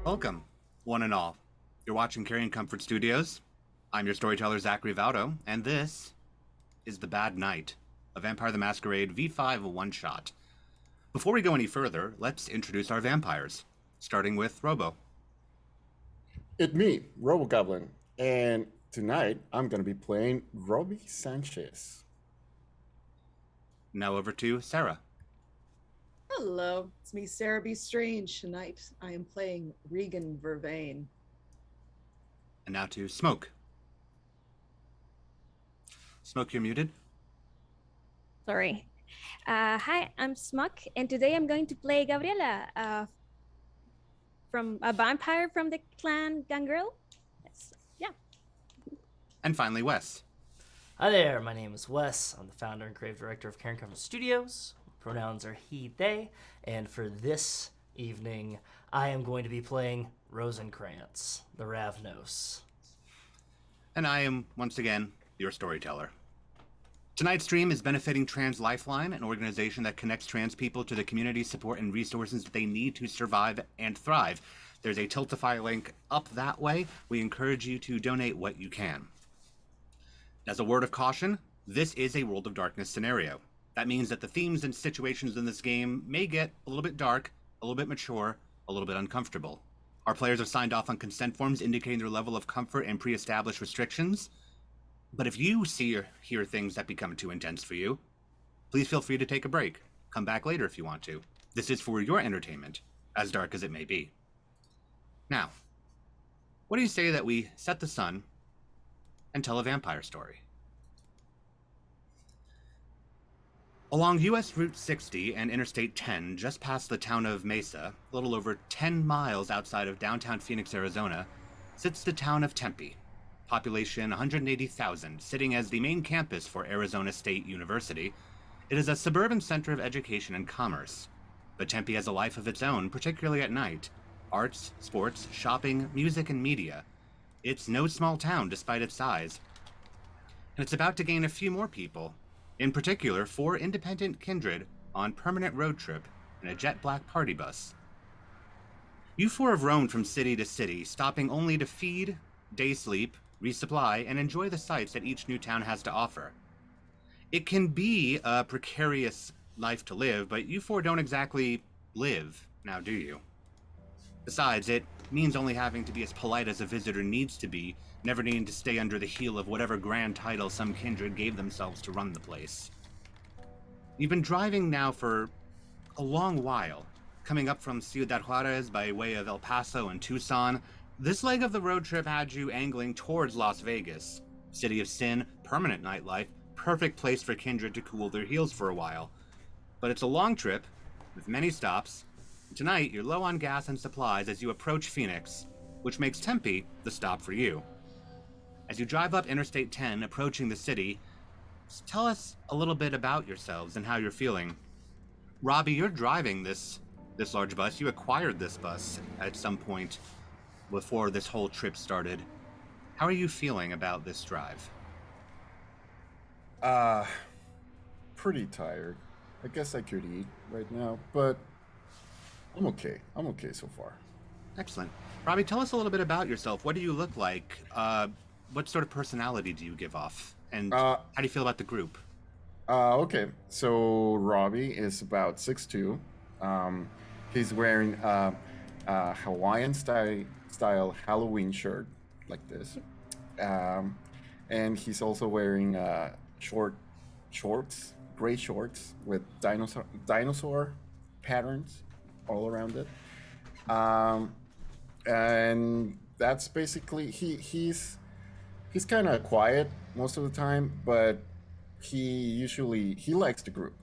Welcome, one and all. You're watching Carrying Comfort Studios. I'm your storyteller, Zachary Vaudo, and this is The Bad Night, a Vampire the Masquerade V5 one-shot. Before we go any further, let's introduce our vampires, starting with Robo. It's me, RoboGoblin, and tonight I'm gonna be playing Robbie Sanchez. Now over to Sarah. Hello, it's me, Sarah B. Strange. Tonight I am playing Regan Vervain. And now to Smoke. Smoke, you're muted. Sorry. Hi, I'm Smuck, and today I'm going to play Gabriela, from a vampire from the clan Gangrel. Yeah. And finally, Wes. Hi there, my name is Wes. I'm the founder and creative director of Karen Comfort Studios. Pronouns are he, they, and for this evening, I am going to be playing Rosencrantz, the Ravnos. And I am, once again, your storyteller. Tonight's stream is benefiting Trans Lifeline, an organization that connects trans people to the community support and resources they need to survive and thrive. There's a Tiltify link up that way. We encourage you to donate what you can. As a word of caution, this is a World of Darkness scenario. That means that the themes and situations in this game may get a little bit dark, a little bit mature, a little bit uncomfortable. Our players have signed off on consent forms indicating their level of comfort and pre-established restrictions. But if you see or hear things that become too intense for you, please feel free to take a break. Come back later if you want to. This is for your entertainment, as dark as it may be. Now, what do you say that we set the sun and tell a vampire story? Along US Route 60 and Interstate 10, just past the town of Mesa, a little over 10 miles outside of downtown Phoenix, Arizona, sits the town of Tempe. Population 180,000, sitting as the main campus for Arizona State University. It is a suburban center of education and commerce. But Tempe has a life of its own, particularly at night. Arts, sports, shopping, music, and media. It's no small town despite its size. And it's about to gain a few more people. In particular, 4 independent kindred on permanent road trip in a jet black party bus. You 4 have roamed from city to city, stopping only to feed, day sleep, resupply, and enjoy the sights that each new town has to offer. It can be a precarious life to live, but you 4 don't exactly live, now do you? Besides, it means only having to be as polite as a visitor needs to be, never needing to stay under the heel of whatever grand title some kindred gave themselves to run the place. You've been driving now for a long while, coming up from Ciudad Juarez by way of El Paso and Tucson. This leg of the road trip had you angling towards Las Vegas, city of sin, permanent nightlife, perfect place for kindred to cool their heels for a while. But it's a long trip, with many stops. Tonight, you're low on gas and supplies as you approach Phoenix, which makes Tempe the stop for you. As you drive up Interstate 10, approaching the city, tell us a little bit about yourselves and how you're feeling. Robbie, you're driving this large bus. You acquired this bus at some point before this whole trip started. How are you feeling about this drive? Pretty tired. I guess I could eat right now, but I'm okay. I'm okay so far. Excellent. Robbie, tell us a little bit about yourself. What do you look like? What sort of personality do you give off? And how do you feel about the group? Okay. So Robbie is about 6'2". He's wearing a Hawaiian style Halloween shirt like this. And he's also wearing shorts, gray shorts with dinosaur patterns all around it. And that's basically he's kind of quiet most of the time, but he likes the group.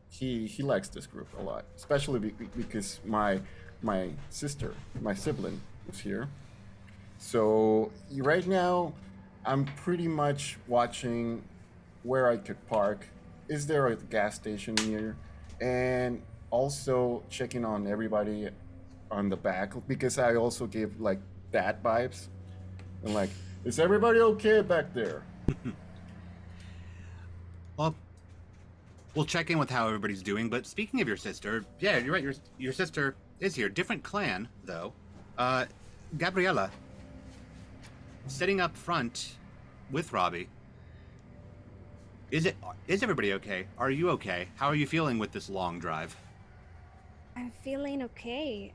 He likes this group a lot, especially because my sibling is here. So right now, I'm pretty much watching where I could park. Is there a gas station near? And also checking on everybody on the back, because I also give like bad vibes. And like, is everybody okay back there? Well, we'll check in with how everybody's doing. But speaking of your sister, yeah, you're right. Your sister is here. Different clan, though. Uh, Gabriella, sitting up front with Robbie. Is everybody okay? Are you okay? How are you feeling with this long drive? I'm feeling okay.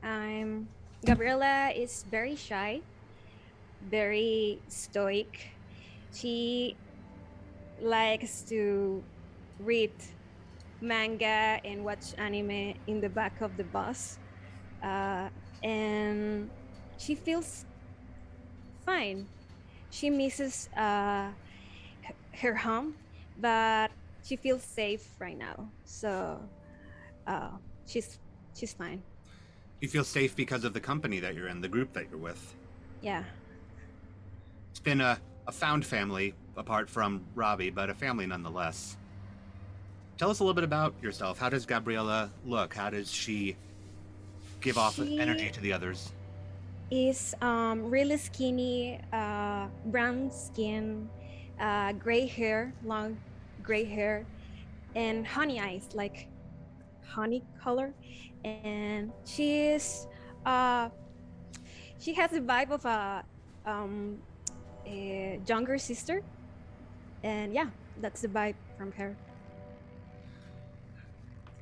Gabriella is very shy, very stoic. She likes to read manga and watch anime in the back of the bus. And she feels fine. She misses her home, but she feels safe right now. So uh, she's fine. You feel safe because of the company that you're in, the group that you're with. Yeah. It's been a found family, apart from Robbie, but a family nonetheless. Tell us a little bit about yourself. How does Gabriella look? How does she give off energy to the others? Is really skinny, brown skin, gray hair, long gray hair, and honey eyes, like honey color. And she has the vibe of a younger sister. And yeah, that's the vibe from her.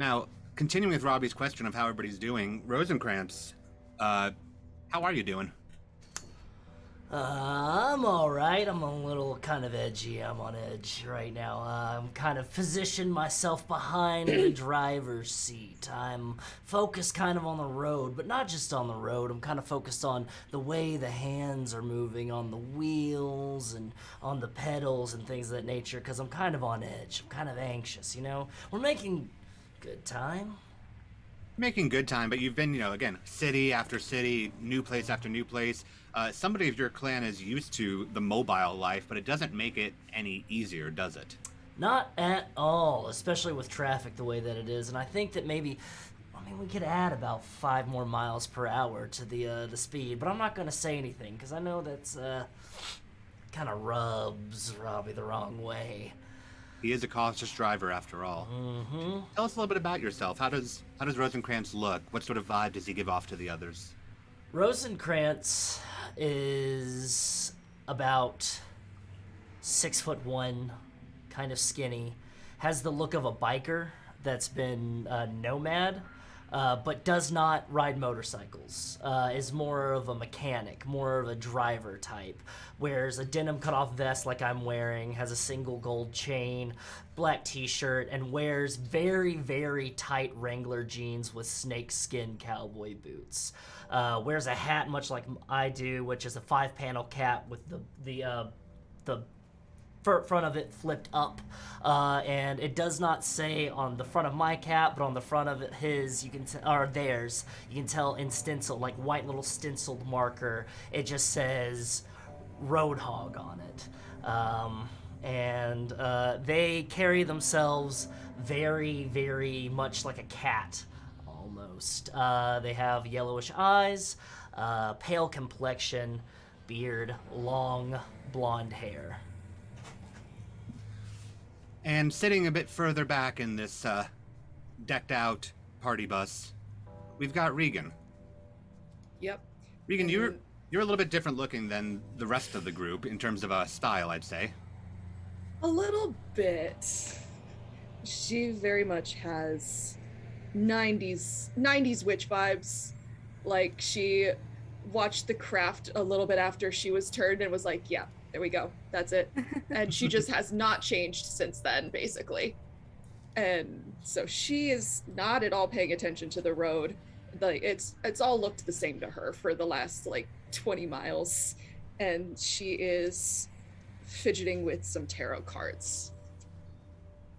Now, continuing with Robbie's question of how everybody's doing, Rosencrantz, how are you doing? I'm alright. I'm a little kind of edgy. I'm on edge right now. I'm kind of positioned myself behind the driver's seat. I'm focused kind of on the road, but not just on the road. I'm kind of focused on the way the hands are moving on the wheels and on the pedals and things of that nature, because I'm kind of on edge. I'm kind of anxious, you know? We're making good time. Making good time, but you've been, again, city after city, new place after new place. Somebody of your clan is used to the mobile life, but it doesn't make it any easier, does it? Not at all, especially with traffic the way that it is. And I think that maybe, we could add about 5 more miles per hour to the speed, but I'm not going to say anything because I know that's kind of rubs Robbie the wrong way. He is a cautious driver, after all. Mm-hmm. Tell us a little bit about yourself. How does Rosencrantz look? What sort of vibe does he give off to the others? Rosencrantz is about 6'1", kind of skinny, has the look of a biker that's been a nomad, but does not ride motorcycles, is more of a mechanic, more of a driver type, wears a denim cutoff vest like I'm wearing, has a single gold chain, black t-shirt, and wears very, very tight Wrangler jeans with snakeskin cowboy boots. Wears a hat much like I do, which is a 5-panel cap with the front of it flipped up, and it does not say on the front of my cap, but on the front of his, or theirs, you can tell in stencil, like white little stenciled marker, it just says Roadhog on it. And they carry themselves very, very much like a cat, almost. They have yellowish eyes, pale complexion, beard, long blonde hair. And sitting a bit further back in this decked out party bus, we've got Regan. Yep. Regan, you're a little bit different looking than the rest of the group in terms of style, I'd say. A little bit. She very much has 90s witch vibes. Like, she watched The Craft a little bit after she was turned and was like, yeah, there we go, that's it. And she just has not changed since then, basically. And so she is not at all paying attention to the road. Like, it's all looked the same to her for the last 20 miles, and she is fidgeting with some tarot cards.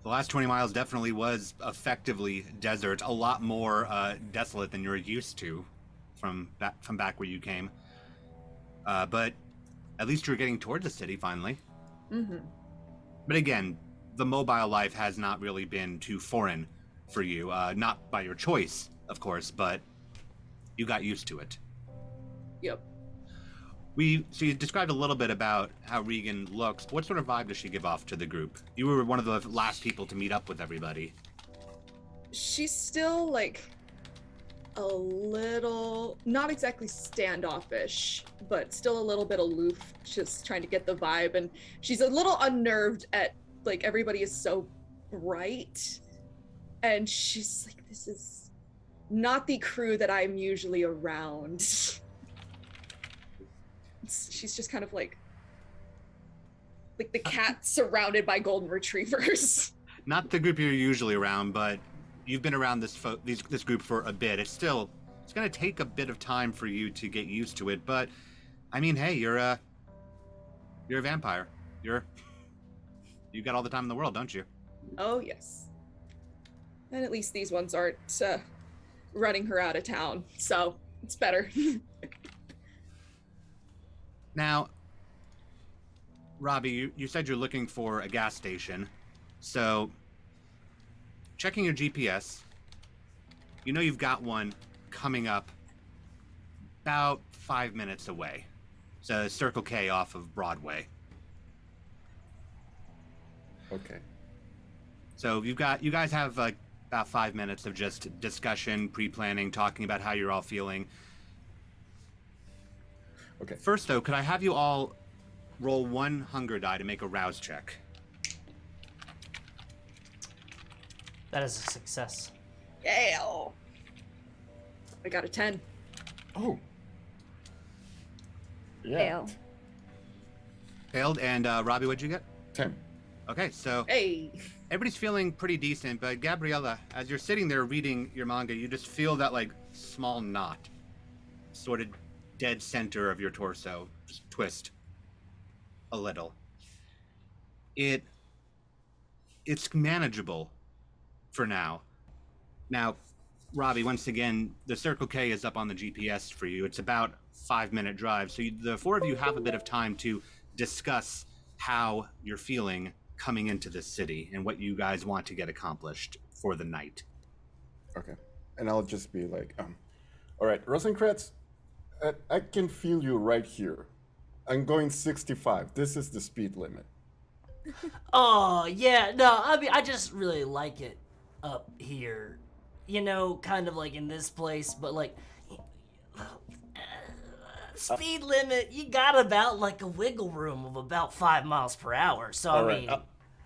The last 20 miles definitely was effectively desert, a lot more desolate than you're used to from back where you came. But at least you're getting towards the city finally. Mm-hmm. But again, the mobile life has not really been too foreign for you. Not by your choice, of course, but you got used to it. Yep. So you described a little bit about how Regan looks. What sort of vibe does she give off to the group? You were one of the last people to meet up with everybody. She's still a little, not exactly standoffish, but still a little bit aloof, just trying to get the vibe. And she's a little unnerved at, like, everybody is so bright. And she's like, this is not the crew that I'm usually around. She's just kind of like the cat surrounded by golden retrievers. Not the group you're usually around, but you've been around this group for a bit. It's going to take a bit of time for you to get used to it. But I mean, hey, you're a vampire. You got all the time in the world, don't you? Oh yes. And at least these ones aren't running her out of town, so it's better. Now, Robbie, you said you're looking for a gas station. So, checking your GPS, you know you've got one coming up about 5 minutes away. It's a Circle K off of Broadway. Okay. So you guys have like about 5 minutes of just discussion, pre-planning, talking about how you're all feeling. Okay. First, though, could I have you all roll one hunger die to make a rouse check? That is a success. Yeah. I got a 10. Oh. Yeah. Fail. Failed. And Robbie, what'd you get? 10. Okay, so Hey. everybody's feeling pretty decent, but Gabriella, as you're sitting there reading your manga, you just feel that like small knot, sort of dead center of your torso, just twist a little. It's manageable for now. Now, Robbie, once again, the Circle K is up on the GPS for you. It's about 5-minute drive, so the four of you have a bit of time to discuss how you're feeling coming into this city and what you guys want to get accomplished for the night. Okay. And I'll just be like, all right, Rosencrantz, I can feel you right here. I'm going 65. This is the speed limit. Oh, yeah, no, I mean, I just really like it up here. You know, kind of like in this place, but like, speed limit, you got about like a wiggle room of about 5 miles per hour. So, All I right, mean,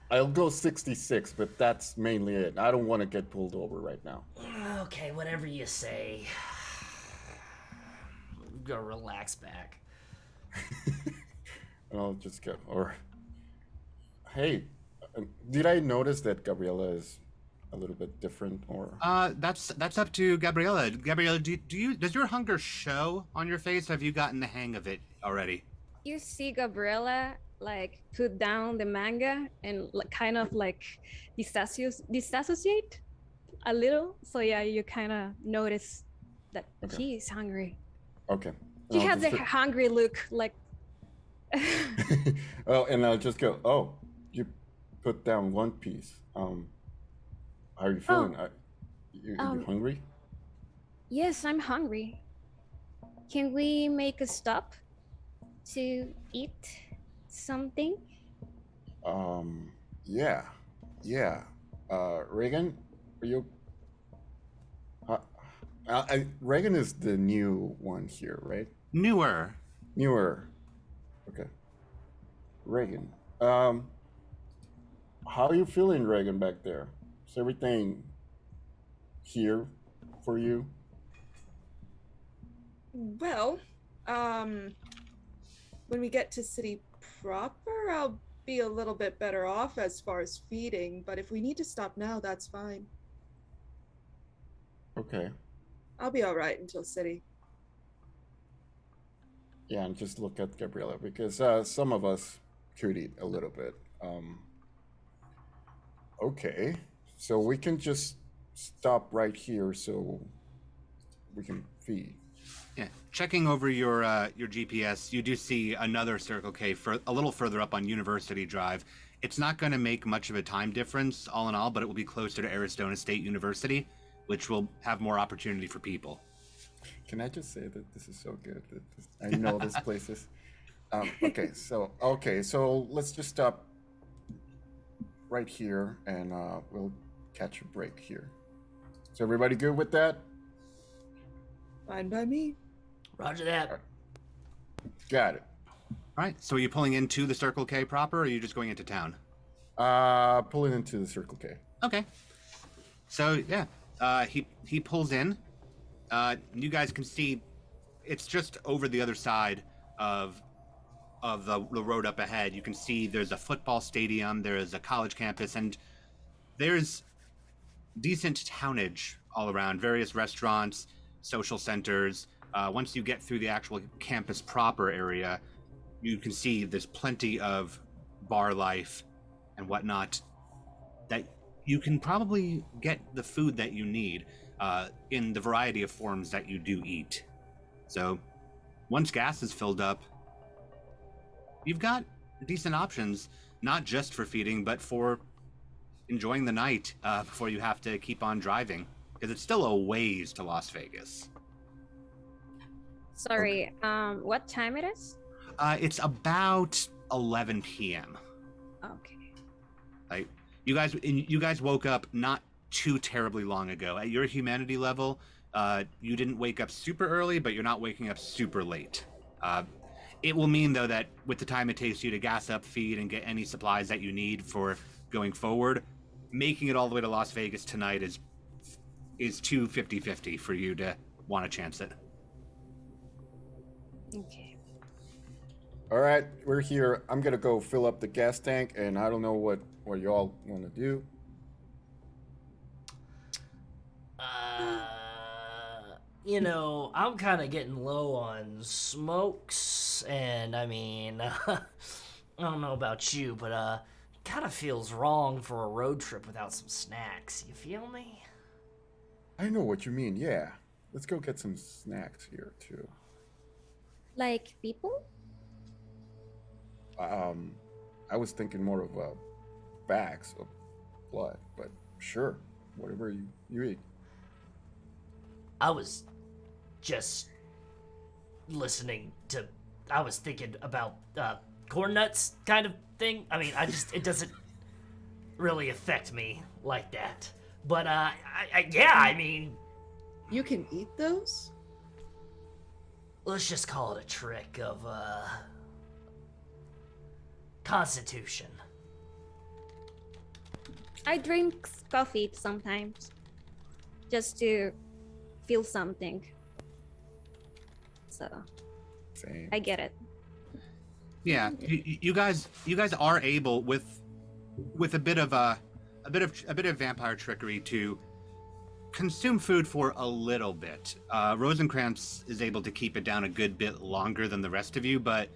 I'll go 66, but that's mainly it. I don't want to get pulled over right now. okay, whatever you say. Go relax back. And I'll just go. Or, hey, did I notice that Gabriella is a little bit different? Or That's up to Gabriella. Gabriella, does your hunger show on your face? Have you gotten the hang of it already? You see Gabriella like put down the manga and like, kind of like disassociate a little. So yeah, you kind of notice that Okay. she is hungry. okay. She And I'll has a just hungry look, like. oh, and I'll just go. Oh, you put down one piece. How are you feeling? You hungry? Yes, I'm hungry. Can we make a stop to eat something? Yeah. Reagan, are you? Reagan is the new one here, right? Newer. Newer. Okay. Reagan. How are you feeling, Reagan, back there? Is everything here for you? Well, when we get to city proper, I'll be a little bit better off as far as feeding, but if we need to stop now, that's fine. Okay. I'll be all right until city. Yeah, and just look at Gabriella because some of us could eat a little bit. Okay, so we can just stop right here so we can feed. Yeah. Checking over your GPS, you do see another Circle K a little further up on University Drive. It's not going to make much of a time difference, all in all, but it will be closer to Arizona State University, which will have more opportunity for people. Can I just say that this is so good? I know this place is. Okay, so let's just stop right here, and we'll catch a break here. So everybody good with that? Fine by me. Roger that. Got it. All right. So are you pulling into the Circle K proper, or are you just going into town? Pulling into the Circle K. Okay. So yeah, he pulls in. You guys can see it's just over the other side of the road up ahead. You can see there's a football stadium, there is a college campus, and there's decent townage all around. Various restaurants, social centers. Once you get through the actual campus proper area, you can see there's plenty of bar life and whatnot that you can probably get the food that you need in the variety of forms that you do eat. So once gas is filled up, you've got decent options, not just for feeding, but for enjoying the night before you have to keep on driving, because it's still a ways to Las Vegas. Sorry, what time it is? It's about 11 p.m. Okay. Like you guys woke up not too terribly long ago. At your humanity level, you didn't wake up super early, but you're not waking up super late. It will mean, though, that with the time it takes you to gas up, feed, and get any supplies that you need for going forward, making it all the way to Las Vegas tonight is too 50-50 for you to want to chance it. Okay. All right, we're here. I'm gonna go fill up the gas tank, and I don't know what y'all want to do. You know, I'm kind of getting low on smokes, and I mean, I don't know about you, but it kind of feels wrong for a road trip without some snacks. You feel me? I know what you mean. Yeah, let's go get some snacks here too. Like people? I was thinking more of bags of blood, but sure, whatever you eat. I was just listening to. I was thinking about corn nuts kind of thing. I mean, it doesn't really affect me like that. But yeah, I mean, You can eat those? let's just call it a trick of constitution. I drink coffee sometimes, just to feel something. So Same. I get it. Yeah, you guys are able with a bit of vampire trickery to consume food for a little bit. Rosencrantz is able to keep it down a good bit longer than the rest of you, but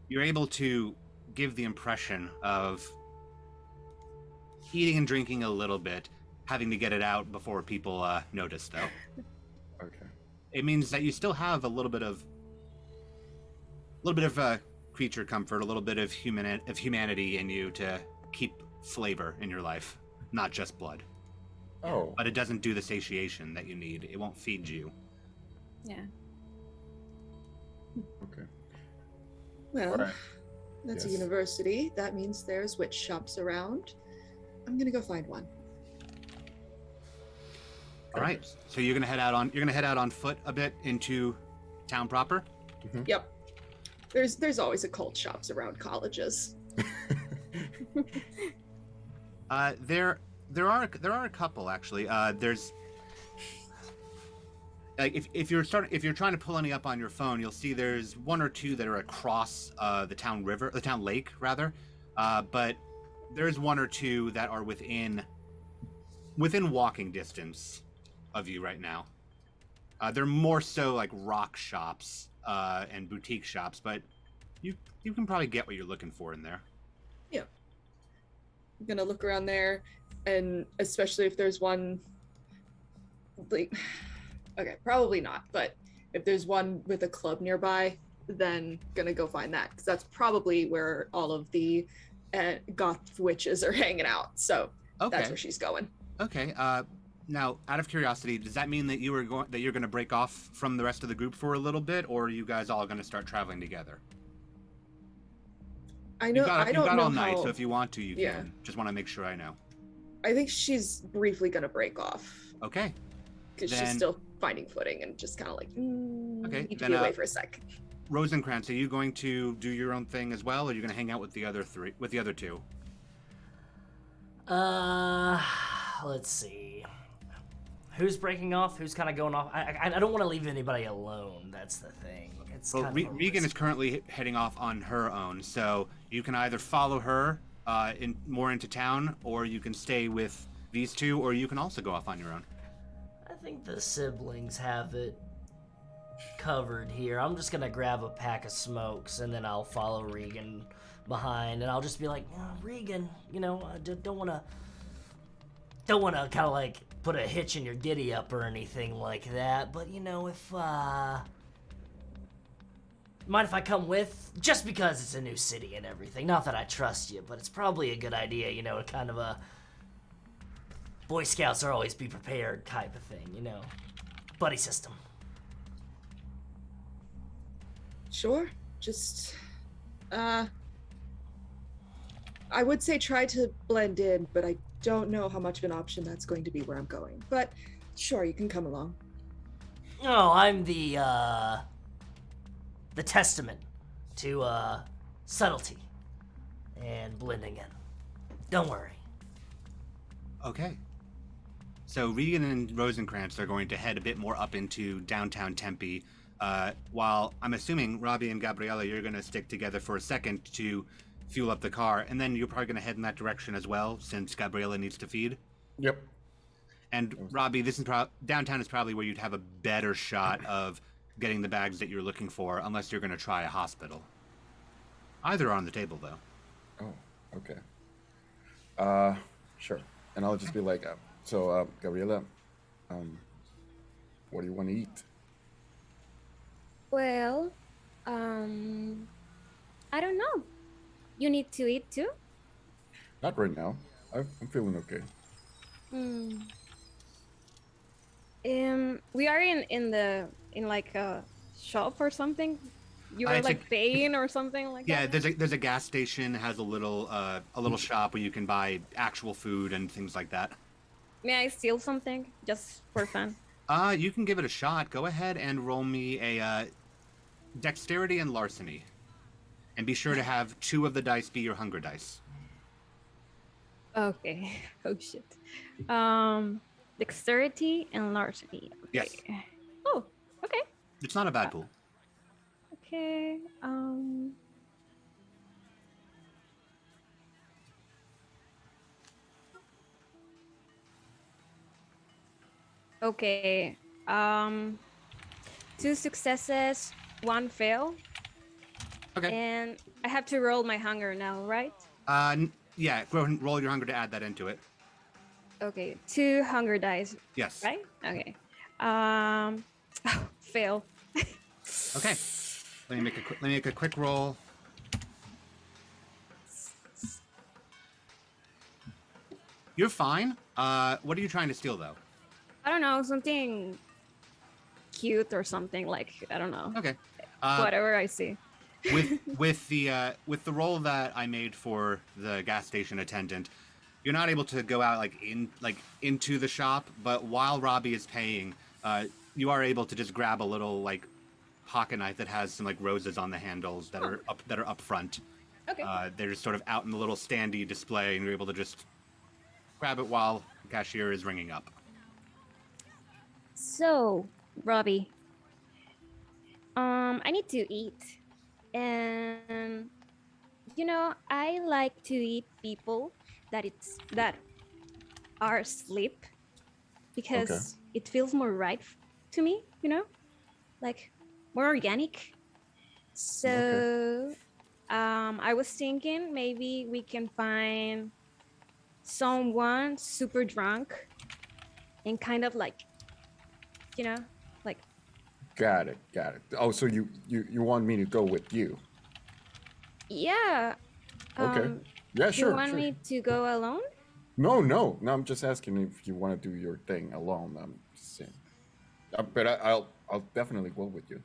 you're able to give the impression of eating and drinking a little bit, having to get it out before people notice, though. Okay. It means that you still have a little bit of creature comfort, a little bit of humanity in you to keep flavor in your life, not just blood. Oh. But it doesn't do the satiation that you need. It won't feed you. Yeah. Okay. Well, All right. that's Yes. a university. That means there's witch shops around. I'm gonna go find one. All right. So you're gonna head out on foot a bit into town proper. Yep. There's always occult shops around colleges. There are a couple actually. There's like if you're trying to pull any up on your phone, you'll see there's one or two that are across the town lake rather. But there's one or two that are within walking distance of you right now. They're more so like rock shops and boutique shops, but you can probably get what you're looking for in there. Yeah. I'm gonna look around there, and especially if there's one like okay, probably not, but if there's one with a club nearby, then gonna go find that, because that's probably where all of the goth witches are hanging out. So that's Okay. where she's going. Okay. Now, out of curiosity, does that mean that you're going to break off from the rest of the group for a little bit, or are you guys all going to start traveling together? I know. I don't know all night, how... so if you want to, you Yeah. can. Just want to make sure I know. I think she's briefly gonna break off Okay. because Then- she's still finding footing and just kind of like Okay, need to then be away for a sec. Rosencrantz, are you going to do your own thing as well, or are you going to hang out with the other two? Let's see. Who's breaking off? Who's kind of going off? I don't want to leave anybody alone. That's the thing. It's Well, kind of a Regan risk. is currently heading off on her own, so you can either follow her more into town, or you can stay with these two, or you can also go off on your own. I think the siblings have it covered here. I'm just gonna grab a pack of smokes and then I'll follow Regan behind, and I'll just be like, oh, Regan, you know, I don't wanna kind of like put a hitch in your giddy up or anything like that. But you know, if mind if I come with? Just because it's a new city and everything. Not that I trust you, but it's probably a good idea, you know, kind of a Boy Scouts are always be prepared type of thing, you know. Buddy system. Sure. Just I would say try to blend in, but I don't know how much of an option that's going to be where I'm going. But sure, you can come along. Oh, I'm the testament to subtlety and blending in. Don't worry. Okay. So Regan and Rosencrantz are going to head a bit more up into downtown Tempe, while I'm assuming Robbie and Gabriella, you're going to stick together for a second to fuel up the car, and then you're probably going to head in that direction as well, since Gabriella needs to feed. Yep. And Robbie, this is downtown is probably where you'd have a better shot of getting the bags that you're looking for, unless you're going to try a hospital. Either are on the table, though. Oh, okay. Sure. And I'll just be like, Gabriela, what do you want to eat? Well, I don't know. You need to eat too? Not right now. I'm feeling okay. We are in like a shop or something. You were It's like paying or something like Yeah, that. there's a gas station that has a little shop where you can buy actual food and things like that. May I steal something just for fun? You can give it a shot. Go ahead and roll me a dexterity and larceny, and be sure to have 2 of the dice be your hunger dice. Okay. Oh shit. Dexterity and larceny. Okay. Yes. Oh. Okay. It's not a bad pool. Okay. Okay. 2 successes, 1 fail, Okay. and I have to roll my hunger now, right? Yeah. Go ahead and roll your hunger to add that into it. Okay. 2 hunger dice, Yes. right? Okay. Fail. Okay. Let me make a quick roll. You're fine. What are you trying to steal, though? I don't know, something cute or something, like, I don't know. Okay. Whatever I see. with the roll that I made for the gas station attendant, you're not able to go out into the shop, but while Robbie is paying, you are able to just grab a little like pocket knife that has some like roses on the handles that are up front. Okay. They're just sort of out in the little standy display, and you're able to just grab it while the cashier is ringing up. So, Robbie, I need to eat, and I like to eat people that are asleep because it feels more right to me, like more organic. So, I was thinking maybe we can find someone super drunk and kind of like, like. Got it. Oh, so you want me to go with you? Yeah. Okay. Yeah, Do you sure. want sure. me to go alone? No. I'm just asking if you want to do your thing alone. I'm just saying. But I'll definitely go with you.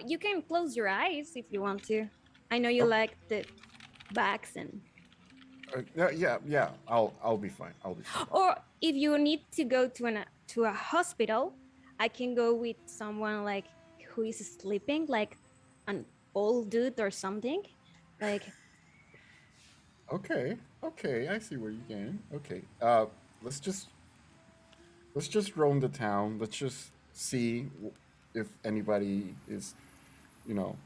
You can close your eyes if you want to. I know you like the bags and. Yeah. I'll be fine. I'll be fine. Or if you need to go to a hospital, I can go with someone like who is sleeping, like an old dude or something. Like, Okay, okay, I see where you're going. Okay, let's just let's just roam the town. Let's just see if anybody is, you know,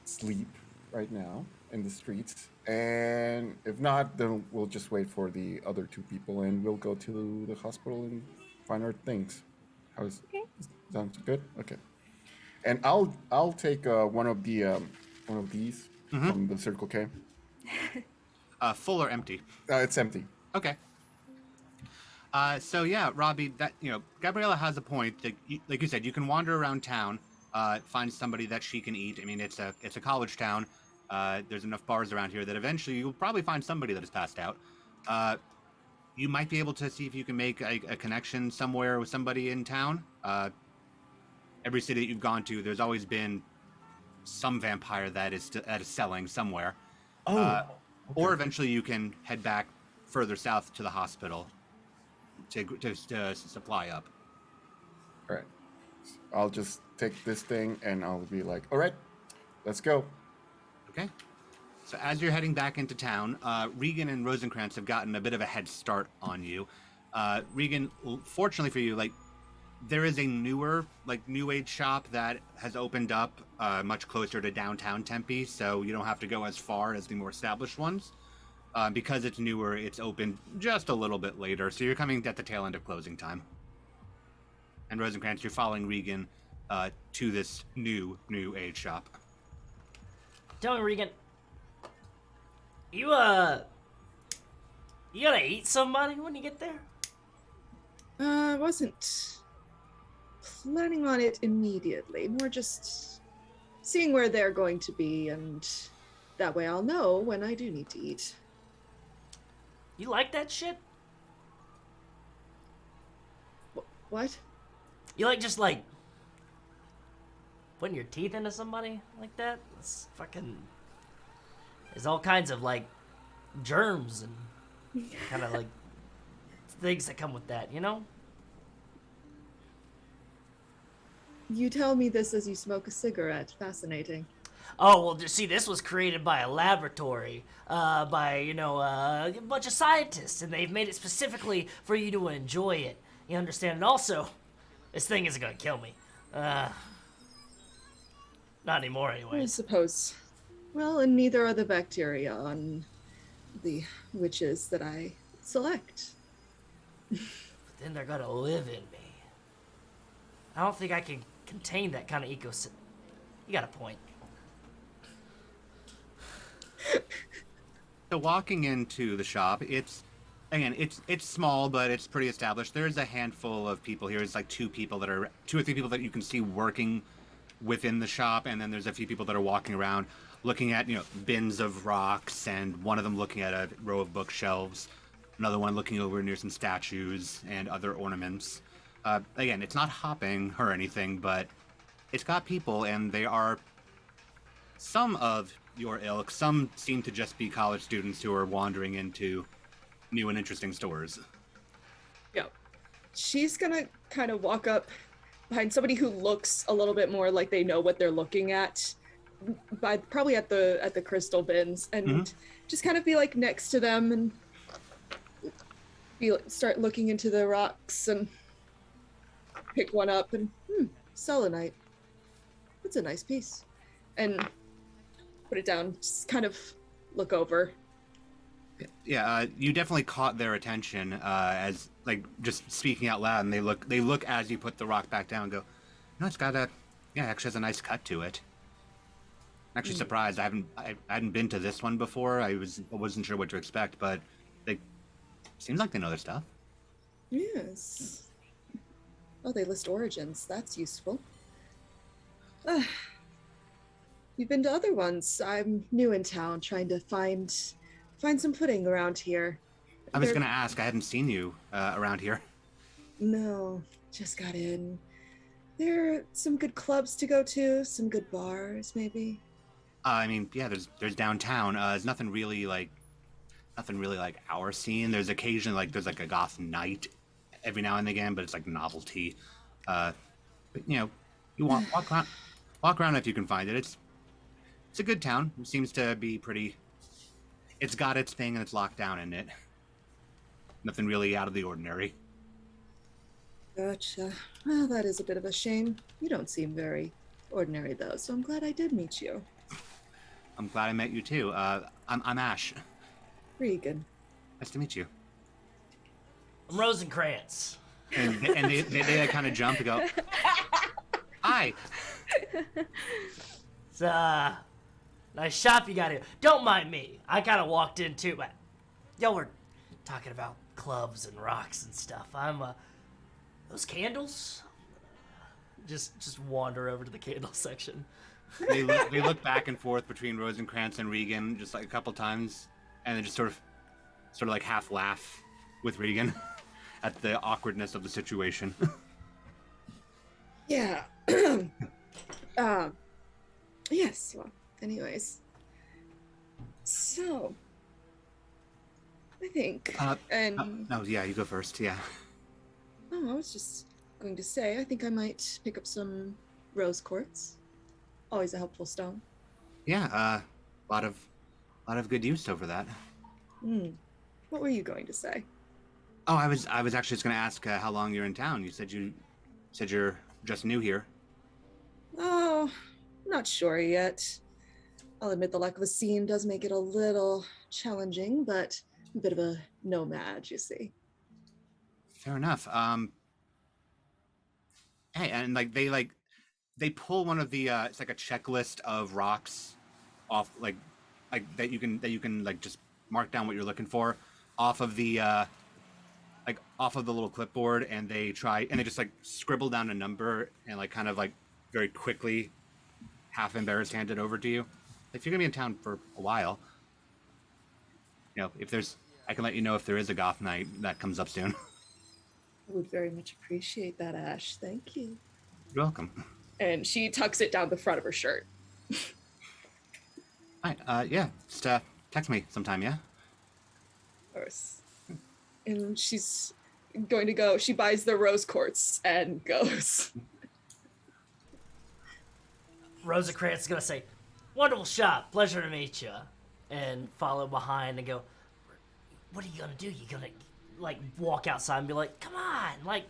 sleep right now in the streets. And if not, then we'll just wait for the other two people and we'll go to the hospital and find our things. How's okay. sounds good? Okay. And I'll take one of these Mm-hmm. from the Circle K. Full or empty? It's empty. Okay. So yeah, Robbie, that Gabriella has a point. That like you said, you can wander around town, find somebody that she can eat. I mean, it's a college town. There's enough bars around here that eventually you'll probably find somebody that is passed out. You might be able to see if you can make a connection somewhere with somebody in town. Every city that you've gone to, there's always been some vampire that is selling somewhere. Or eventually you can head back further south to the hospital to supply up. All right. I'll just take this thing and I'll be like, all right, let's go. Okay. So as you're heading back into town, Regan and Rosencrantz have gotten a bit of a head start on you. Regan, fortunately for you, there is a newer, new age shop that has opened up much closer to downtown Tempe, so you don't have to go as far as the more established ones. Because it's newer, it's open just a little bit later, so you're coming at the tail end of closing time. And Rosencrantz, you're following Regan to this new age shop. Tell me, Regan, you gotta eat somebody when you get there? I wasn't planning on it immediately, more just seeing where they're going to be, and that way I'll know when I do need to eat. You like that shit? What? You just putting your teeth into somebody like that? It's fucking... There's all kinds of germs and kind of things that come with that, you know? You tell me this as you smoke a cigarette. Fascinating. Oh, well, see, this was created by a laboratory, by, a bunch of scientists, and they've made it specifically for you to enjoy it. You understand? And also, this thing isn't gonna kill me. Not anymore, I anyways. suppose. Well, and neither are the bacteria on the witches that I select. But then they're gonna live in me. I don't think I can contain that kind of ecosystem. You got a point. So walking into the shop, it's small, but it's pretty established. There's a handful of people here. It's two or three people that you can see working within the shop, and then there's a few people that are walking around looking at bins of rocks, and one of them looking at a row of bookshelves, another one looking over near some statues and other ornaments. Again, it's not hopping or anything, but it's got people, and they are some of your ilk. Some seem to just be college students who are wandering into new and interesting stores. Yeah. She's gonna kind of walk up behind somebody who looks a little bit more like they know what they're looking at, probably at the crystal bins, and just kind of be next to them and start looking into the rocks and pick one up and selenite. That's a nice piece. And put it down, just kind of look over. Yeah, you definitely caught their attention as just speaking out loud, and they look as you put the rock back down and go, no, it's got actually has a nice cut to it. I'm actually surprised. I hadn't been to this one before. I wasn't sure what to expect, but they seems like they know their stuff. Yes. Oh, they list origins. That's useful. You've been to other ones. I'm new in town, trying to find some footing around here. I was gonna ask. I hadn't seen you around here. No, just got in. There are some good clubs to go to, some good bars, maybe. I mean, yeah. There's downtown. There's nothing really like our scene. There's occasionally there's a goth night every now and again, but it's like novelty. But you know, you walk around if you can find it. It's a good town. It seems to be pretty. It's got its thing and it's locked down in it. Nothing really out of the ordinary. Gotcha. Well, that is a bit of a shame. You don't seem very ordinary, though, so I'm glad I did meet you. I'm glad I met you too. I'm Ash. Regan. Nice to meet you. I'm Rosencrantz. And they kind of jump and go, "Hi." It's nice shop you got here. Don't mind me. I kind of walked in too, but y'all were talking about clubs and rocks and stuff. I'm those candles. Just wander over to the candle section. They look back and forth between Rosencrantz and Regan just like a couple times, and then just sort of like half laugh with Regan at the awkwardness of the situation. Yeah. Yes, well, anyways. So, I think, No, yeah, you go first. Yeah. I was just going to say, I think I might pick up some rose quartz. Always a helpful stone. Yeah. A lot of good use over that. What were you going to say? Oh, I was actually just gonna ask how long you're in town. You said you're just new here. Oh, not sure yet. I'll admit the lack of a scene does make it a little challenging, but I'm a bit of a nomad, you see. Fair enough. Hey, and they pull one of the it's like a checklist of rocks off like that you can like just mark down what you're looking for off of the little clipboard, and they just like scribble down a number and like kind of like very quickly, half embarrassed, hand it over to you. If you're gonna be in town for a while, you know, I can let you know if there is a goth night that comes up soon. I would very much appreciate that, Ash. Thank you. You're welcome. And she tucks it down the front of her shirt. All right. Yeah. Just text me sometime. Yeah. Of course. And she's going to go. She buys the rose quartz and goes. Rosencrantz is gonna say, "Wonderful shop, pleasure to meet you," and follow behind and go, "What are you gonna do? You gonna like walk outside and be like, come on, like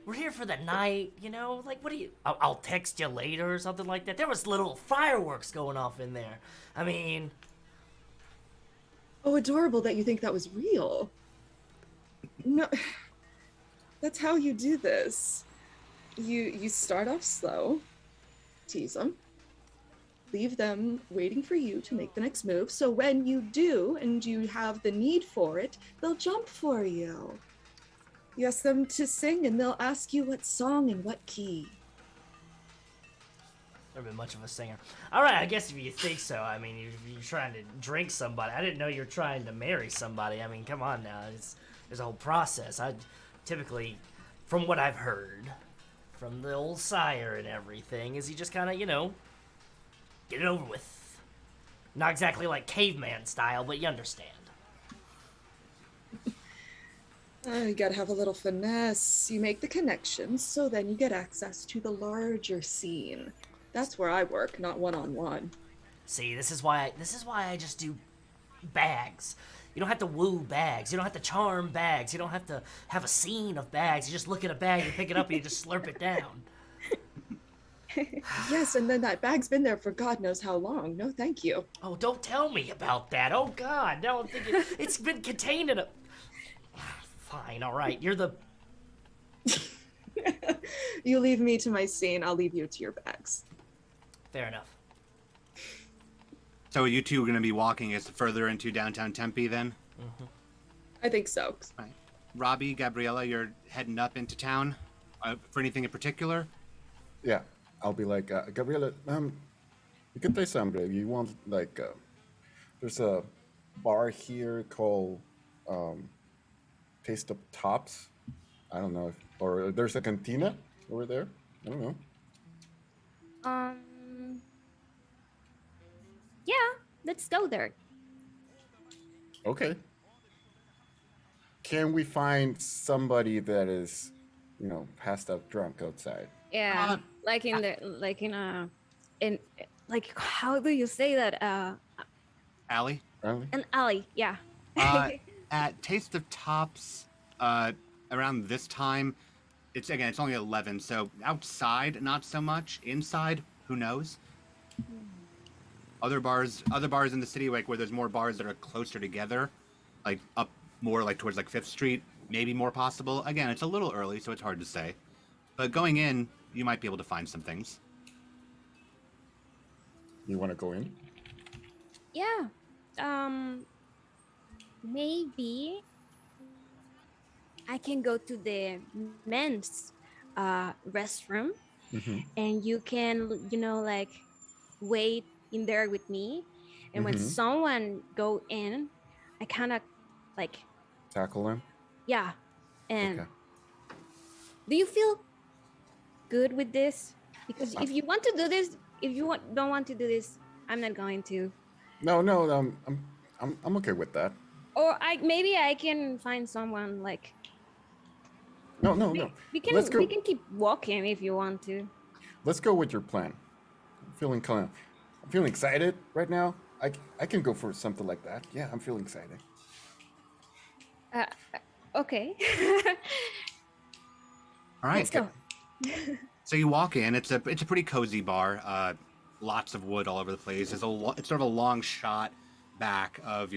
we're here for the night, you know? Like, what do you? I'll text you later or something like that." There was little fireworks going off in there. I mean, Oh, adorable that you think that was real. No, that's how you do this. You start off slow, tease them, leave them waiting for you to make the next move. So when you do and you have the need for it, they'll jump for you. You ask them to sing and they'll ask you what song and what key. never been much of a singer. All right, I guess if you think so. I mean, you're trying to drink somebody. I didn't know you're trying to marry somebody. I mean, come on now. There's a whole process. I typically, from what I've heard, from the old sire and everything, is you just kind of, you know, get it over with. Not exactly like caveman style, but you understand. You gotta have a little finesse. You make the connections, so then you get access to the larger scene. That's where I work, not one-on-one. See, this is why I just do bags. You don't have to woo bags. You don't have to charm bags. You don't have to have a scene of bags. You just look at a bag, you pick it up, and you just slurp it down. Yes, and then that bag's been there for God knows how long. No, thank you. Oh, don't tell me about that. Oh, God. No, I'm thinking it's been contained in a... Fine, all right. You're the... You leave me to my scene, I'll leave you to your bags. Fair enough. So you two are going to be walking us further into downtown Tempe then? Mm-hmm. I think so. Right. Robbie, Gabriella, you're heading up into town for anything in particular? Yeah, I'll be like, Gabriela, you can taste hambre. You want, like, there's a bar here called Taste of Tops. I don't know. Or there's a cantina over there. I don't know. Yeah, let's go there. Okay. can we find somebody that is, passed out drunk outside? Yeah, Uh, like in the in like how do you say that? Allie? Really? An alley. Yeah. Uh, at Taste of Tops, uh, around this time, it's only 11, so outside not so much. Inside, who knows? Other bars in the city, like where there's more bars that are closer together, like up more like towards like Fifth Street, maybe more possible. Again, it's a little early, so it's hard to say. But going in, you might be able to find some things. You want to go in? Yeah. Maybe I can go to the men's restroom, Mm-hmm. and you can, like wait in there with me. And when Mm-hmm. someone go in, I kind of like, Tackle him? yeah. And Okay. do you feel good with this? Because Uh, if you want to do this, if you don't want to do this, I'm not going to. No, no, I'm okay with that. Or maybe I can find someone like No, no, no. we Let's can go. we can keep walking if you want to. Let's go with your plan. I'm feeling excited right now. I can go for something like that. Yeah, I'm feeling excited. Uh, okay. All right. Let's go. So you walk in. It's a pretty cozy bar. Lots of wood all over the place. It's sort of a long shot back of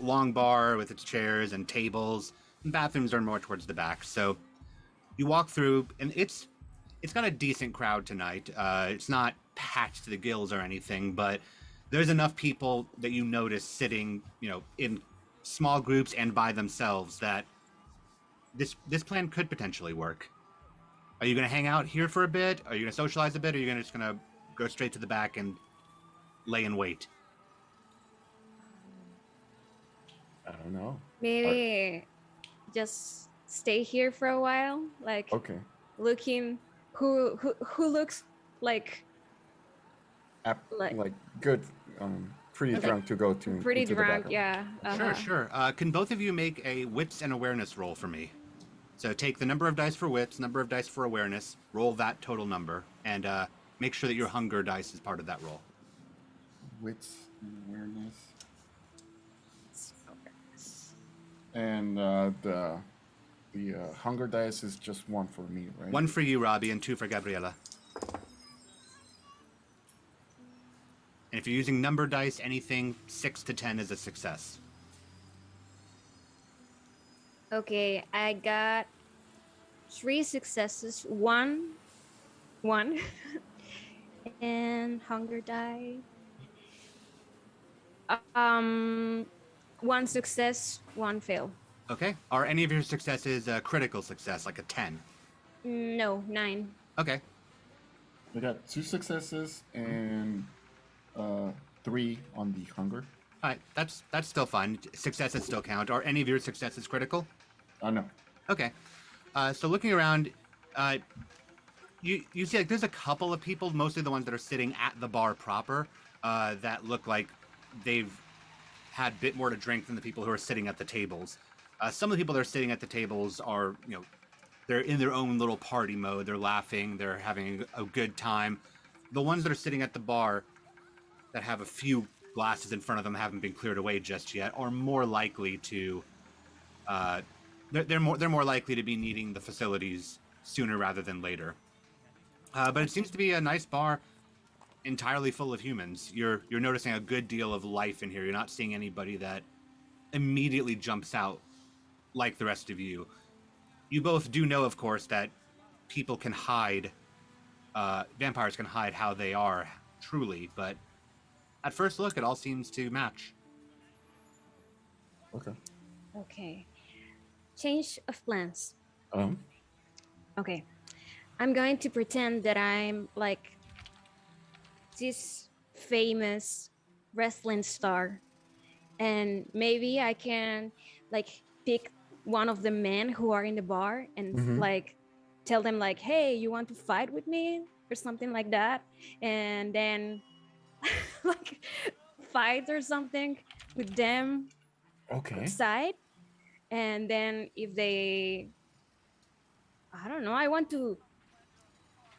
long bar with its chairs and tables. And bathrooms are more towards the back. So you walk through, and it's got a decent crowd tonight. It's not packed to the gills or anything, but there's enough people that you notice sitting, in small groups and by themselves that this plan could potentially work. Are you going to hang out here for a bit? Are you going to socialize a bit? Or are you just going to go straight to the back and lay in wait? I don't know. Maybe just stay here for a while, like Okay. looking who looks like Like good, pretty Like, drunk to go to. pretty into the drunk. bathroom. Yeah. Uh-huh. Sure. Can both of you make a wits and awareness roll for me? So take the number of dice for wits, number of dice for awareness, roll that total number, and make sure that your hunger dice is part of that roll. Wits and awareness. And the hunger dice is just one for me, right? One for you, Robbie, and two for Gabriella. And if you're using number dice, anything 6 to 10 is a success. Okay, I got 3 successes, one, and hunger die. 1 success, 1 fail. Okay. Are any of your successes a critical success, like a 10? No, 9. Okay. I got 2 successes and 3 on the hunger. All right. That's still fine. Successes still count. Are any of your successes critical? No. Okay. So looking around, you see like there's a couple of people, mostly the ones that are sitting at the bar proper, that look like they've had a bit more to drink than the people who are sitting at the tables. Some of the people that are sitting at the tables are, they're in their own little party mode. They're laughing. They're having a good time. The ones that are sitting at the bar that have a few glasses in front of them haven't been cleared away just yet are more likely to they're more likely to be needing the facilities sooner rather than later. But it seems to be a nice bar, entirely full of humans. You're noticing a good deal of life in here. You're not seeing anybody that immediately jumps out like the rest of you. You both do know, of course, that people can hide, vampires can hide how they are truly, but at first look, it all seems to match. Okay. Okay. Change of plans. Um. Okay. I'm going to pretend that I'm like this famous wrestling star. And maybe I can like pick one of the men who are in the bar and Mhm. like tell them like, hey, you want to fight with me or something like that. And then like fight or something with them Okay. outside. And then if they, I don't know, I want to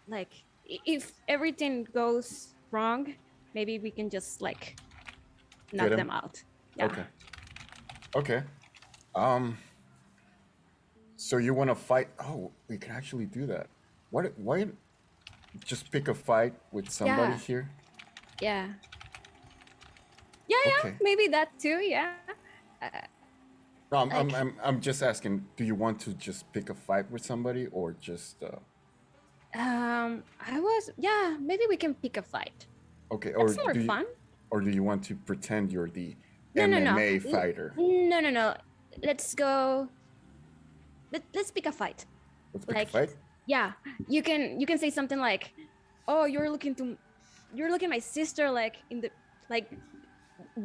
like if everything goes wrong, maybe we can just like Get knock him. them out. Yeah. Okay. Okay. Um. So you want to fight? Oh, we can actually do that. What? Why? Just pick a fight with somebody Yeah. here. Yeah. Yeah, Okay. maybe that too. Yeah. Uh, No, like I'm just asking. Do you want to just pick a fight with somebody, or just I was, yeah, maybe we can pick a fight. okay? That's more fun. Or do you want to pretend you're the No. MMA fighter? No. Let's go. Let's pick a fight. Let's pick a Like, fight. yeah, you can say something like, "Oh, you're looking at my sister like in the like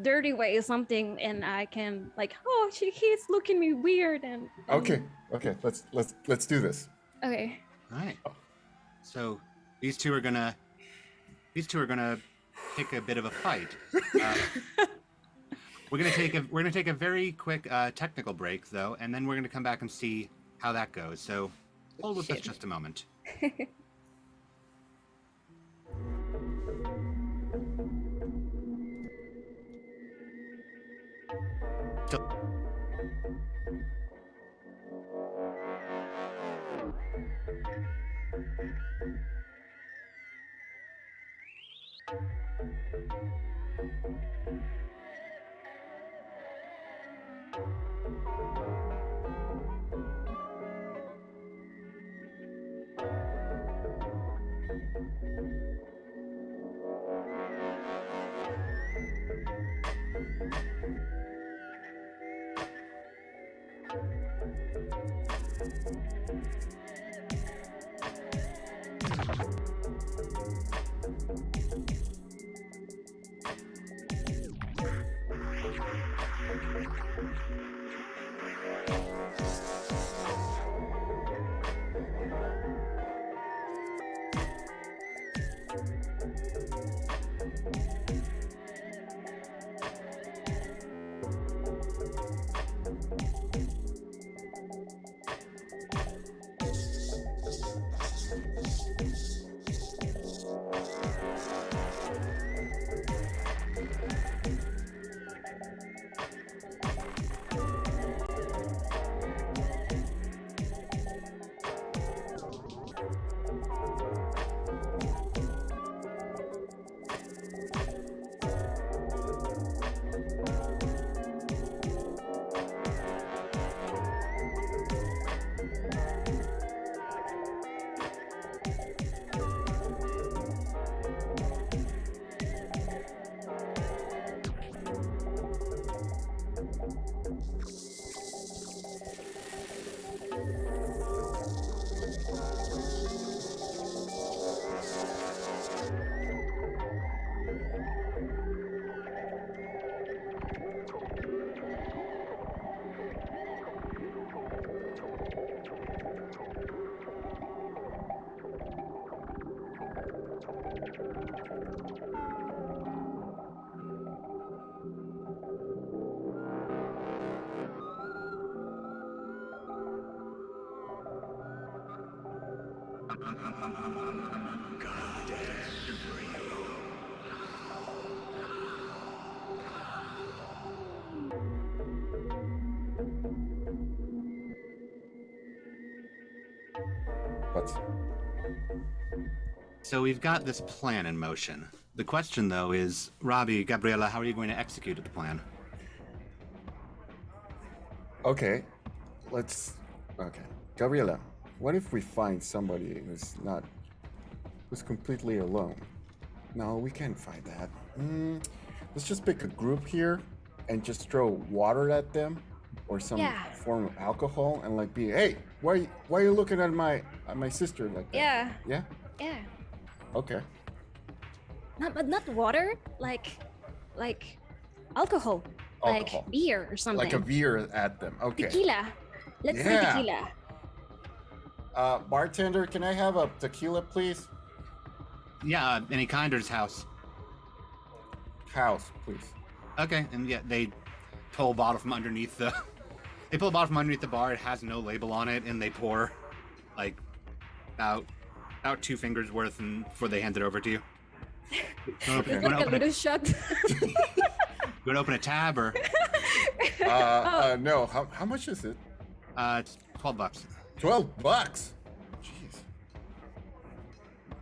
dirty way or something," and I can like, "Oh, he's looking me weird," and Okay. Okay. Let's do this. okay. All right. So these two are gonna pick a bit of a fight. We're gonna take a very quick technical break though, and then we're gonna come back and see how that goes. So hold with us Shit. just a moment. So- What? So we've got this plan in motion. The question, though, is, Robbie, Gabriella, how are you going to execute the plan? Okay. Okay. Gabriela, what if we find somebody who's completely alone? No, we can't find that. Let's just pick a group here and just throw water at them or some Yeah. form of alcohol and like be, hey, why are you looking at my sister like that? Yeah. Yeah? Yeah. Okay. But not water, like alcohol. Alcohol. Like beer or something. Like a veer at them. Okay. Tequila. Let's do Yeah. tequila. Bartender, can I have a tequila, please? Yeah, any kinder's house. House, please. Okay, and yeah, they pull a bottle from underneath the They pull a bottle from underneath the bar. It has no label on it, and they pour like about 2 fingers worth, and before they hand it over to you. It's like a little shot. You want to open a tab or? No. How much is it? It's $12. $12. Jeez.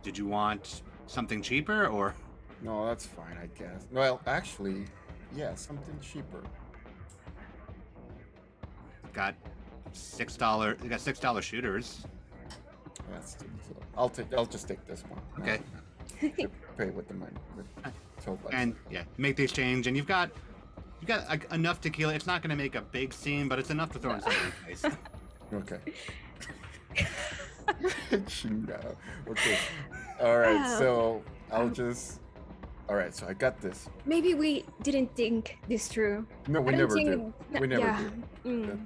Did you want something cheaper or? No, that's fine, I guess. Well, actually, yeah, something cheaper. Got $6. They got $6 shooters. That's I'll just take this one. Okay. Pay with the money. With $12. And yeah, make the exchange, and you've got enough tequila. It's not going to make a big scene, but it's enough to throw in somebody's face. Okay. Chinga. Okay. All right. So I'll just. All right. So I got this. Maybe we didn't think this through. No, we I don't never think- did. We never yeah. did. Mm.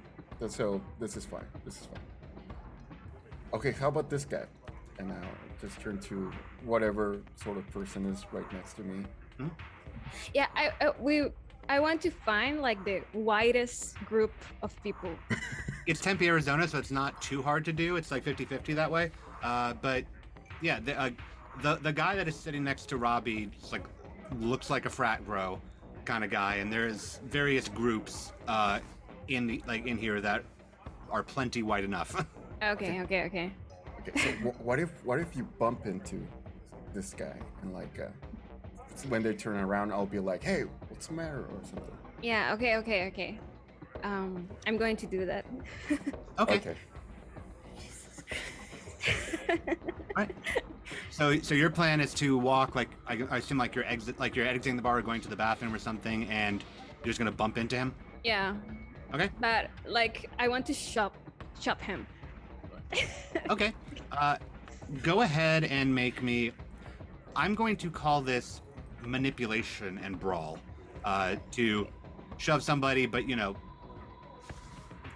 So this is fine. This is fine. Okay. How about this guy? And I'll just turn to whatever sort of person is right next to me. Yeah, I want to find like the widest group of people. It's Tempe, Arizona, so it's not too hard to do. It's like 50-50 that way. But yeah, the guy that is sitting next to Robbie just like looks like a frat bro kind of guy, and there's various groups in here that are plenty wide enough. Okay. Okay. So what if you bump into this guy and like when they turn around, I'll be like, hey, what's the matter or something. Yeah. Okay. I'm going to do that. Okay. Right. So your plan is to walk like I assume like you're exiting the bar or going to the bathroom or something, and you're just gonna bump into him. Yeah. Okay. But like I want to shop him. Okay. Go ahead and make me. I'm going to call this manipulation and brawl. To shove somebody, but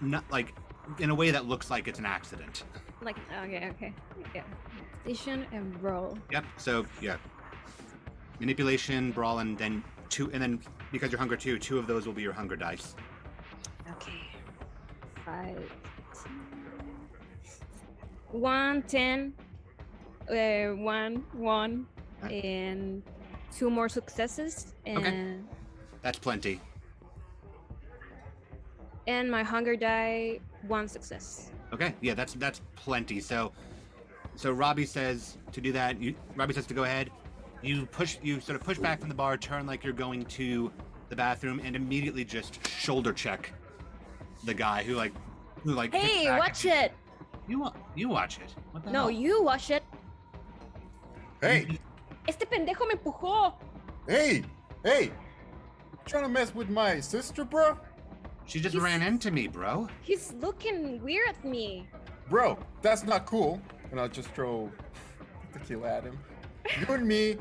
not like in a way that looks like it's an accident. Like okay. Yeah. Station and roll. Yep. So yeah. Manipulation, brawl, and then because you're hunger 2 of those will be your hunger dice. Okay. 5, 1, 10, 1, and 2 more successes, and Okay. That's plenty. and my hunger die 1 success. Okay. Yeah, that's plenty. So Robbie says to do that. Robbie says to go ahead. You sort of push back from the bar, turn like you're going to the bathroom, and immediately just shoulder check the guy who hits Hey, back watch at it! you watch it. What the No, hell? you watch it. Hey, Este pendejo me empujó. hey, trying to mess with my sister, bro? She just ran into me, bro. He's looking weird at me. Bro, that's not cool. And I'll just throw tequila at him. You and me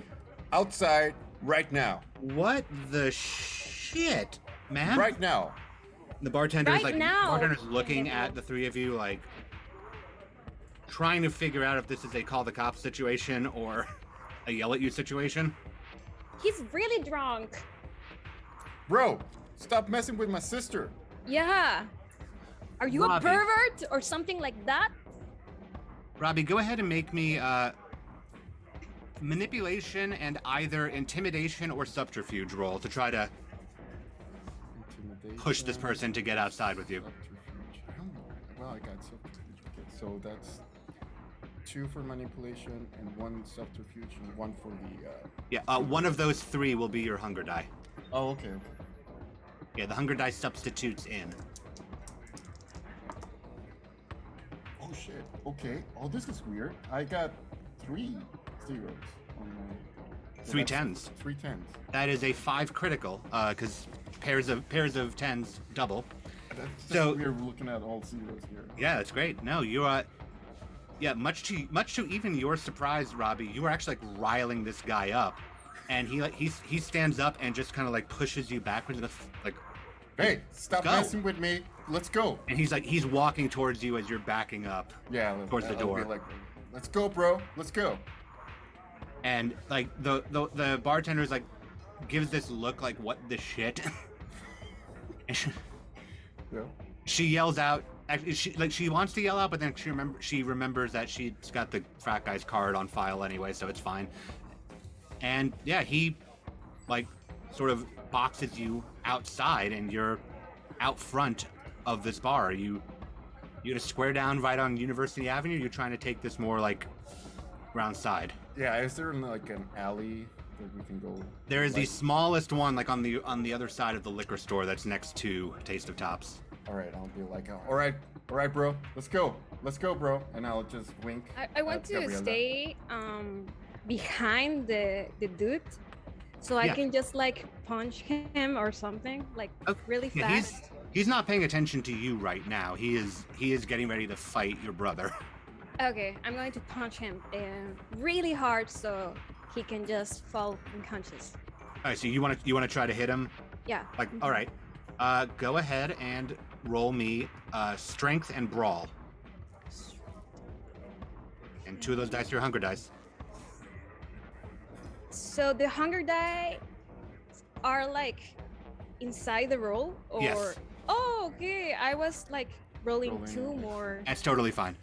outside right now. What the shit, man? Right now. The bartender's Right like now. bartender's looking at the 3 of you like trying to figure out if this is a call the cops situation or a yell at you situation. He's really drunk. Bro, stop messing with my sister. Yeah. Are you Robbie. a pervert or something like that? Robbie, go ahead and make me manipulation and either intimidation or subterfuge roll to try to push this person to get outside with you. Subterfuge. I don't know. Well, I got subterfuge. Okay, so that's 2 for manipulation and 1 subterfuge and 1 for the. Yeah, one of those 3 will be your hunger die. Oh, okay. Yeah, the hunger die substitutes in. Oh shit. Okay. Oh, this is weird. I got 3 zeros on my. 3 that's 10s. 3 10s. That is a 5 critical, because pairs of 10s double. That's just So- weird looking at all zeros here. Yeah, that's great. No, you are. Yeah, much to even your surprise, Robbie, you are actually like riling this guy up, and he stands up and just kind of like pushes you backwards, like, Hey, stop Go. messing with me. Let's go. and he's walking towards you as you're backing up, Yeah. Towards the I'll be door. like, let's go, bro. Let's go. and like the bartender's like gives this look like what the shit. Yeah. She yells out. Actually, she wants to yell out, but then she remembers that she's got the frat guy's card on file anyway, so it's fine. And yeah, he like sort of boxes you outside, and you're out front of this bar. You gonna square down right on University Avenue? You're trying to take this more like round side. Yeah, is there like an alley that we can go? There is like... the smallest one, like on the other side of the liquor store that's next to Taste of Tops. All right, I'll be like, all right, bro, let's go, bro, and I'll just wink. I want at to Gabriella. stay behind the dude, so I Yeah. can just like punch him or something, like Okay. really Yeah, fast. he's not paying attention to you right now. He is getting ready to fight your brother. Okay, I'm going to punch him really hard so he can just fall unconscious. All right, so you want to try to hit him? Yeah. Like, all right. Go ahead and roll me strength and brawl. And 2 of those dice are your hunger dice. So the hunger die are like inside the roll, or Yes. Oh, okay. I was like rolling Rolling 2 it. more. That's totally fine.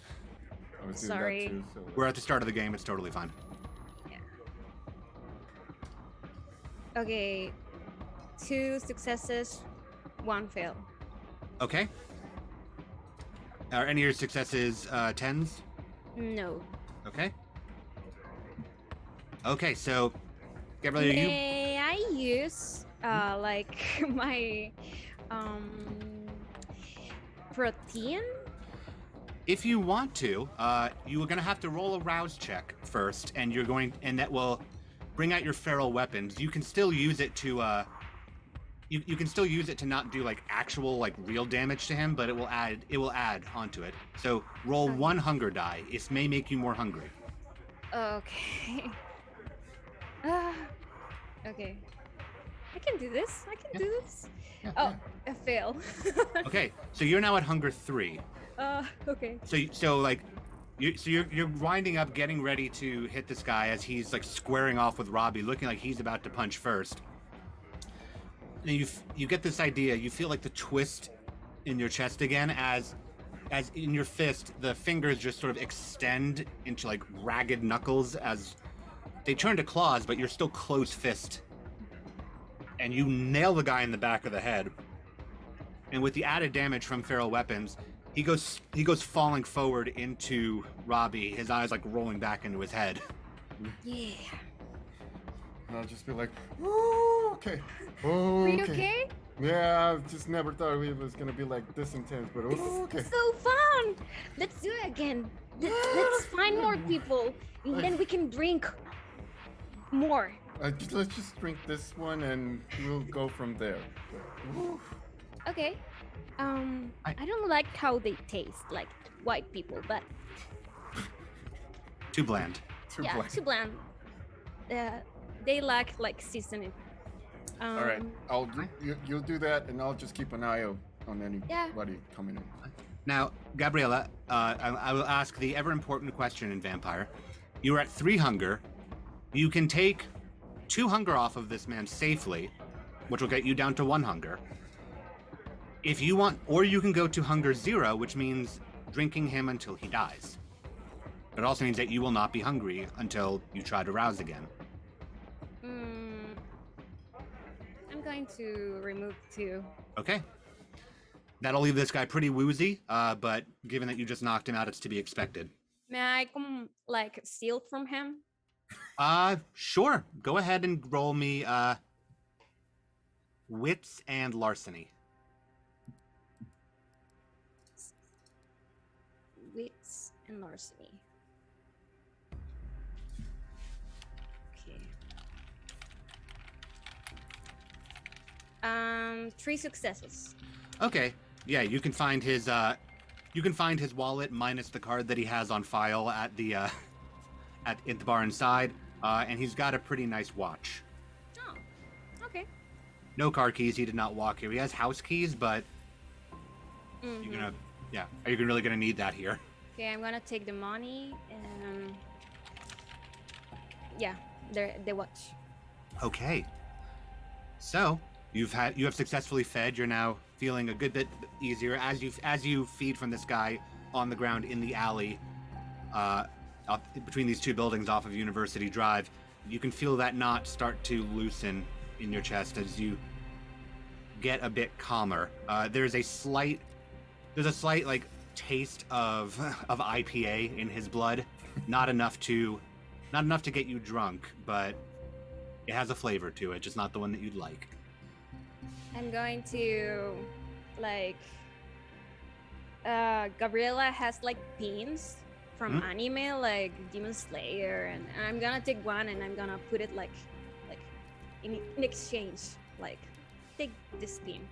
I was doing Sorry. that too, so... We're at the start of the game. It's totally fine. Okay, 2 successes, 1 fail. Okay. Are any of your successes 10s? No. Okay. Okay, so Gabriella, you May I use like my protein? if you want to, you are going to have to roll a rouse check first, and that will bring out your feral weapons. You can still use it to you can still use it to not do like actual like real damage to him, but it will add onto it. So roll 1 hunger die. It may make you more hungry. Okay. Okay. I can do this. I can do this. Yeah, Oh, a fail. Okay, so you're now at hunger 3. Okay. So like you're winding up, getting ready to hit this guy as he's like squaring off with Robbie, looking like he's about to punch first. And you get this idea. You feel like the twist in your chest again as in your fist the fingers just sort of extend into like ragged knuckles as they turn to claws, but you're still close fist. And you nail the guy in the back of the head. And with the added damage from feral weapons, he goes falling forward into Robbie, his eyes like rolling back into his head. Yeah. And I'll just be like, "Ooh, okay, Are you okay." okay? Yeah, I just never thought it was gonna be like this intense, but ooh, okay. So fun! Let's do it again. Let's find more people, and then we can drink more. Let's just drink this one and we'll go from there. Ooh. Okay. I don't like how they taste, like white people, but Too bland. Too yeah, bland. too bland. They lack like seasoning. All right, you'll do that, and I'll just keep an eye out on anybody coming in. Now, Gabriella, I will ask the ever important question in Vampire. You're at 3 hunger. You can take 2 hunger off of this man safely, which will get you down to 1 hunger. If you want, or you can go to hunger 0, which means drinking him until he dies. But it also means that you will not be hungry until you try to rouse again. I'm going to remove 2. Okay. That'll leave this guy pretty woozy, but given that you just knocked him out, it's to be expected. May I come like steal from him? Sure. Go ahead and roll me wits and larceny. Wits and larceny. Okay. 3 successes. Okay. Yeah, you can find his wallet minus the card that he has on file at the at the bar inside, and he's got a pretty nice watch. Oh, okay. No car keys. He did not walk here. He has house keys, but Mhm. are you really gonna need that here? Okay, I'm gonna take the money and yeah, the watch. Okay. So You have successfully fed. You're now feeling a good bit easier as you feed from this guy on the ground in the alley, up between these two buildings off of University Drive. You can feel that knot start to loosen in your chest as you get a bit calmer. There's a slight like taste of IPA in his blood. Not enough to get you drunk, but it has a flavor to it, just not the one that you'd like. I'm going to like Gabriella has like pins from anime like Demon Slayer, and I'm gonna take one and I'm gonna put it like in exchange, like take this pin.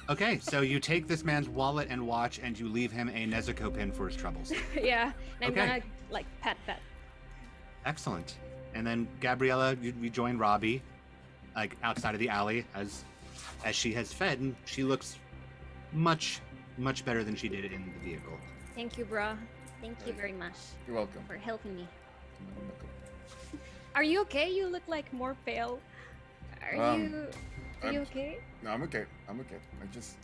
Okay, so you take this man's wallet and watch, and you leave him a Nezuko pin for his troubles. Yeah, and I'm Okay. gonna like pat. Excellent. And then Gabriella, you join Robbie, like outside of the alley as she has fed, and she looks much better than she did in the vehicle. Thank you, bro. Thank you very much You're welcome. for helping me. Are you okay? You look like more pale. Are you I'm- okay? No, I'm okay. I'm okay. I just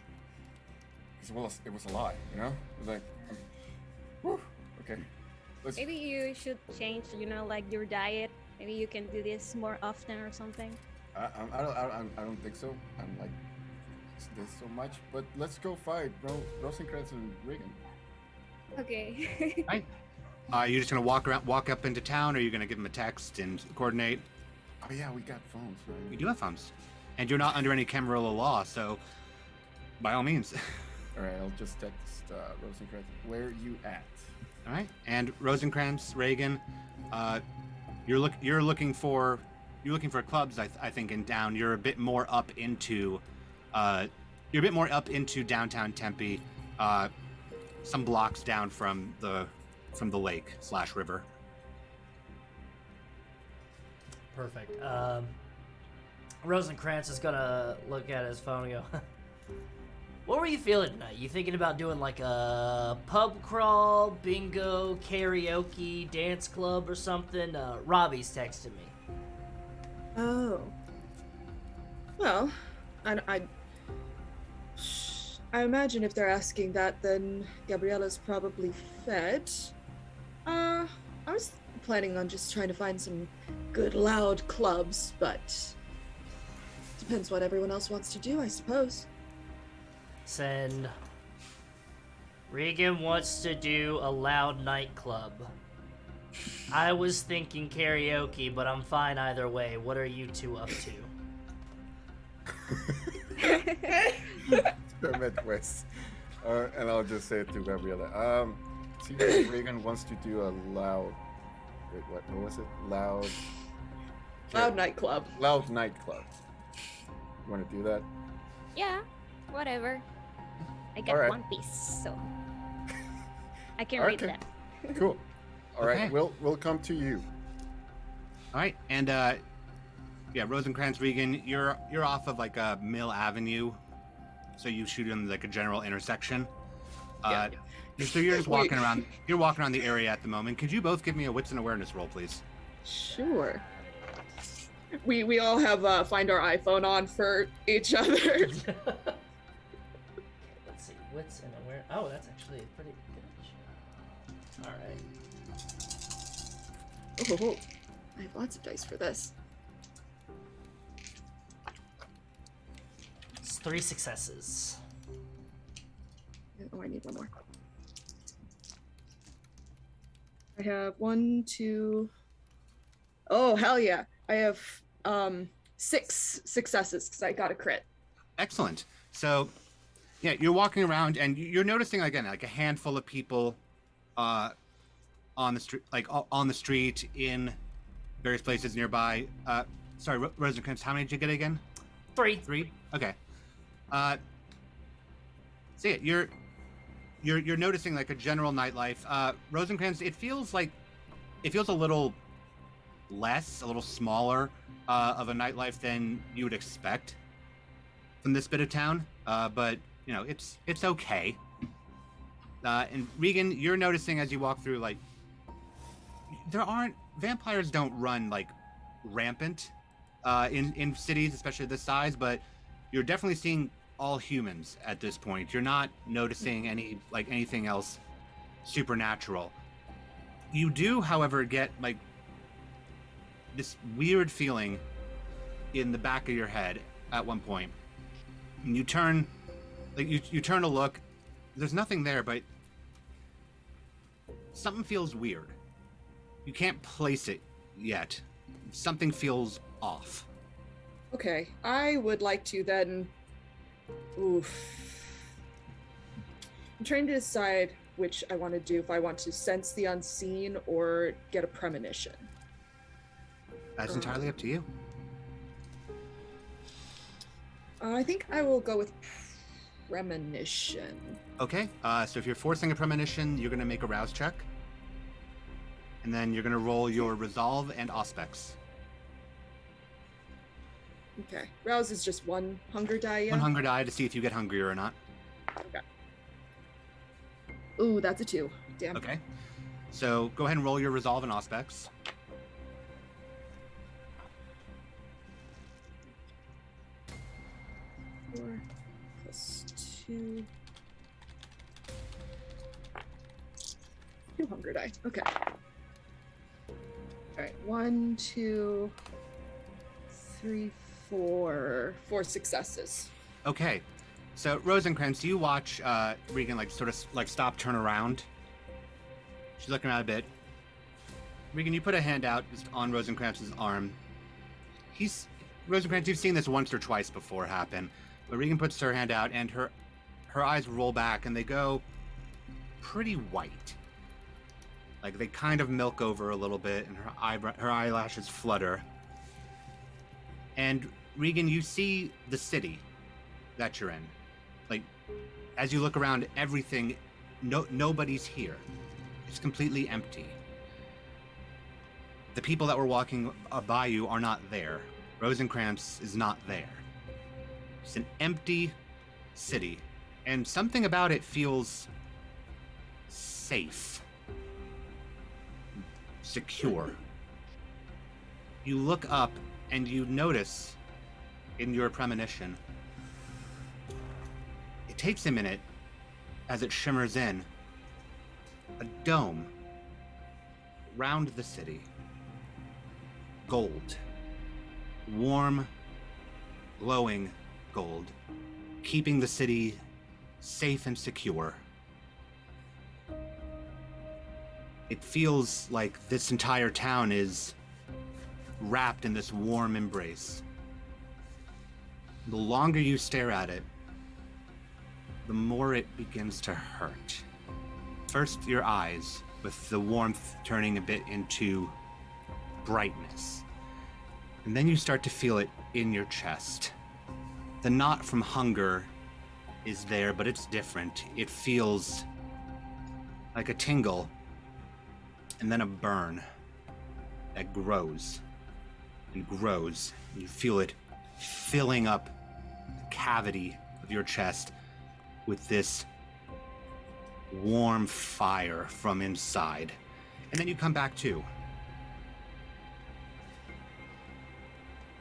it was a lot, you know. It was like, whew, okay. Let's. Maybe you should change, like your diet. Maybe you can do this more often or something. I don't think so. I'm like this so much, but let's go fight, bro. Rosencrantz and Reagan. Okay. Right. Are you just gonna walk up into town, or are you gonna give him a text and coordinate? Oh yeah, we got phones, right? You do have phones, and you're not under any Camarilla law, so by all means. All right, I'll just text Rosencrantz. Where are you at? All right. And Rosencrantz, Reagan, you're looking for clubs. I think in town. You're a bit more up into downtown Tempe, some blocks down from the lake / river. Perfect. Rosencrantz is gonna look at his phone and go, what were you feeling tonight? You thinking about doing like a pub crawl, bingo, karaoke, dance club or something? Robbie's texting me. Oh. Well, I imagine if they're asking that, then Gabriella's probably fed. I was planning on just trying to find some good loud clubs, but depends what everyone else wants to do, I suppose. Send. Regan wants to do a loud nightclub. I was thinking karaoke, but I'm fine either way. What are you two up to? Met West. And I'll just say it to Gabriella. See, Reagan wants to do a loud. Wait, what was it? Loud Nightclub. Loud nightclub. You want to do that? Yeah, whatever. I got Alright. One Piece, so I can Okay. read that. Cool. All right, Okay. we'll come to you. All right. And yeah, Rosencrantz, Regan, you're off of like a Mill Avenue, so you shoot in like a general intersection. So you're just walking around. You're walking around the area at the moment. Could you both give me a wits and awareness roll, please? Sure. We all have find our iPhone on for each other. Let's see. Wits and aware. Oh, that's actually a pretty good job. All right. Oh, I have lots of dice for this. It's 3 successes. Oh, I need one more. I have 1, 2. Oh, hell yeah. I have 6 successes because I got a crit. Excellent. So, yeah, you're walking around and you're noticing again like a handful of people, on the street, on the street in various places nearby. Sorry, Rosencrantz, how many did you get again? 3. 3. Okay. So yeah, you're noticing like a general nightlife. Rosencrantz, it feels a little less, a little smaller of a nightlife than you would expect from this bit of town. But you know, it's okay. And Regan, you're noticing as you walk through, like vampires don't run like rampant in cities, especially this size, but You're definitely seeing all humans at this point. You're not noticing anything else supernatural. You do, however, get like this weird feeling in the back of your head at one point. And you turn you turn to look. There's nothing there, but something feels weird. You can't place it yet. Something feels off. Okay, I would like to then. Oof. I'm trying to decide which I want to do. If I want to sense the unseen or get a premonition. That's entirely up to you. I think I will go with premonition. Okay, so if you're forcing a premonition, you're going to make a rouse check. And then you're going to roll your resolve and auspex. Okay, rouse is just one hunger die. Yeah? One hunger die to see if you get hungrier or not. Okay. Ooh, that's a 2. Damn. Okay, so go ahead and roll your resolve and auspex. Four plus 2. 2 hunger die. Okay. All right. 1, 2, 3, 4. 4 successes. Okay, so Rosencrantz, you watch Regan sort of stop, turn around. She's looking around a bit. Regan, you put a hand out just on Rosencrantz's arm. Rosencrantz, you've seen this once or twice before happen, but Regan puts her hand out and her eyes roll back and they go pretty white. Like they kind of milk over a little bit and her eyelashes flutter. And Regan, you see the city that you're in. Like, as you look around, everything, nobody's here. It's completely empty. The people that were walking by you are not there. Rosencrantz is not there. It's an empty city, and something about it feels safe, secure. You look up and you notice in your premonition, it takes a minute as it shimmers in, a dome round the city. Gold. Warm, glowing gold, keeping the city safe and secure. It feels like this entire town is wrapped in this warm embrace. The longer you stare at it, the more it begins to hurt. First, your eyes, with the warmth turning a bit into brightness. And then you start to feel it in your chest. The knot from hunger is there, but it's different. It feels like a tingle, and then a burn that grows and grows. You feel it filling up the cavity of your chest with this warm fire from inside. And then you come back to.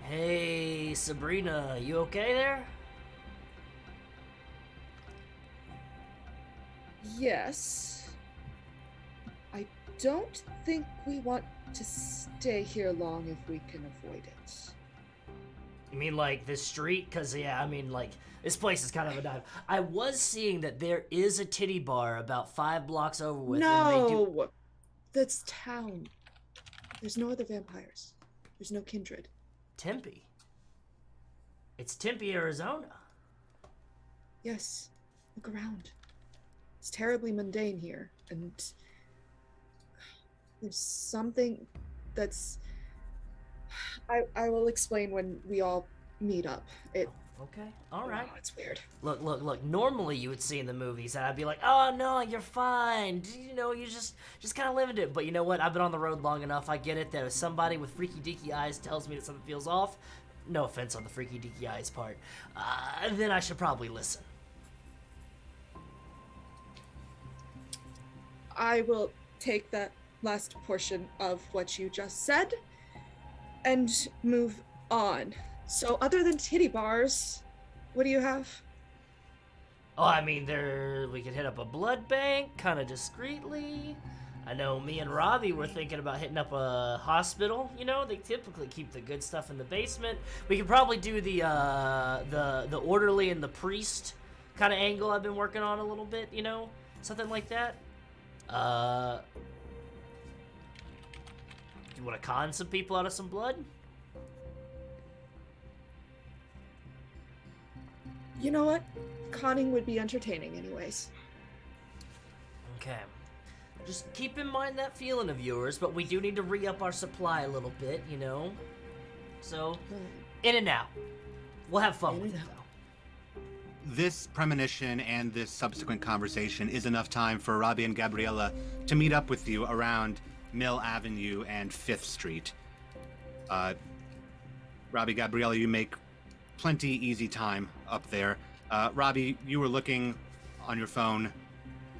Hey, Sabrina, you okay there? Yes. I don't think we want to stay here long if we can avoid it. You mean like this street? Because, yeah, I mean, like, this place is kind of a dive. I was seeing that there is a titty bar about 5 blocks over with. And they do... No! That's town. There's no other vampires. There's no kindred. Tempe. It's Tempe, Arizona. Yes. Look around. It's terribly mundane here, and there's something that's... I will explain when we all meet up. Okay, all right. Oh, it's weird. Look. Normally you would see in the movies, and I'd be like, oh no, you're fine. You know, you just kind of living it. But you know what? I've been on the road long enough. I get it. That if somebody with freaky deaky eyes tells me that something feels off, no offense on the freaky deaky eyes part, then I should probably listen. I will take that last portion of what you just said and move on. So other than titty bars, What do you have? Oh, I mean, we could hit up a blood bank kind of discreetly. I know me and Robbie were thinking about hitting up a hospital. You know, they typically keep the good stuff in the basement. We could probably do the orderly and the priest kind of angle I've been working on a little bit. You know, something like that. You want to con some people out of some blood? You know what? Conning would be entertaining anyways. Okay. Just keep in mind that feeling of yours, but we do need to re-up our supply a little bit, you know? So, in and out. We'll have fun with it, though. This premonition and this subsequent conversation is enough time for Robbie and Gabriella to meet up with you around Mill Avenue and 5th Street. Robbie, Gabriella, you make plenty easy time up there. Robbie, you were looking on your phone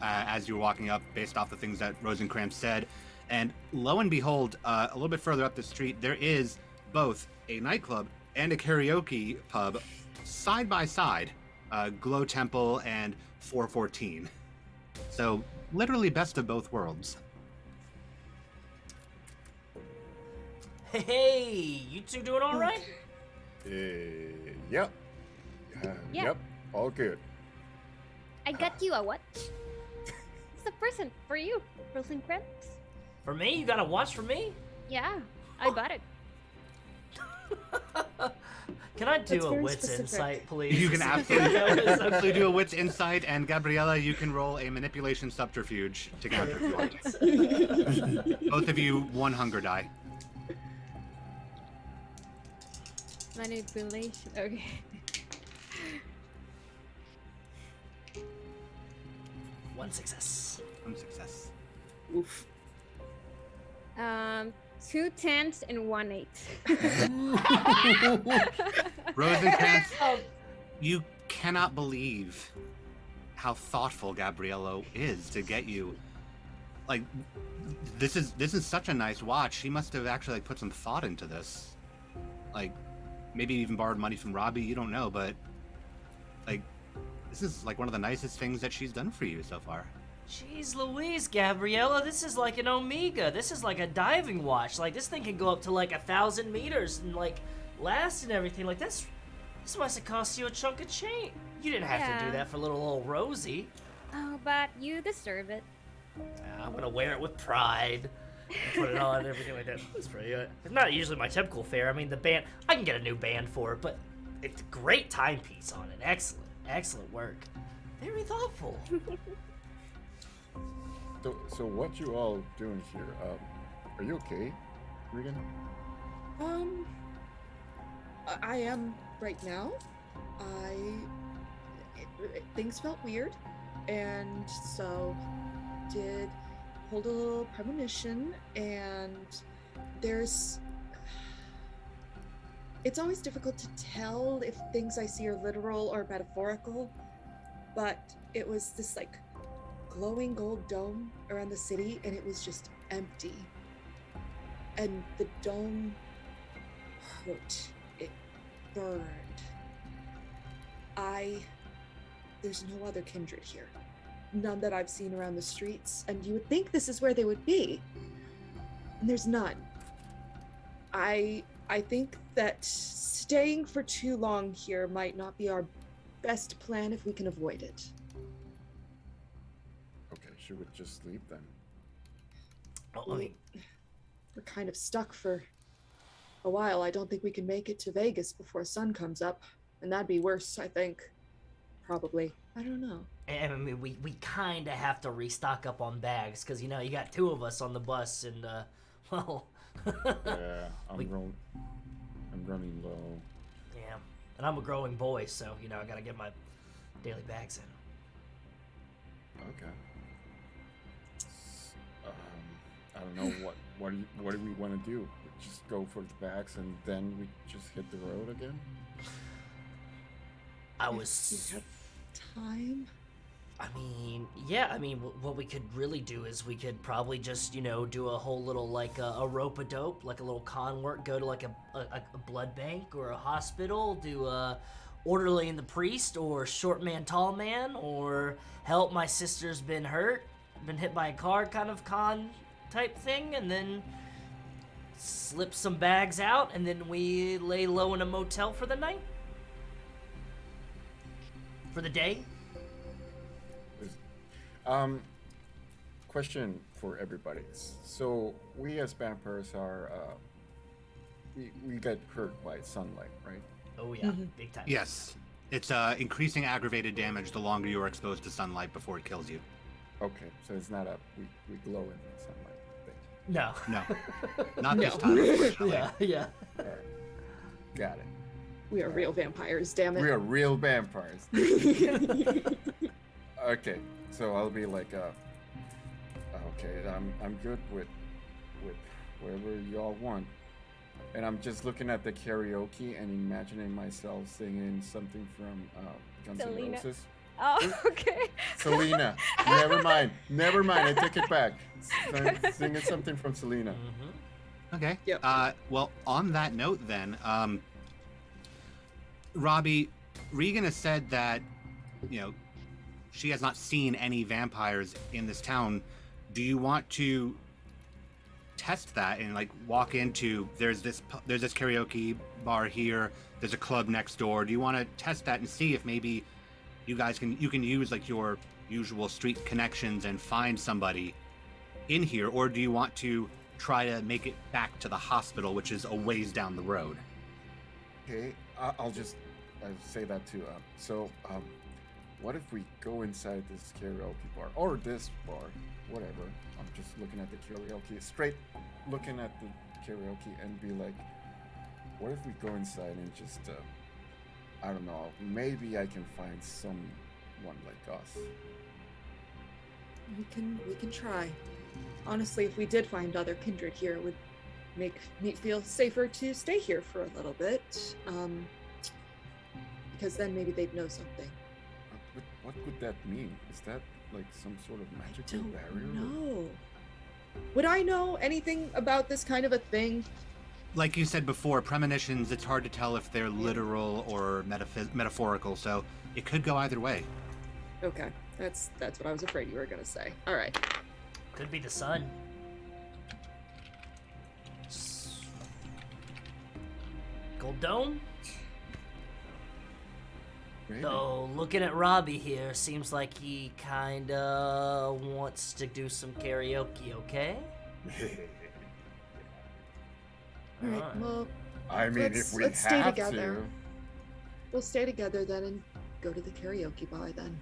as you were walking up based off the things that Rosencrantz said, and lo and behold, a little bit further up the street, there is both a nightclub and a karaoke pub side by side, Glow Temple and 414. So literally best of both worlds. Hey, you two doing all right? Yep. Yeah. Yep. All good. I got you a watch. It's a present for you, Rosencrantz. For me? You got a watch for me? Yeah, I bought it. Can I do That's a very wits specific. insight, please? You can absolutely do a wits insight, and Gabriella, you can roll a manipulation subterfuge to counter if you want. Both of you, 1 hunger die. Manipulation. Okay. One success. 1 success. Oof. 2 10s and 1 8. Rosencrantz, you cannot believe how thoughtful Gabriello is to get you. Like, this is such a nice watch. She must have actually put some thought into this. Like, maybe even borrowed money from Robbie. You don't know, but like, this is like one of the nicest things that she's done for you so far. Jeez Louise, Gabriella, this is like an Omega. This is like a diving watch. Like, this thing can go up to like 1,000 meters and like last and everything. Like, this must have cost you a chunk of change. You didn't have to do Yeah. that for little old Rosie. Oh, but you deserve it. I'm gonna wear it with pride. And put it on and everything like that. It's pretty. It's not usually my typical fare. I mean, the band. I can get a new band for it, but it's a great timepiece on it. Excellent work. Very thoughtful. So what you all doing here? Are you okay, Regan? I am right now. Things felt weird, and so did hold a little premonition, and it's always difficult to tell if things I see are literal or metaphorical, but it was this like glowing gold dome around the city, and it was just empty, and the dome hurt. It burned. There's no other kindred here. None that I've seen around the streets, and you would think this is where they would be. And there's none. I think that staying for too long here might not be our best plan if we can avoid it. Okay, should we just sleep then? Well, I mean, We're kind of stuck for a while. I don't think we can make it to Vegas before sun comes up, and that'd be worse, I think. Probably. I don't know. I mean, we kind of have to restock up on bags because you know you got 2 of us on the bus, and well, Yeah, I'm We- running low. yeah, and I'm a growing boy, so you know I gotta get my daily bags in. Okay. I don't know what do we want to do? Just go for the bags and then we just hit the road again? I If was. we have time. I mean, yeah, I mean, what we could really do is we could probably just, you know, do a whole little, like, a rope-a-dope, like a little con work, go to, like, a blood bank or a hospital, do, orderly and the priest, or short man, tall man, or help my sister's been hit by a car kind of con type thing, and then slip some bags out, and then we lay low in a motel for the night? For the day? Question for everybody. So we as vampires are, we get hurt by sunlight, right? Oh yeah, big time. Yes. It's increasing aggravated damage the longer you are exposed to sunlight before it kills you. Okay, so it's not we glow in the sunlight thing. No. No. Not this time, unfortunately. Yeah. All right. Got it. We are real vampires, damn it. We are real vampires. Okay, so I'll be like, okay, I'm good with whatever y'all want, and I'm just looking at the karaoke and imagining myself singing something from Guns N' Selena. Roses. Oh, okay. Selena. Never mind. I take it back. Singing something from Selena. Okay. Yep. Well, on that note then, Robbie, Regan has said that, she has not seen any vampires in this town. Do you want to test that and walk into there's this karaoke bar here, there's a club next door. Do you want to test that and see if maybe you can use your usual street connections and find somebody in here, or do you want to try to make it back to the hospital, which is a ways down the road? Okay, I'll say that too. What if we go inside this karaoke bar or this bar, whatever? I'm just looking at the karaoke, straight looking at the karaoke, and be like, what if we go inside and just, I don't know, maybe I can find someone like us. We can try. Honestly, if we did find other kindred here, it would make me feel safer to stay here for a little bit. Because then maybe they'd know something. What would that mean? Is that like some sort of magical barrier? No. Would I know anything about this kind of a thing? Like you said before, premonitions, it's hard to tell if they're literal or metaphorical, so it could go either way. Okay, that's what I was afraid you were gonna say. All right. Could be the sun. Gold Dome? Maybe. Though, looking at Robbie here, seems like he kinda wants to do some karaoke, okay? All right. Well, I mean, let's if we stay have together. to. We'll stay together then and go to the karaoke bar then.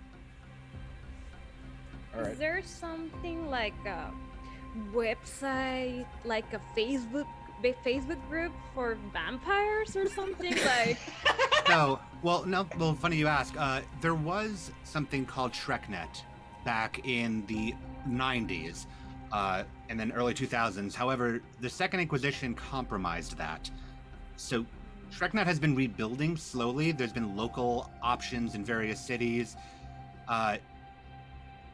All right. Is there something like a website, like a Facebook group for vampires or something? No, funny you ask. There was something called ShrekNet back in the 90s and then early 2000s. However, the Second Inquisition compromised that. So ShrekNet has been rebuilding slowly. There's been local options in various cities.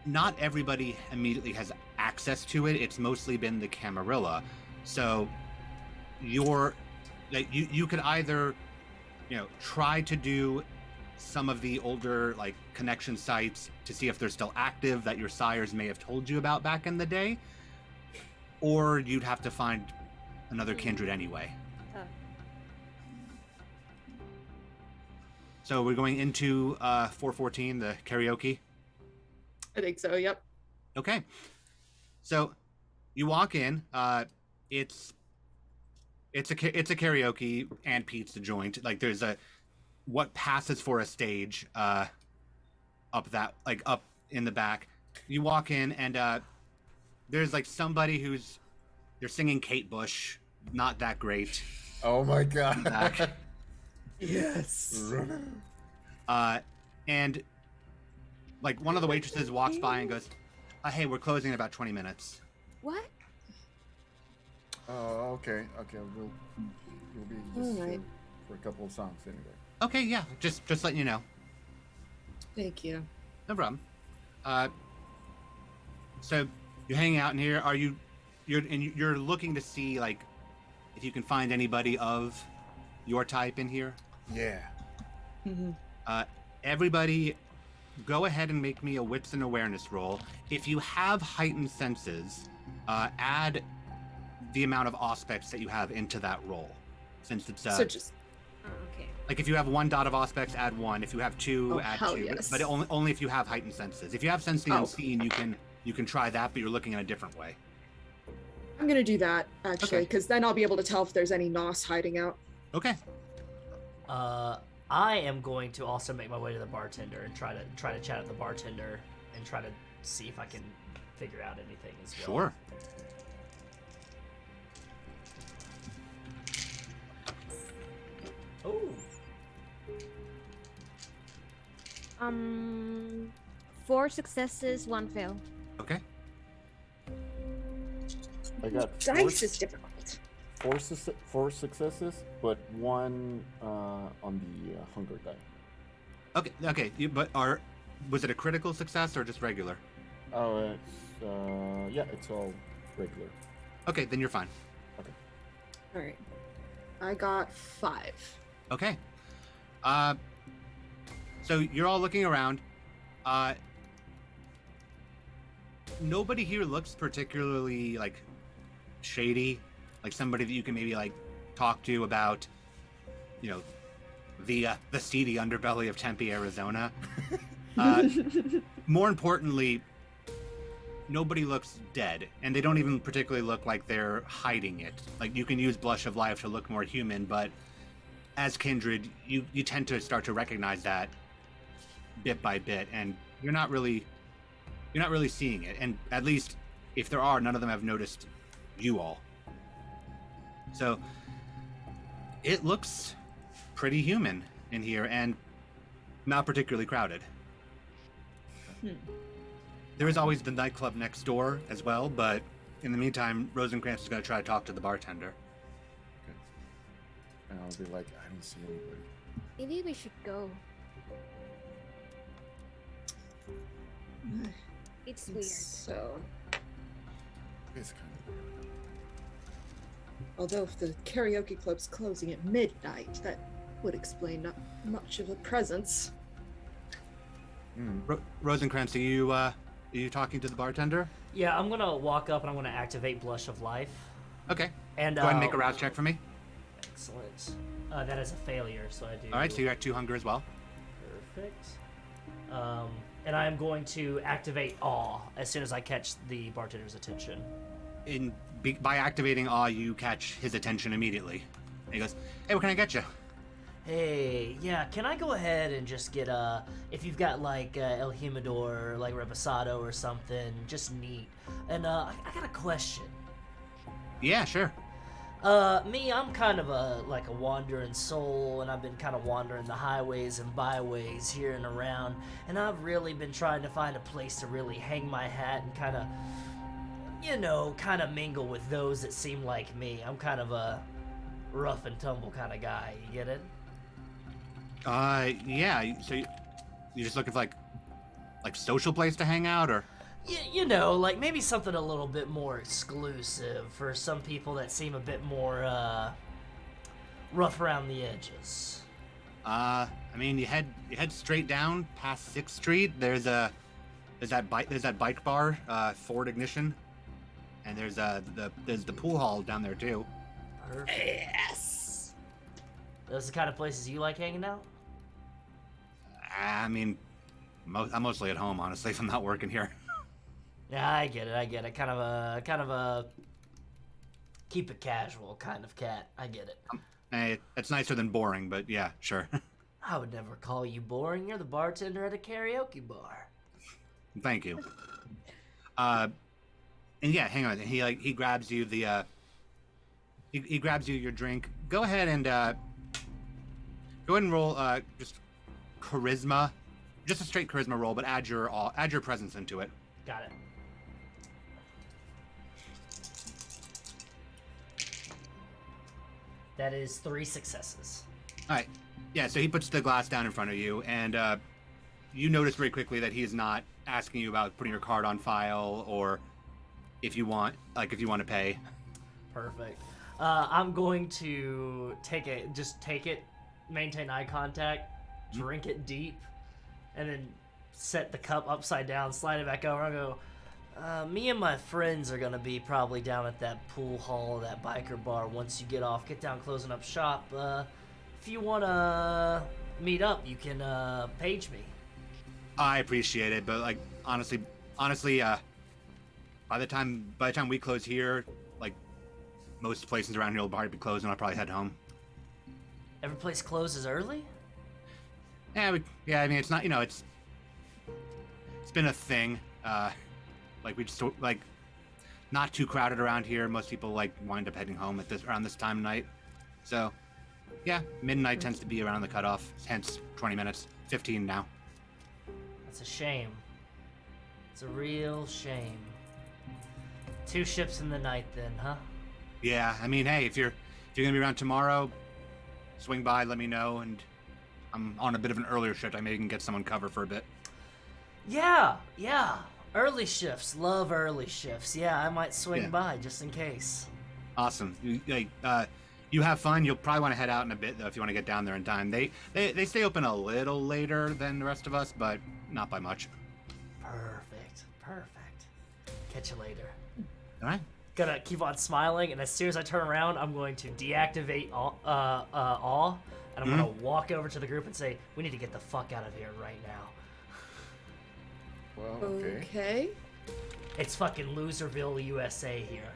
Not everybody immediately has access to it. It's mostly been the Camarilla. So you could either try to do some of the older connection sites to see if they're still active that your sires may have told you about back in the day, or you'd have to find another kindred anyway. So we're going into 414, the karaoke. I think so. Yep. Okay. So you walk in. It's a karaoke and pizza joint. There's what passes for a stage up in the back. You walk in and there's somebody they're singing Kate Bush. Not that great. Oh my god. Back. Yes. And one of the waitresses walks by and goes, "Hey, we're closing in about 20 minutes." What? Oh, okay. We'll be just All right. for a couple of songs anyway. Okay, yeah, just letting you know. Thank you. No problem. So you're hanging out in here. You're looking to see if you can find anybody of your type in here? Yeah. Everybody, go ahead and make me a wits and awareness roll. If you have heightened senses, add the amount of aspects that you have into that roll, since it's So just Oh, okay. like if you have 1 dot of aspects, add 1. If you have 2, add hell 2. yes. But only if you have heightened senses. If you have sense the Oh. unseen, you can try that, but you're looking in a different way. I'm gonna do that actually, Okay. because then I'll be able to tell if there's any nos hiding out. Okay. I am going to also make my way to the bartender and try to chat with the bartender and try to see if I can figure out anything as well. Sure. Oh, 4 successes, 1 fail. Okay. I got Dice is difficult. four successes, but 1 on the hunger die. Okay. Was it a critical success or just regular? Oh, it's yeah, it's all regular. Okay, then you're fine. All right. I got 5. Okay. So you're all looking around. Nobody here looks particularly like shady, like somebody that you can maybe like talk to about, you know, the seedy underbelly of Tempe, Arizona. More importantly, nobody looks dead, and they don't even particularly look like they're hiding it. Like, you can use Blush of Life to look more human, but as Kindred, you tend to start to recognize that bit by bit, and you're not really seeing it. And at least if there are, none of them have noticed you all. So it looks pretty human in here, and not particularly crowded. There is always the nightclub next door as well, but in the meantime, Rosencrantz is going to try to talk to the bartender. And I'll be like, I don't see anybody. Maybe we should go. It's weird. So, It's kind of weird. although if the karaoke club's closing at midnight, that would explain not much of a presence. Rosencrantz, are you talking to the bartender? yeah. I'm gonna walk up and I'm gonna activate Blush of Life. Okay. And Go ahead and make a rouse check for me. Excellent. That is a failure, so I do. All right, so you're at 2 hunger as well. Perfect. And I am going to activate Awe as soon as I catch the bartender's attention. By activating Awe, you catch his attention immediately. And he goes, "Hey, what can I get you?" Hey, yeah, can I go ahead and just get if you've got like El Humidor, like Reposado or something, just neat. And I got a question. Yeah, sure. Me, I'm kind of a wandering soul, and I've been kind of wandering the highways and byways here and around, and I've really been trying to find a place to really hang my hat and kind of mingle with those that seem like me. I'm kind of a rough and tumble kind of guy, you get it? Yeah, so you're just looking for like social place to hang out, or? You know, like maybe something a little bit more exclusive for some people that seem a bit more rough around the edges. I mean, you head straight down past 6th Street. There's that bike bar, Ford Ignition, and there's the pool hall down there too. Perfect. Yes. Those are the kind of places you like hanging out? I mean, I'm mostly at home, honestly, if I'm not working here. Yeah, I get it. Kind of a keep it casual kind of cat. I get it. Hey, it's nicer than boring, but yeah, sure. I would never call you boring. You're the bartender at a karaoke bar. Thank you. And yeah, hang on. He grabs you he grabs you your drink. Go ahead and roll just charisma, just a straight charisma roll, but add your presence into it. Got it. That is 3 successes. All right. Yeah, so he puts the glass down in front of you, and you notice very quickly that he is not asking you about putting your card on file or if you want to pay. Perfect. I'm going to take it, maintain eye contact, drink it deep, and then set the cup upside down, slide it back over, and go, me and my friends are gonna be probably down at that pool hall, that biker bar once you get down closing up shop. If you wanna meet up, you can page me. I appreciate it, but like honestly, by the time we close here, like most places around here will probably be closed, and I'll probably head home. Every place closes early? Yeah, I mean, it's not, it's been a thing. Like we just like not too crowded around here. Most people like wind up heading home around this time of night. So, yeah, midnight tends to be around the cutoff. Hence 20 minutes, 15 now. That's a shame. It's a real shame. 2 ships in the night, then, huh? Yeah, I mean, hey, if you're gonna be around tomorrow, swing by, let me know, and I'm on a bit of an earlier shift. I maybe can get someone cover for a bit. Yeah. Early shifts. Love early shifts. Yeah, I might swing by just in case. Awesome. You have fun. You'll probably want to head out in a bit, though, if you want to get down there in time. They stay open a little later than the rest of us, but not by much. Perfect. Catch you later. All right. Gonna keep on smiling, and as soon as I turn around, I'm going to deactivate awe, and I'm gonna walk over to the group and say, "We need to get the fuck out of here right now." Well, okay. Okay. It's fucking Loserville, USA here.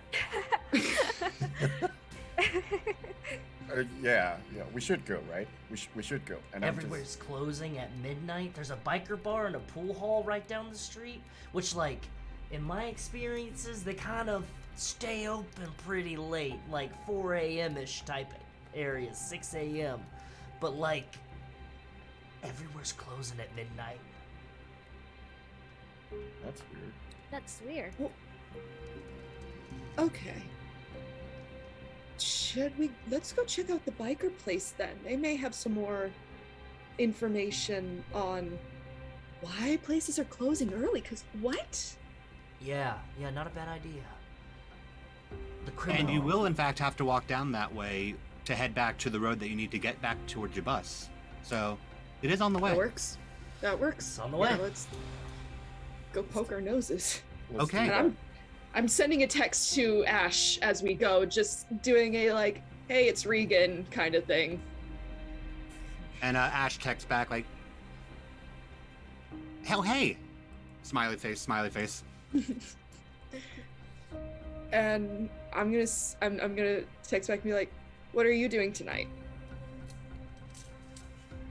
Yeah, we should go, right? We should go. And Everywhere's closing at midnight. There's a biker bar and a pool hall right down the street, which, like, in my experiences, they kind of stay open pretty late, like 4 a.m.-ish type areas, 6 a.m. But, like, everywhere's closing at midnight. That's weird. That's weird. Okay. Let's go check out the biker place then. They may have some more information on why places are closing early, because what? Yeah, not a bad idea. The criminal. And you will, in fact, have to walk down that way to head back to the road that you need to get back towards your bus. So, it is on the way. That works. It's on the way. Yeah, let's go poke our noses. Let's Okay. do And that. I'm sending a text to Ash as we go, just doing a like, hey, it's Regan kind of thing. And Ash texts back like, "Hell, hey!" Smiley face, smiley face. And I'm gonna text back and be like, what are you doing tonight?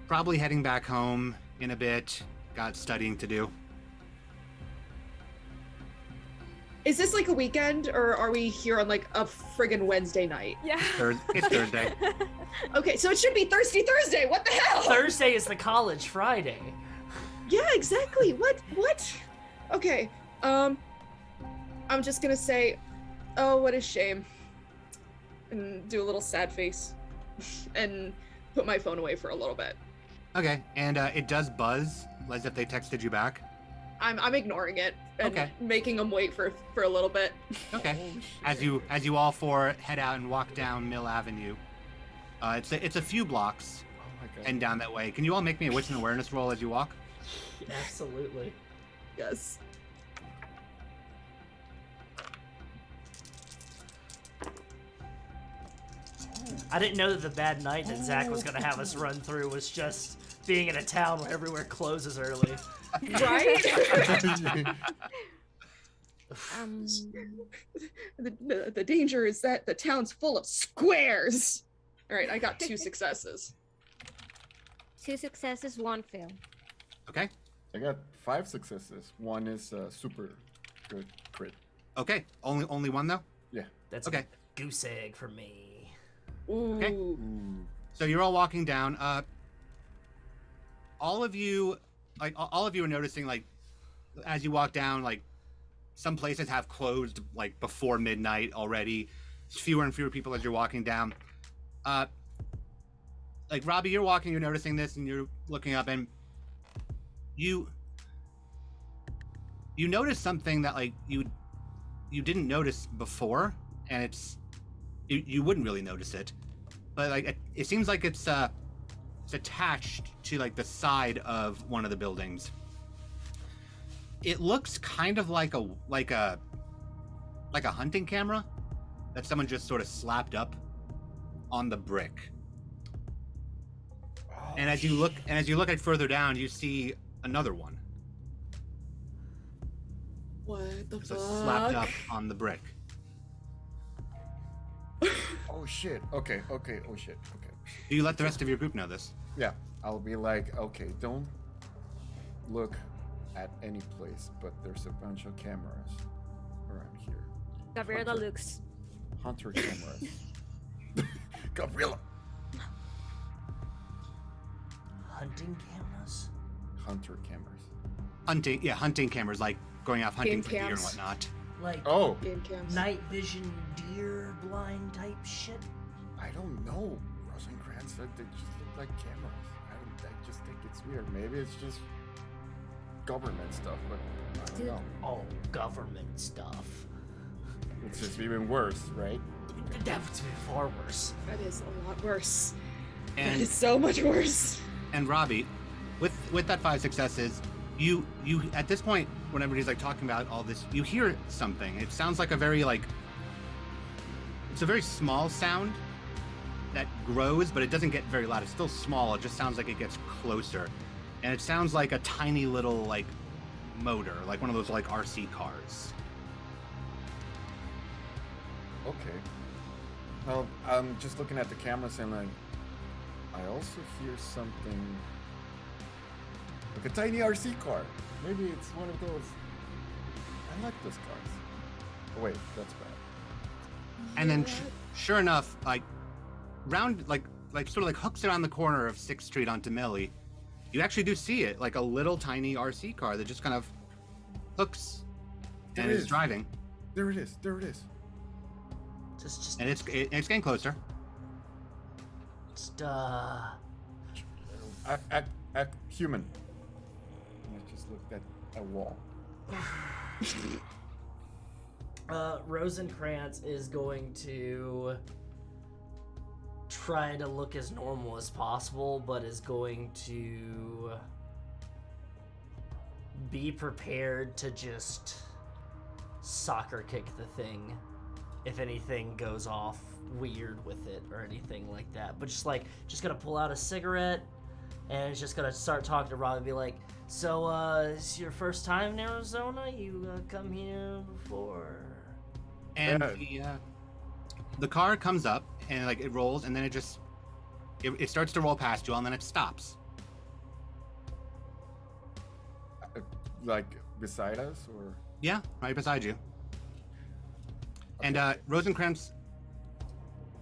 Probably heading back home in a bit. Got studying to do. Is this like a weekend, or are we here on like a friggin' Wednesday night? Yeah. It's Thursday. Okay, so it should be Thirsty Thursday. What the hell? Thursday is the college Friday. Yeah, exactly. What? Okay. I'm just gonna say, oh, what a shame, and do a little sad face, and put my phone away for a little bit. Okay, and it does buzz as if they texted you back. I'm ignoring it and Okay. making them wait for a little bit. Okay. As you all four head out and walk down Mill Avenue, it's a few blocks Oh my god. and down that way. Can you all make me a wits and awareness roll as you walk? Absolutely. Yes. I didn't know that the bad night that Zach was gonna have us run through was just being in a town where everywhere closes early. Right? The danger is that the town's full of squares. All right, I got 2 successes. 2 successes, 1 fail. Okay. I got 5 successes. 1 is super good crit. Okay. Only one though. Yeah. That's Okay. a goose egg for me. Ooh. Okay. Ooh. So you're all walking down. All of you are noticing, like, as you walk down, like, some places have closed, like, before midnight already. Fewer and fewer people as you're walking down. Like, Robbie, you're walking, you're noticing this, and you're looking up, and you notice something that, like, you didn't notice before, and you wouldn't really notice it. But, like, it seems like it's It's attached to like the side of one of the buildings. It looks kind of like a hunting camera that someone just sort of slapped up on the brick. Oh, And as you look at further down, you see another one. What the So fuck? slapped up on the brick. Oh shit. Okay. Oh shit. Okay. Do you let the rest of your group know this? Yeah. I'll be like, okay, don't look at any place, but there's a bunch of cameras around here. Gabriela Hunter. looks. Hunter cameras. Gabriela. Hunting cameras? Hunter cameras. Hunting cameras, like going off hunting Game for deer and cams. whatnot. Like Oh, Game cams. night vision deer blind type shit? I don't know. Rosencrantz said they just look like cameras. I just think it's weird. Maybe it's just government stuff, but I don't Dude. know. Oh, government stuff. It's just even worse, right? That would be far worse. That is a lot worse. That And is so much worse. and Robbie, with that 5 successes, you at this point, when everybody's like talking about all this, you hear something. It sounds like it's a very small sound that grows, but it doesn't get very loud. It's still small. It just sounds like it gets closer, and it sounds like a tiny little like motor, like one of those like RC cars. Okay. Well, I'm just looking at the cameras and like, I also hear something like a tiny RC car. Maybe it's one of those. I like those cars. Oh wait, that's bad. And then, sure enough, like sort of like hooks around the corner of 6th Street onto Millie, you actually do see it, like a little tiny RC car that just kind of hooks There and it is is. driving, There it is. There it is. Just and it's getting closer. At human. And I just looked at a wall. Rosencrantz is going to try to look as normal as possible, but is going to be prepared to just soccer kick the thing if anything goes off weird with it or anything like that. But just gonna pull out a cigarette and is just gonna start talking to Rob and be like, so is your first time in Arizona? You come here before? And Yeah. the car comes up and like it rolls, and then it starts to roll past you, and then it stops. Like beside us, or Yeah, right beside you. And Rosencrantz,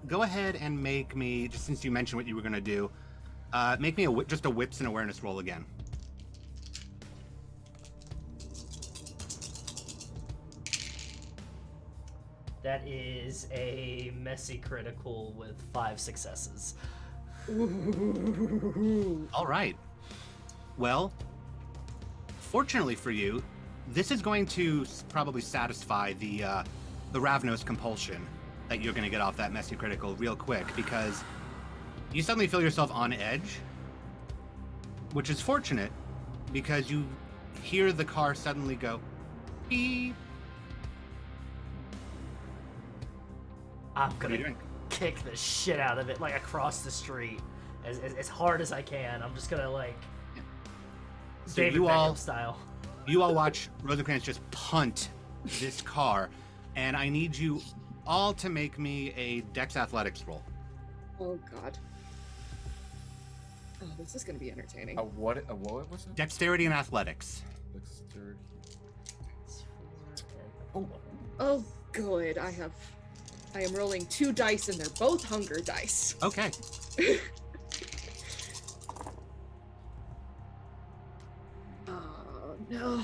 go ahead and make me, just since you mentioned what you were gonna do, make me just a wits and awareness roll again. That is a messy critical with 5 successes. All right. Well, fortunately for you, this is going to probably satisfy the Ravnos compulsion that you're going to get off that messy critical real quick, because you suddenly feel yourself on edge, which is fortunate because you hear the car suddenly go beep. I'm What are you gonna doing? kick the shit out of it, like across the street, as hard as I can. I'm just gonna like So David you Beckham all style. You all watch Rosencrantz just punt this car, and I need you all to make me a Dex Athletics roll. Oh god. Oh, this is gonna be entertaining. a what was it? Dexterity and Athletics. Dexterity. Oh good. I am rolling 2 dice and they're both hunger dice. Okay. Oh no.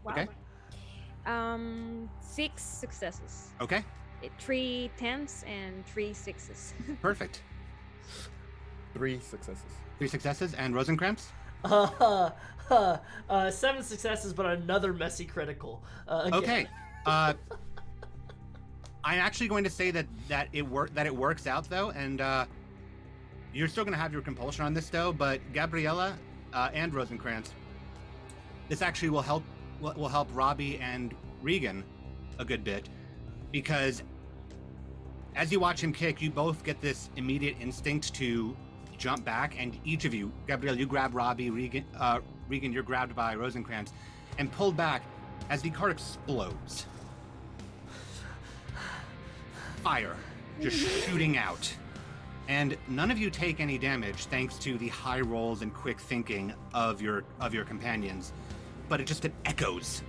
Wow. Okay. 6 successes. Okay. 3 10s and 3 6s. Perfect. 3 successes. 3 successes. And Rosencrantz? 7 successes, but another messy critical. Again. Okay. I'm actually going to say that it works out though, and You're still going to have your compulsion on this, though, but Gabriella and Rosencrantz, this actually will help Robbie and Regan a good bit, because as you watch him kick, you both get this immediate instinct to jump back, and each of you, Gabrielle, you grab Robbie, Regan, you're grabbed by Rosencrantz, and pulled back as the car explodes. Fire just shooting out. And none of you take any damage thanks to the high rolls and quick thinking of your companions, but it echoes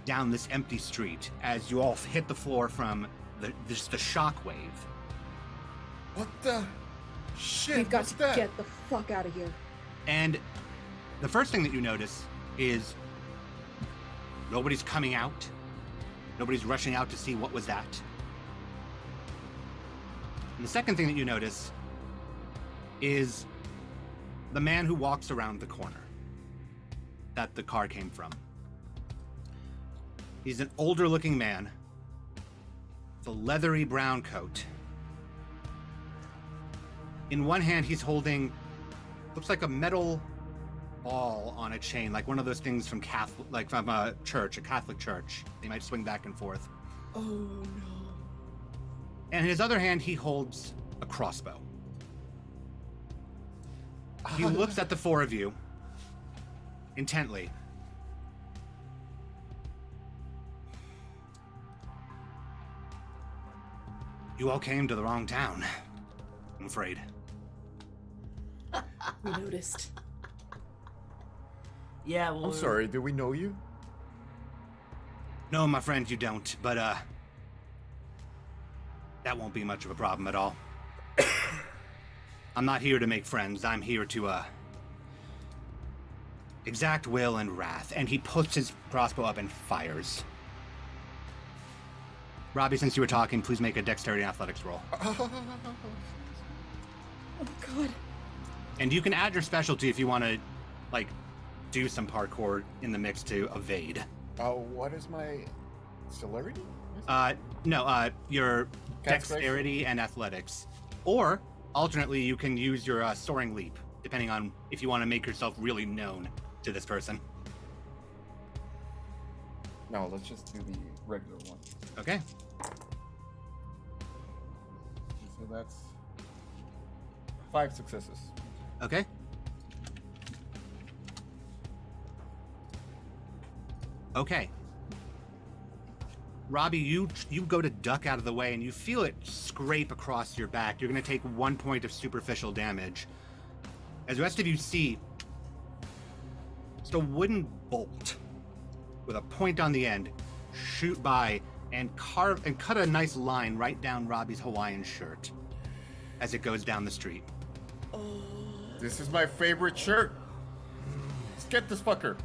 down this empty street as you all hit the floor from the shock wave. What the shit? We've got What's to that? get the fuck out of here. And the first thing that you notice is nobody's coming out. Nobody's rushing out to see what was that. And the second thing that you notice is the man who walks around the corner that the car came from. He's an older looking man with a leathery brown coat. In one hand, he's holding, looks like a metal ball on a chain, like one of those things from from a church, a Catholic church. They might swing back and forth. Oh no. And in his other hand, he holds a crossbow. He looks at the four of you intently. You all came to the wrong town, I'm afraid. We noticed. Yeah, well, I'm sorry, do we know you? No, my friend, you don't, but that won't be much of a problem at all. I'm not here to make friends. I'm here to exact will and wrath. And he puts his crossbow up and fires. Robbie, since you were talking, please make a dexterity and athletics roll. Oh god. And you can add your specialty if you want to, do some parkour in the mix to evade. What is my celerity? No, your Cat's dexterity and athletics. Or, alternately, you can use your soaring leap, depending on if you want to make yourself really known to this person. No, let's just do the regular one. Okay. So that's 5 successes. Okay. Okay. Robbie, you go to duck out of the way and you feel it scrape across your back. You're going to take 1 point of superficial damage. As the rest of you see, just a wooden bolt with a point on the end shoot by and cut a nice line right down Robbie's Hawaiian shirt as it goes down the street. This is my favorite shirt. Let's get this fucker.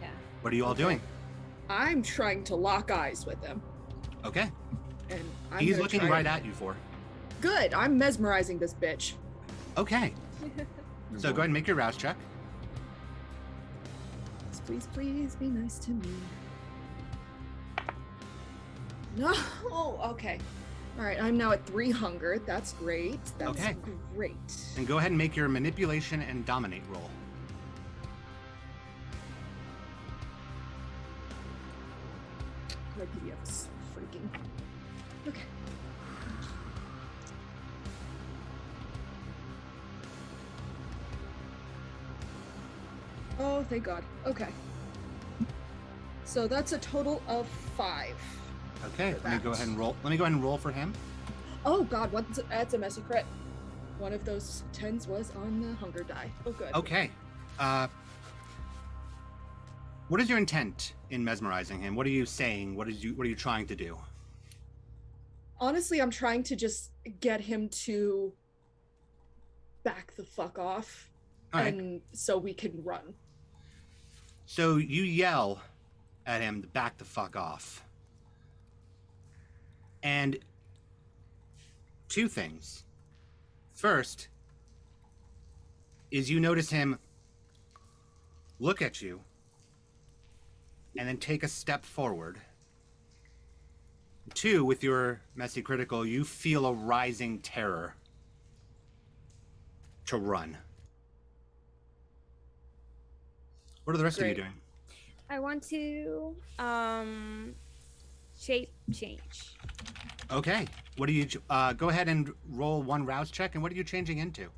Yeah. What are you all doing? I'm trying to lock eyes with him. Okay. And I'm He's gonna looking try right and- at you for. Good. I'm mesmerizing this bitch. Okay. So go ahead and make your rouse check. Please, please be nice to me. No. Oh, okay. All right. I'm now at 3 hunger. That's great. That's Okay. great. And go ahead and make your manipulation and dominate roll. My PDF is freaking. Okay. Oh, thank God. Okay. So that's a total of 5. Okay. For Let me go that. ahead and roll. Let me go ahead and roll for him. Oh God, that's a messy crit. One of those 10s was on the hunger die. Oh, good. Okay. What is your intent in mesmerizing him? What are you saying? What are you trying to do? Honestly, I'm trying to just get him to back the fuck off, All right. and so we can run. So you yell at him to back the fuck off. And 2 things. First is you notice him look at you and then take a step forward, 2 with your messy critical, you feel a rising terror to run. What are the rest of you Great. doing? I want to shape change. Okay. What do you go ahead and roll 1 rouse check, and what are you changing into?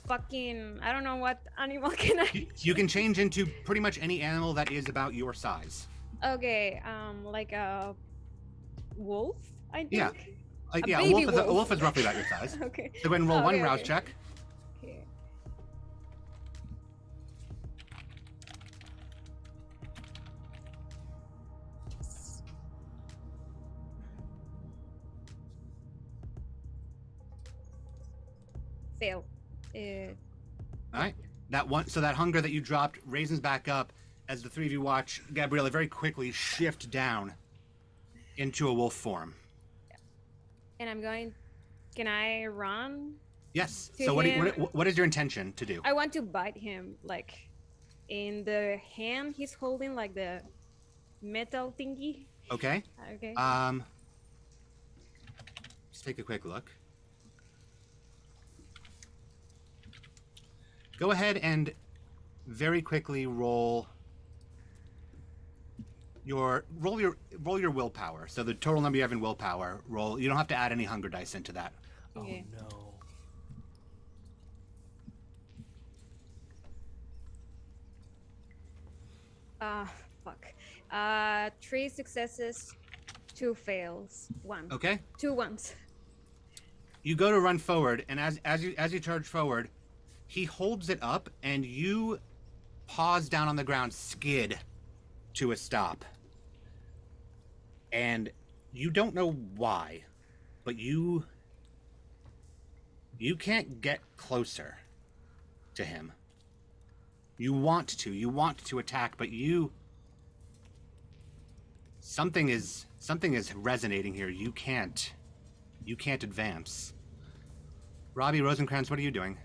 Fucking, I don't know what animal can I. You can change into pretty much any animal that is about your size. Okay, like a wolf, I think. Yeah. A Yeah, baby a wolf is roughly about your size. Okay. So go ahead and roll Oh, 1 okay, rouse okay. check. Okay. Fail. All right. So that hunger that you dropped raisins back up as the 3 of you watch Gabriella very quickly shift down into a wolf form. And I'm going. Can I run? Yes. To So him. what is your intention to do? I want to bite him, like in the hand he's holding, like the metal thingy. Okay. Okay. Let's take a quick look. Go ahead and very quickly roll your willpower. So the total number you have in willpower, roll. You don't have to add any hunger dice into that. Okay. Oh no. Fuck. 3 successes, 2 fails, 1. Okay? 2 ones. You go to run forward, and as you charge forward, he holds it up, and you pause down on the ground, skid to a stop. And you don't know why, but you can't get closer to him. You want to attack, but something is resonating here. You can't advance. Robbie Rosencrantz, what are you doing?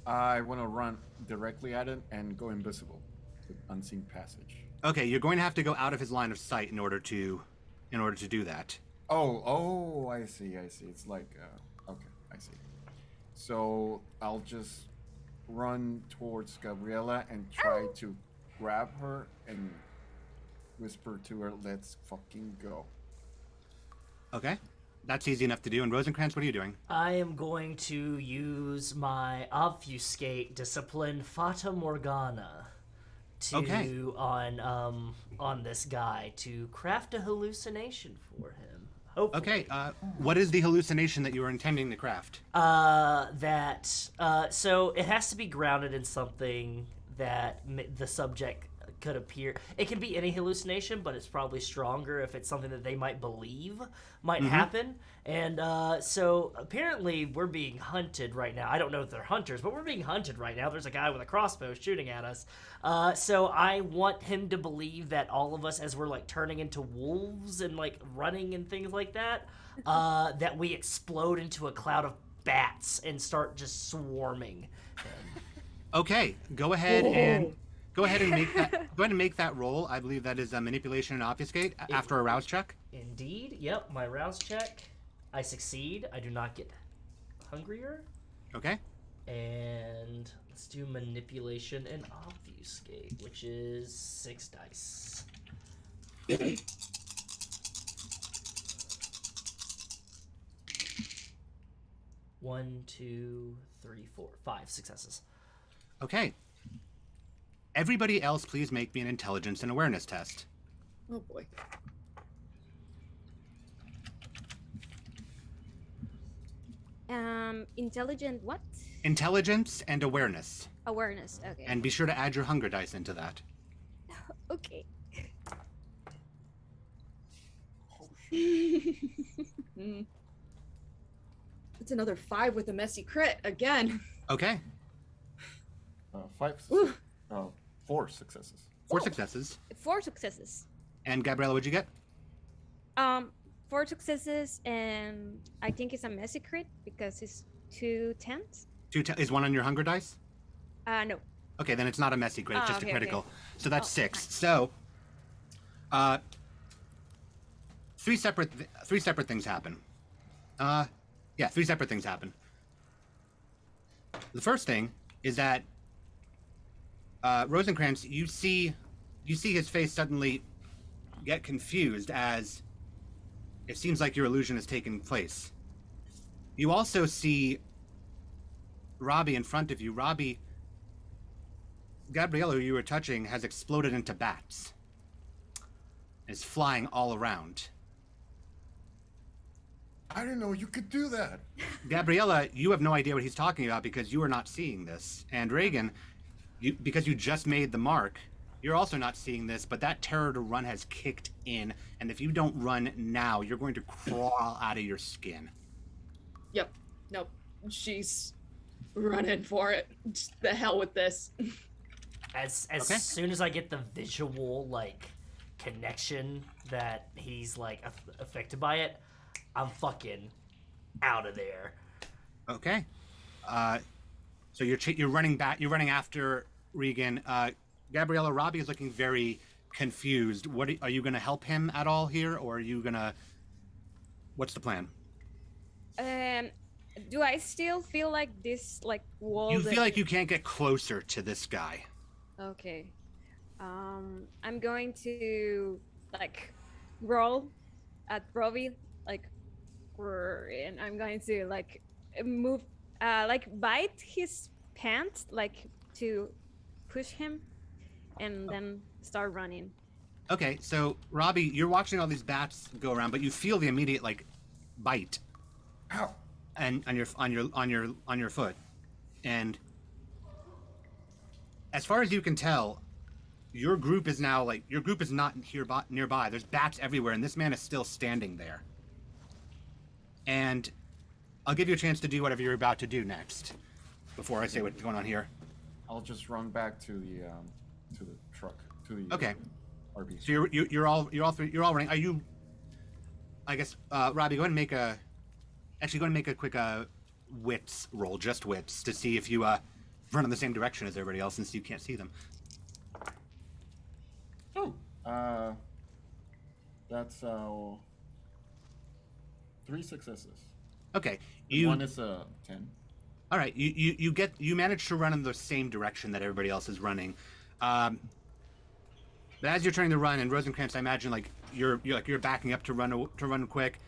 I want to run directly at it and go invisible with unseen passage. Okay, you're going to have to go out of his line of sight in order to do that. Oh, I see. It's like, okay, I see. So I'll just run towards Gabriella and try to grab her and whisper to her, "Let's fucking go." Okay, that's easy enough to do. And Rosencrantz, what are you doing? I am going to use my obfuscate discipline Fata Morgana to on this guy to craft a hallucination for him. Hopefully. Okay, what is the hallucination that you were intending to craft? So it has to be grounded in something that the subject could appear. It can be any hallucination, but it's probably stronger if it's something that they might believe might happen. And so apparently we're being hunted right now. I don't know if they're hunters, but we're being hunted right now. There's a guy with a crossbow shooting at us. So I want him to believe that all of us, as we're like turning into wolves and like running and things like that, that we explode into a cloud of bats and start just swarming. Okay, go ahead and make that roll. I believe that is a manipulation and obfuscate after a rouse check. Indeed. Yep, my rouse check. I succeed. I do not get hungrier. Okay. And let's do manipulation and obfuscate, which is 6 dice. 1, 2, 3, 4, 5 successes. Okay. Everybody else, please make me an intelligence and awareness test. Oh boy. Intelligent what? Intelligence and awareness. Awareness. Okay. And be sure to add your hunger dice into that. Okay. It's another 5 with a messy crit again. Okay. 4 successes. 4 successes. 4 successes. And Gabriella, what'd you get? 4 successes, and I think it's a messy crit because it's 2 10s. Is 1 on your hunger dice? No. Okay, then it's not a messy crit, it's just okay, a critical. okay. So that's Oh, 6. fine. So, three separate things happen. Yeah, three separate things happen. The first thing is that Rosencrantz, you see his face suddenly get confused as it seems like your illusion has taken place. You also see Robbie in front of you. Robbie, Gabriella, who you were touching, has exploded into bats. Is flying all around. I didn't know you could do that. Gabriella, you have no idea what he's talking about because you are not seeing this. And Reagan, because you just made the mark, you're also not seeing this, but that terror to run has kicked in, and if you don't run now, you're going to crawl out of your skin. Yep. Nope. She's running for it. Just the hell with this. As Okay. soon as I get the visual like connection that he's like affected by it, I'm fucking out of there. Okay. So you're running back. You're running after Regan. Gabriella, Robbie is looking very confused. What are you going to help him at all here, or are you going to? What's the plan? Do I still feel like this like wall? You feel like you can't get closer to this guy. Okay. I'm going to like roll at Robbie, like, and I'm going to like move, like bite his pants, like to push him, and then start running. Okay, so Robbie, you're watching all these bats go around, but you feel the immediate like bite, Ow. and on your foot, and as far as you can tell, your group is not nearby. There's bats everywhere, and this man is still standing there. And I'll give you a chance to do whatever you're about to do next, before I say what's going on here. I'll just run back to the truck, to the Okay. RV. So you're all running. Are you? I guess Robbie, go ahead and make a quick wits roll, just wits, to see if you run in the same direction as everybody else, since you can't see them. Oh. That's 3 successes. Okay. One is a 10. All right. You manage to run in the same direction that everybody else is running. But as you're trying to run, and Rosencrantz, I imagine like you're backing up to run quick.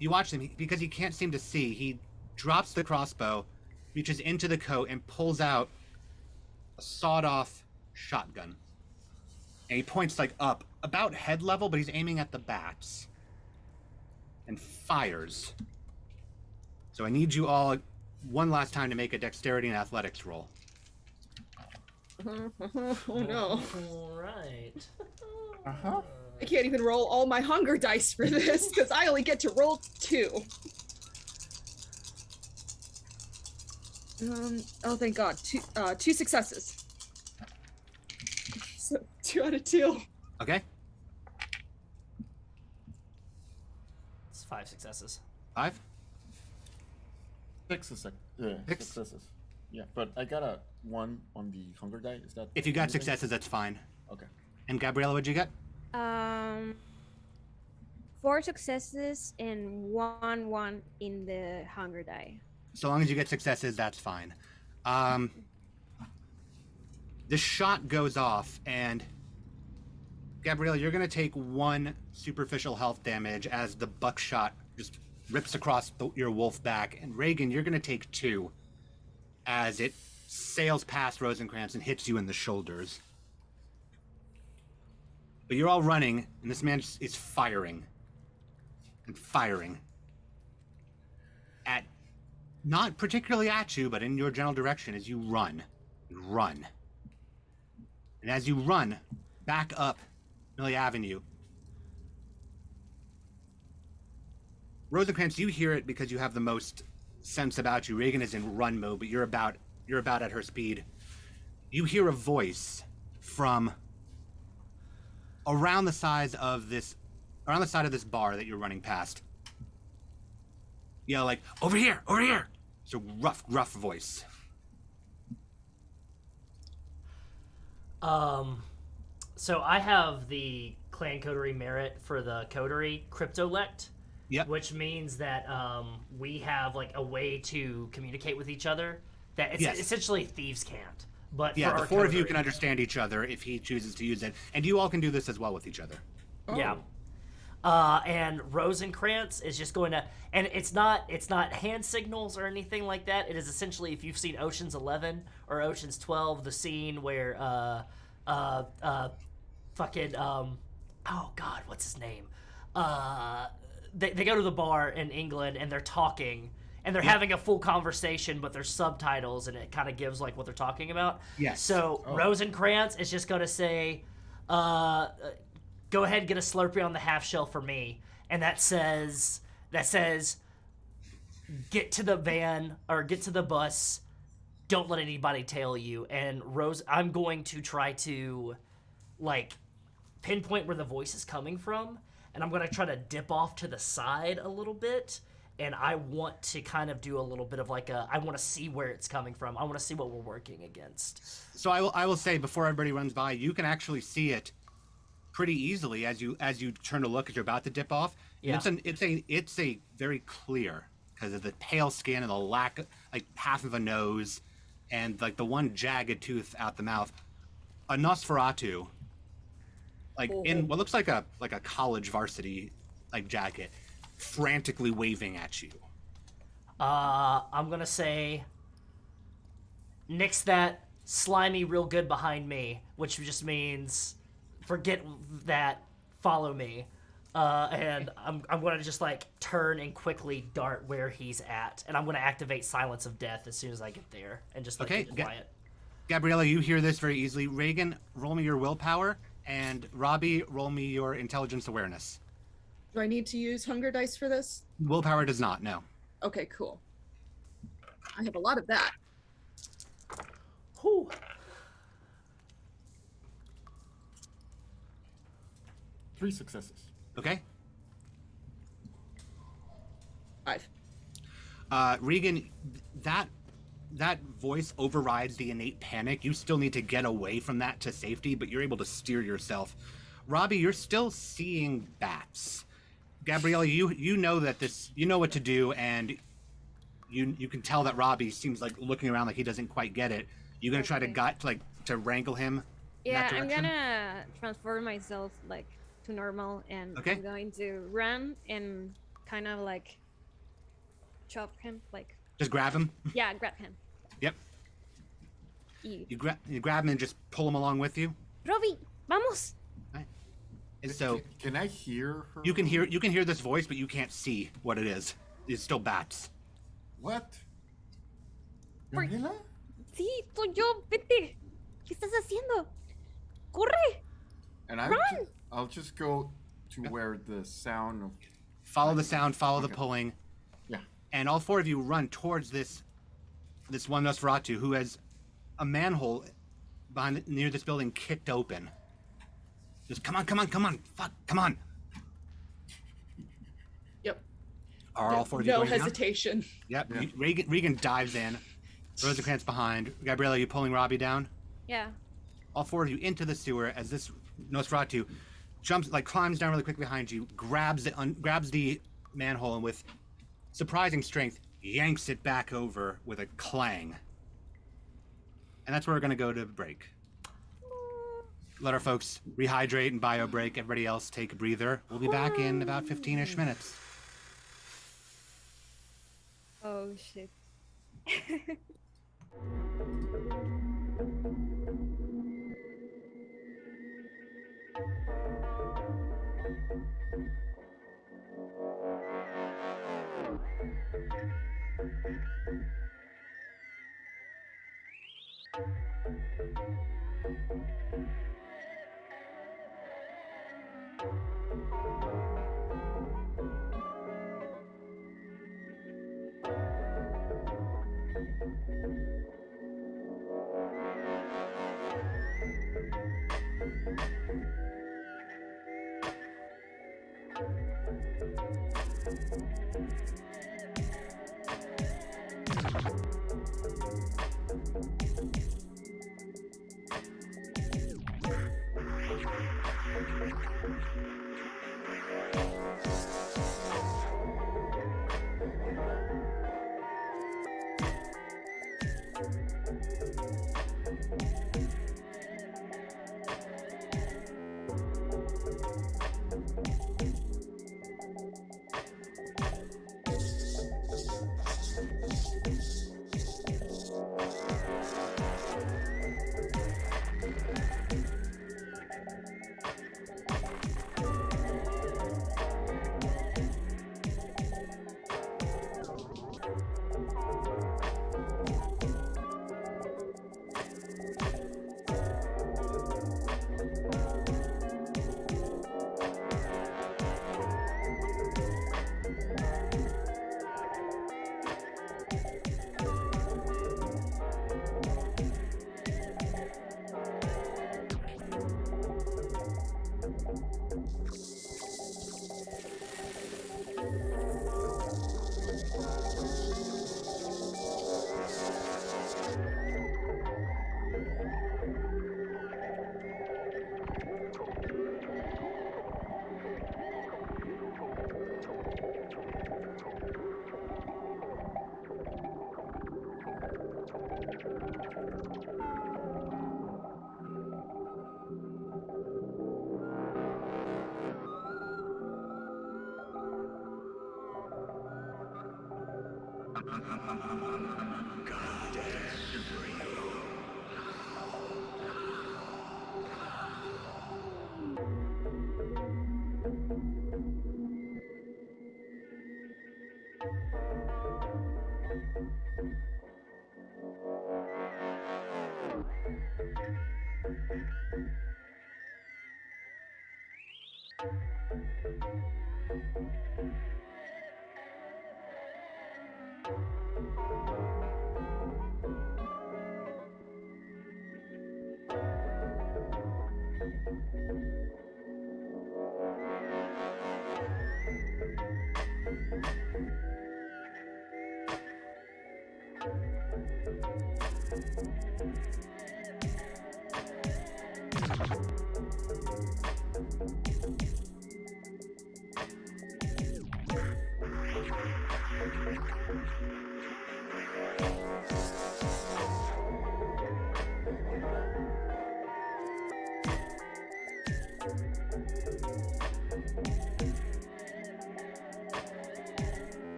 You watch him because he can't seem to see. He drops the crossbow, reaches into the coat, and pulls out a sawed-off shotgun. And he points like up, about head level, but he's aiming at the bats. And fires. So I need you all one last time to make a dexterity and athletics roll. Oh no. All right. Uh-huh. I can't even roll all my hunger dice for this because I only get to roll 2. Oh, thank God. 2 successes. So 2 out of 2. Okay? It's 5 successes. 5? 6 successes. Yeah, but I got a 1 on the hunger die. Is that? If you got anything? successes, that's fine. Okay. And Gabriella, what'd you get? 4 successes and 1 in the hunger die. So long as you get successes, that's fine. The shot goes off, and Gabriella, you're going to take 1 superficial health damage as the buckshot just rips across your wolf back. And Reagan, you're going to take 2 as it sails past Rosencrantz and hits you in the shoulders. But you're all running, and this man is firing. And firing. At, not particularly at you, but in your general direction as you run. Run. And as you run back up Millie Avenue, Rosencrantz, you hear it because you have the most sense about you. Reagan is in run mode, but you're about at her speed. You hear a voice from around the side of this bar that you're running past. Yell like, over here, over here. It's a rough voice. So I have the clan coterie merit for the coterie cryptolect. Yep. Which means that we have like a way to communicate with each other that it's Yes. essentially thieves can't. But Yeah, for the our four of you coterie- can understand each other if he chooses to use it, and you all can do this as well with each other. Yeah. And Rosencrantz is just going to, and it's not hand signals or anything like that. It is essentially, if you've seen Ocean's 11 or Ocean's 12, the scene where fucking oh god, what's his name? They go to the bar in England and they're talking and they're having a full conversation, but there's subtitles and it kind of gives like what they're talking about. Yes. So Rosencrantz is just going to say, go ahead and get a Slurpee on the half shell for me, and that says get to the van or get to the bus. Don't let anybody tail you. And Rose, I'm going to try to like pinpoint where the voice is coming from, and I'm going to try to dip off to the side a little bit, and I want to kind of do a little bit of like I want to see where it's coming from. I want to see what we're working against. So I will say, before everybody runs by, you can actually see it pretty easily as you turn to look as you're about to dip off. Yeah. It's a very clear, because of the pale skin and the lack, like half of a nose, and like the one jagged tooth out the mouth. A Nosferatu, like in what looks like a college varsity like jacket, frantically waving at you. I'm gonna say, nix that, slimy real good behind me, which just means forget that, follow me. And I'm gonna just like turn and quickly dart where he's at, and I'm gonna activate Silence of Death as soon as I get there, and just like get quiet. Gabriella, you hear this very easily. Reagan, roll me your willpower, and Robbie, roll me your intelligence awareness. Do I need to use hunger dice for this? Willpower does not, no. Okay, cool. I have a lot of that. Whew. 3 successes. Okay. 5. Regan, that voice overrides the innate panic. You still need to get away from that to safety, but you're able to steer yourself. Robbie, you're still seeing bats. Gabriella, you know that you know what to do, and you can tell that Robbie seems like looking around like he doesn't quite get it. You gonna try to wrangle him? in Yeah, that I'm direction? gonna transform myself like to normal, and Okay. I'm going to run and kind of like chop him, like Just grab him. yeah, grab him. Yep. Y You grab him and just pull him along with you. Robbie, vamos. And so Can I hear her? you can hear this voice, but you can't see what it is. It's still bats. What? Por- Gabriela? Sí, soy yo. Vete. ¿Qué estás haciendo? Corre. And I'll just go to where the sound of... Follow the sound, follow the Okay. pulling, Yeah. and all four of you run towards this one Nosferatu who has a manhole near this building kicked open. Just come on, fuck, come on. Yep. Are all four of you No going down? hesitation. Yep. Yeah. Regan dives in. Rosencrantz behind. Gabriella, you pulling Robbie down? Yeah. All four of you into the sewer as this Nosferatu climbs down really quick behind you, grabs the manhole, and with surprising strength yanks it back over with a clang. And that's where we're gonna go to break. Let our folks rehydrate and bio break. Everybody else take a breather. We'll be back in about 15-ish minutes. Oh shit.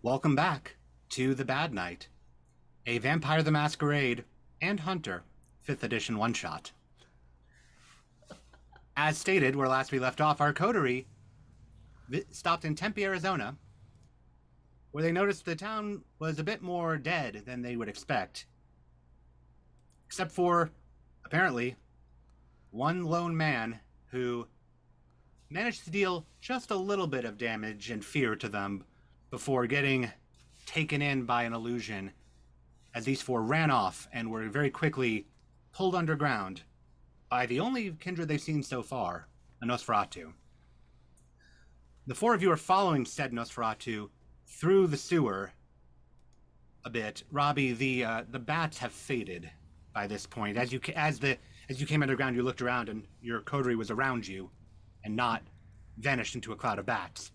Welcome back to The Bad Night, a Vampire the Masquerade and Hunter 5th edition one-shot. As stated, where last we left off, our coterie stopped in Tempe, Arizona, where they noticed the town was a bit more dead than they would expect. Except for, apparently, one lone man who managed to deal just a little bit of damage and fear to them before getting taken in by an illusion as these four ran off and were very quickly pulled underground by the only kindred they've seen so far, a Nosferatu. The four of you are following said Nosferatu through the sewer a bit. Robbie, the bats have faded by this point. As you came underground, you looked around and your coterie was around you and not vanished into a cloud of bats.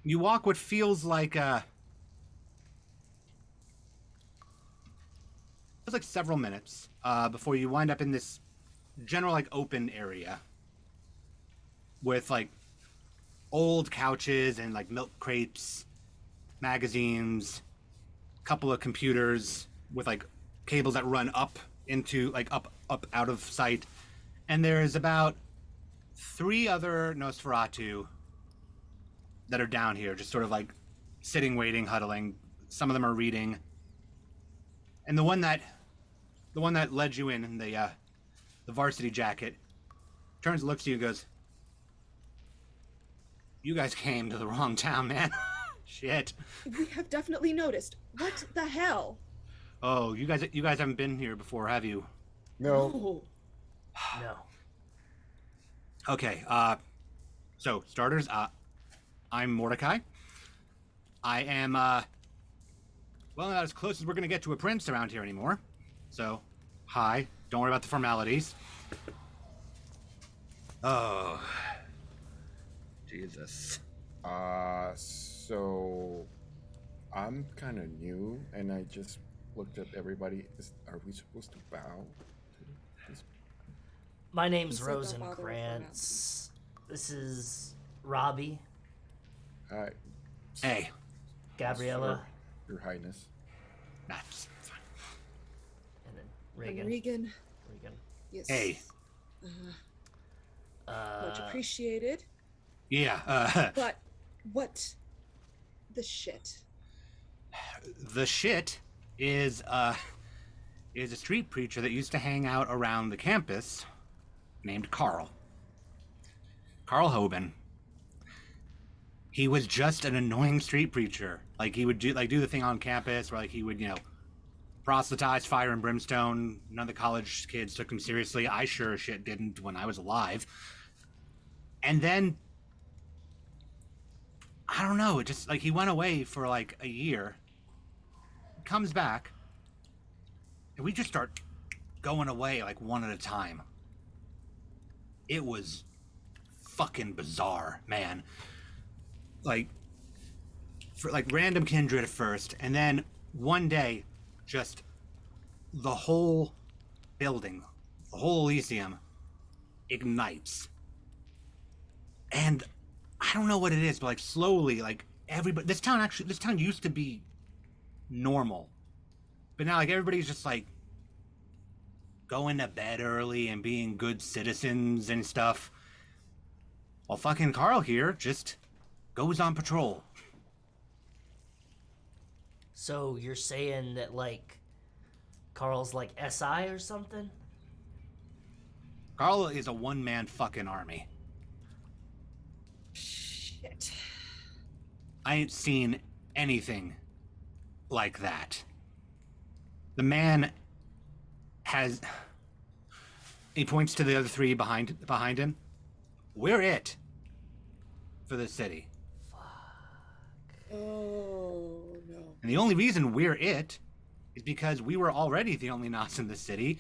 You walk what feels like several minutes before you wind up in this general like open area with like old couches and like milk crates, magazines, a couple of computers with like cables that run up into like up out of sight, and there's about 3 other Nosferatu that are down here, just sort of like sitting, waiting, huddling. Some of them are reading, and the one that led you in the varsity jacket turns and looks at you and goes, "You guys came to the wrong town, man." Shit. We have definitely noticed. What the hell? Oh, you guys haven't been here before, have you? No. No. Okay, so starters, I'm Mordecai. I am, well, not as close as we're gonna get to a prince around here anymore. So, hi, don't worry about the formalities. Oh, Jesus. So I'm kind of new, and I just looked at everybody. Are we supposed to bow to this? My name's He said don't bother with Rosencrantz. This is Robbie, Hi, Hey, Gabriella, Your Highness. that's fine. and then And Regan. Regan. Yes. Hey, Much appreciated. yeah, But what the shit? the shit is a street preacher that used to hang out around the campus named Carl Hoban. He was just an annoying street preacher. Like, he would do the thing on campus where like he would, proselytize fire and brimstone. None of the college kids took him seriously. I sure as shit didn't when I was alive. And then I don't know, it just like he went away for like a year, comes back, and we just start going away like one at a time. It was fucking bizarre, man. Like, for like random kindred at first, and then one day, just the whole building, the whole Elysium ignites. And I don't know what it is, but like slowly, like everybody, this town used to be normal, but now like everybody's just like going to bed early and being good citizens and stuff. Well, fucking Carl here just goes on patrol. So you're saying that, like, Carl's like SI or something? Carl is a one-man fucking army. Shit. I ain't seen anything like that. The man has... He points to the other three behind him. We're it for the city. Oh no. And the only reason we're it is because we were already the only Nos in the city,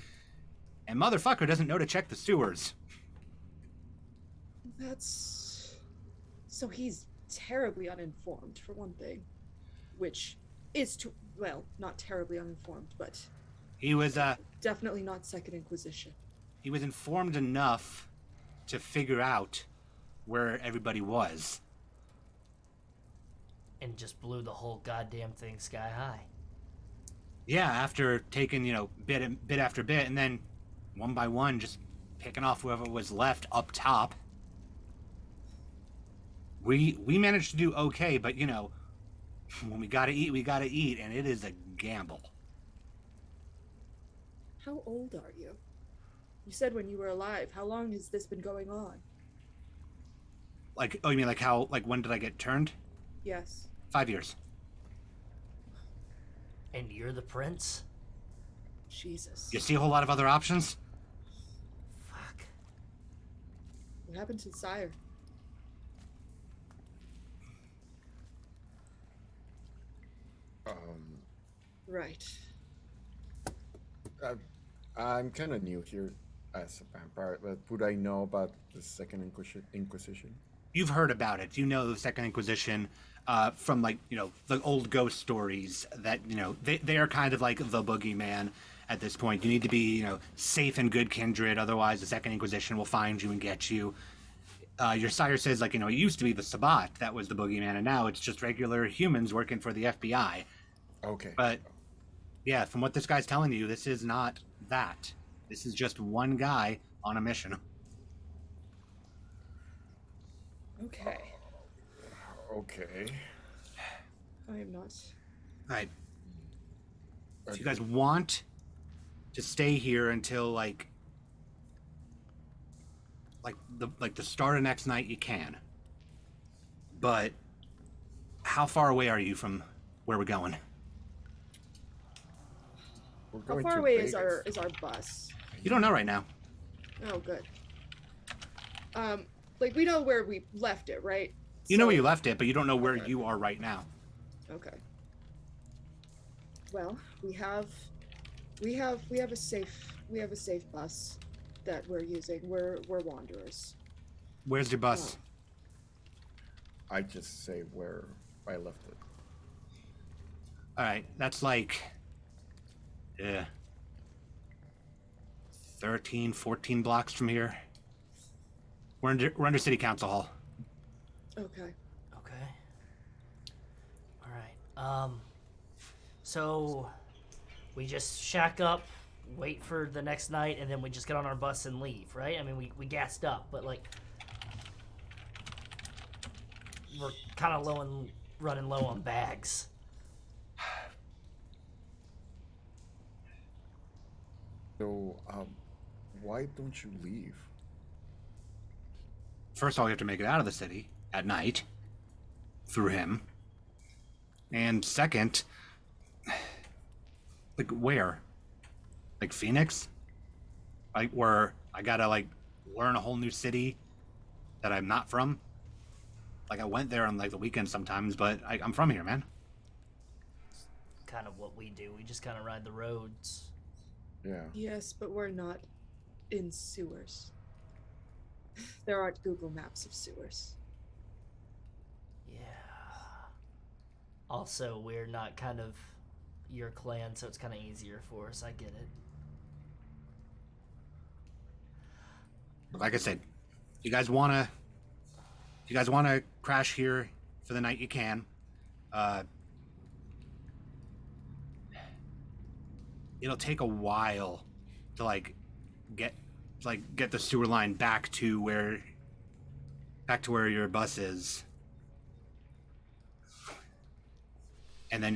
and motherfucker doesn't know to check the sewers. That's so he's terribly uninformed for one thing, which is not terribly uninformed, but He was definitely not Second Inquisition. he was informed enough to figure out where everybody was. And just blew the whole goddamn thing sky high. Yeah, after taking, bit after bit, and then one by one just picking off whoever was left up top. We managed to do okay, but when we gotta eat, and it is a gamble. How old are you? You said when you were alive. How long has this been going on? Like, oh, you mean when did I get turned? Yes. 5 years. And you're the prince? Jesus. You see a whole lot of other options? Fuck. What happened to Sire? Right. I'm kind of new here as a vampire, but would I know about the Second Inquisition? You've heard about it. You know the Second Inquisition from the old ghost stories that, they are kind of like the boogeyman at this point. You need to be, safe and good kindred. Otherwise the Second Inquisition will find you and get you. Your sire says, it used to be the Sabbat that was the boogeyman, and now it's just regular humans working for the FBI. Okay. But yeah, from what this guy's telling you, this is not that. This is just one guy on a mission. Okay. Okay. I am not. All right. So you guys want to stay here until the start of next night? You can. But how far away are you from where we're going? We're How going far to away Vegas. is our bus? You don't know right now. Oh, good. We know where we left it, right? You know So- where you left it, but you don't know where Okay. you are right now. Okay. Well, we have a safe bus that we're using. We're wanderers. Where's your bus? I just say where I left it. All right, that's 13, 14 blocks from here. We're under City Council Hall. Okay. Okay. Alright. So we just shack up, wait for the next night, and then we just get on our bus and leave, right? I mean, we gassed up, but we're kind of running low on bags. So, why don't you leave? First of all, we have to make it out of the city at night through him. And second, where? Phoenix? Where I gotta learn a whole new city that I'm not from? I went there on the weekend sometimes, but I'm from here, man. Kind of what we do. We just kind of ride the roads. Yeah. Yes, but we're not in sewers. There aren't Google Maps of sewers. Yeah. Also, we're not kind of your clan, so it's kind of easier for us. I get it. Like I said, if you guys wanna crash here for the night, you can. It'll take a while to get the sewer line back to back to where your bus is. And then,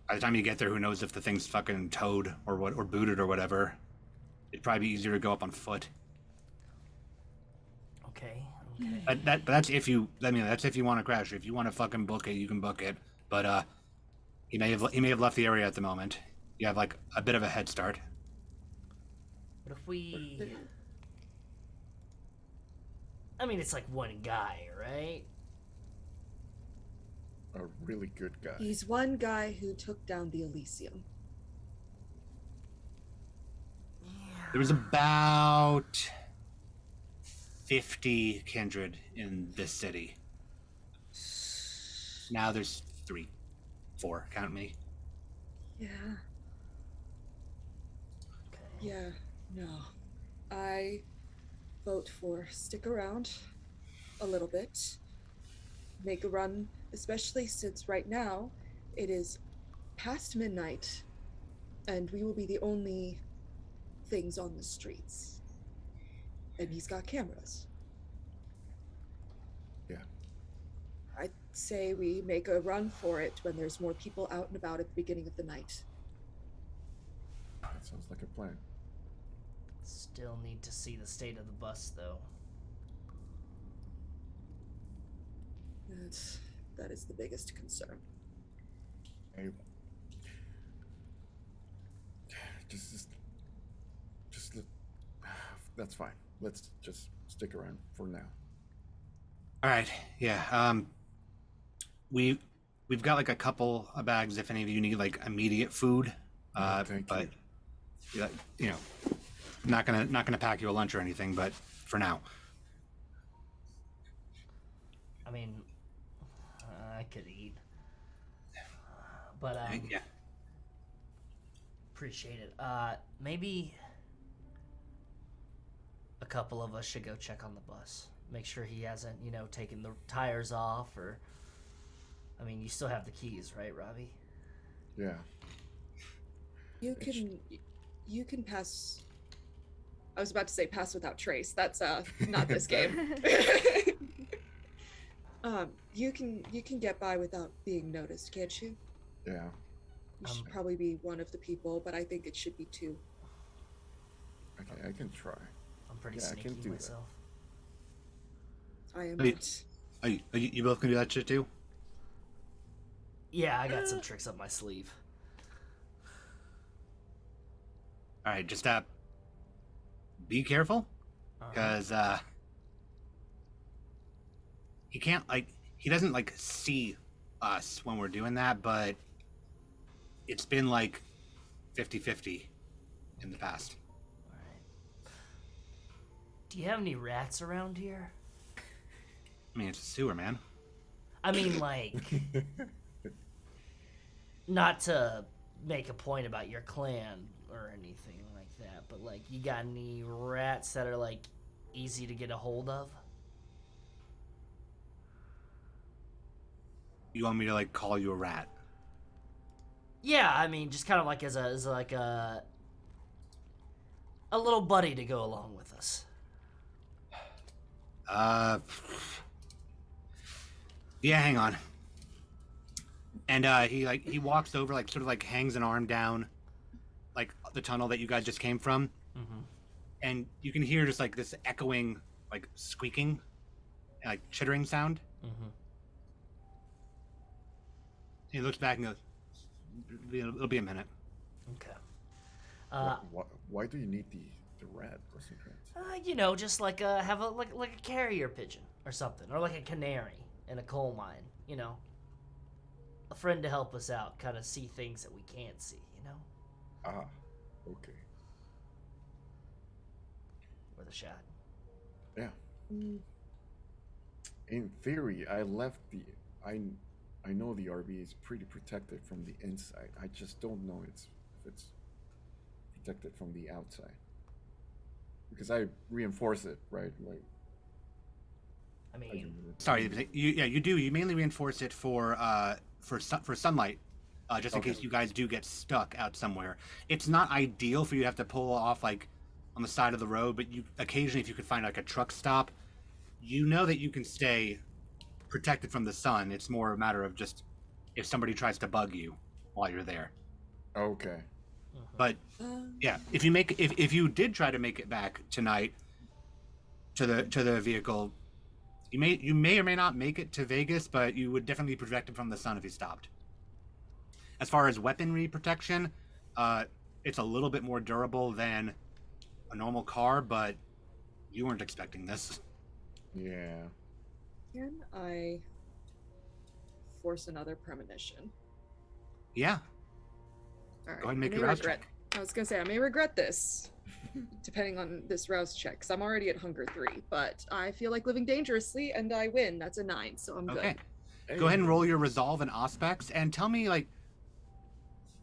by the time you get there, who knows if the thing's fucking towed or booted or whatever. It'd probably be easier to go up on foot. Okay. But that's if you. That's if you want to crash. If you want to fucking book it, you can book it. But he may have left the area at the moment. You have like a bit of a head start. What if we? I mean, it's like one guy, right? A really good guy. He's one guy who took down the Elysium. There was about 50 kindred in this city. Now there's 3, 4. Count me. Yeah. Okay. Yeah. No. I vote for stick around a little bit. Make a run, especially since right now it is past midnight and we will be the only things on the streets. And he's got cameras. Yeah. I'd say we make a run for it when there's more people out and about at the beginning of the night. That sounds like a plan. Still need to see the state of the bus, though. That is the biggest concern. Hey, just that's fine. Let's just stick around for now. All right. Yeah. We've got like a couple of bags if any of you need like immediate food. Thank but you. Not gonna pack you a lunch or anything, but for now. I mean, I could eat, but Yeah. appreciate it. Maybe a couple of us should go check on the bus. Make sure he hasn't, taken the tires off, or. I mean, you still have the keys, right, Robbie? Yeah. You can pass. I was about to say pass without trace. That's not this game. You can get by without being noticed, can't you? Yeah. You should probably be one of the people, but I think it should be 2. Okay, I can try. I'm pretty Yeah, I sneaky can do that. myself. I am Hey. not. You both can do that shit too? Yeah, I got some tricks up my sleeve. All right, just be careful, because he doesn't like see us when we're doing that, but it's been like 50-50 in the past. All right. Do you have any rats around here? I mean, it's a sewer, man. I mean, like, not to make a point about your clan or anything like that, but like, you got any rats that are like easy to get a hold of? You want me to like call you a rat? Yeah, I mean, just kind of like as a little buddy to go along with us. Yeah, hang on. And he walks over, like sort of like hangs an arm down, like the tunnel that you guys just came from, and you can hear just like this echoing, like squeaking, like chittering sound. He looks back and goes, "It'll be a minute." Okay. Why do you need the rat? Just like have a like a carrier pigeon or something, or like a canary in a coal mine. A friend to help us out, kind of see things that we can't see. Ah, okay. Worth a shot. Yeah. In theory, I left I know the RV is pretty protected from the inside. I just don't know if it's protected from the outside. Because I reinforce it, right? Like. I mean, Sorry, you do. You mainly reinforce it for sunlight, just in case you guys do get stuck out somewhere. It's not ideal for you to have to pull off like on the side of the road, but you occasionally, if you could find like a truck stop, you know that you can stay protected from the sun. It's more a matter of just if somebody tries to bug you while you're there. Okay. But yeah, if you did try to make it back tonight to the vehicle, you may or may not make it to Vegas, but you would definitely be protected from the sun if you stopped. As far as weaponry protection, it's a little bit more durable than a normal car, but you weren't expecting this. Yeah. Can I force another premonition? Yeah. All right. Go ahead and make I your may rouse regret. check. I was gonna say I may regret this, depending on this rouse check, because I'm already at hunger 3. But I feel like living dangerously, and I win. That's a 9, so I'm Okay. good. Go ahead and roll your resolve and aspects, and tell me, like,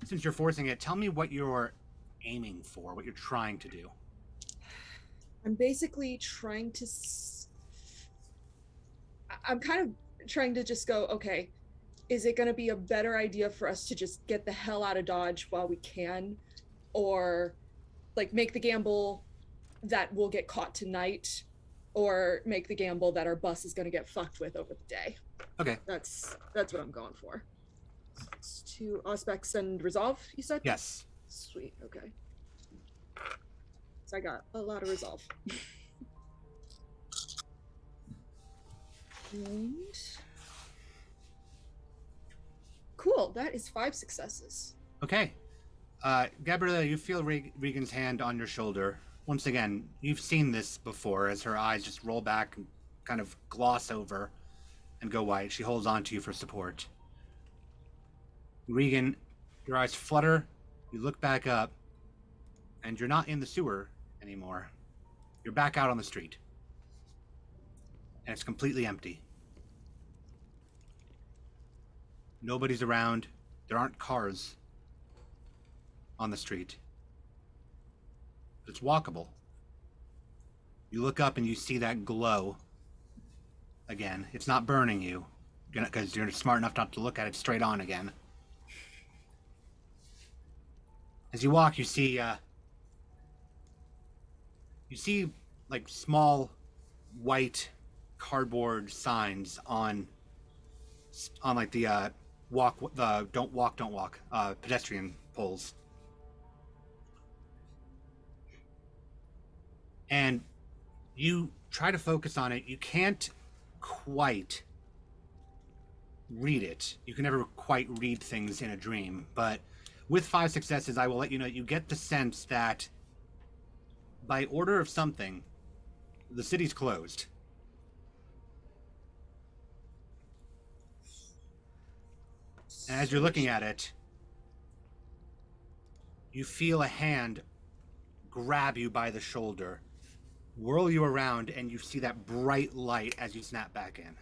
since you're forcing it, tell me what you're aiming for, what you're trying to do. I'm basically trying to. I'm kind of trying to just go, okay, is it going to be a better idea for us to just get the hell out of Dodge while we can? Or, like, make the gamble that we'll get caught tonight? Or make the gamble that our bus is going to get fucked with over the day? Okay. That's what I'm going for. It's 2 aspects and resolve, you said? Yes. Sweet, okay. So I got a lot of resolve. And cool, that is 5 successes. Okay. Gabriella, you feel Regan's hand on your shoulder. Once again, you've seen this before as her eyes just roll back and kind of gloss over and go white. She holds on to you for support. Regan, your eyes flutter. You look back up, and you're not in the sewer anymore. You're back out on the street. And it's completely empty. Nobody's around. There aren't cars on the street. It's walkable. You look up and you see that glow again. It's not burning you, because you're smart enough not to look at it straight on again. As you walk, you see like small white cardboard signs on like the don't walk pedestrian poles. And you try to focus on it. You can't quite read it. You can never quite read things in a dream, but with 5 successes, I will let you know you get the sense that by order of something, the city's closed. And as you're looking at it, you feel a hand grab you by the shoulder, whirl you around, and you see that bright light as you snap back in.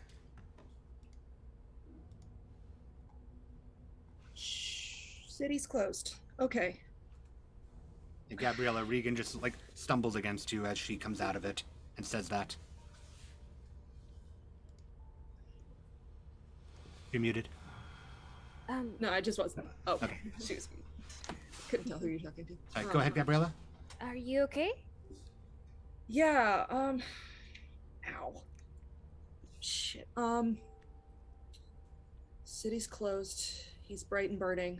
City's closed. Okay. And Gabriella, Regan just like stumbles against you as she comes out of it and says that. You're muted. No, I just wasn't. Oh, Okay. she was. Couldn't tell who you're talking to. All right, go ahead, Gabriella. Are you okay? Yeah, ow. Shit. City's closed. He's bright and burning.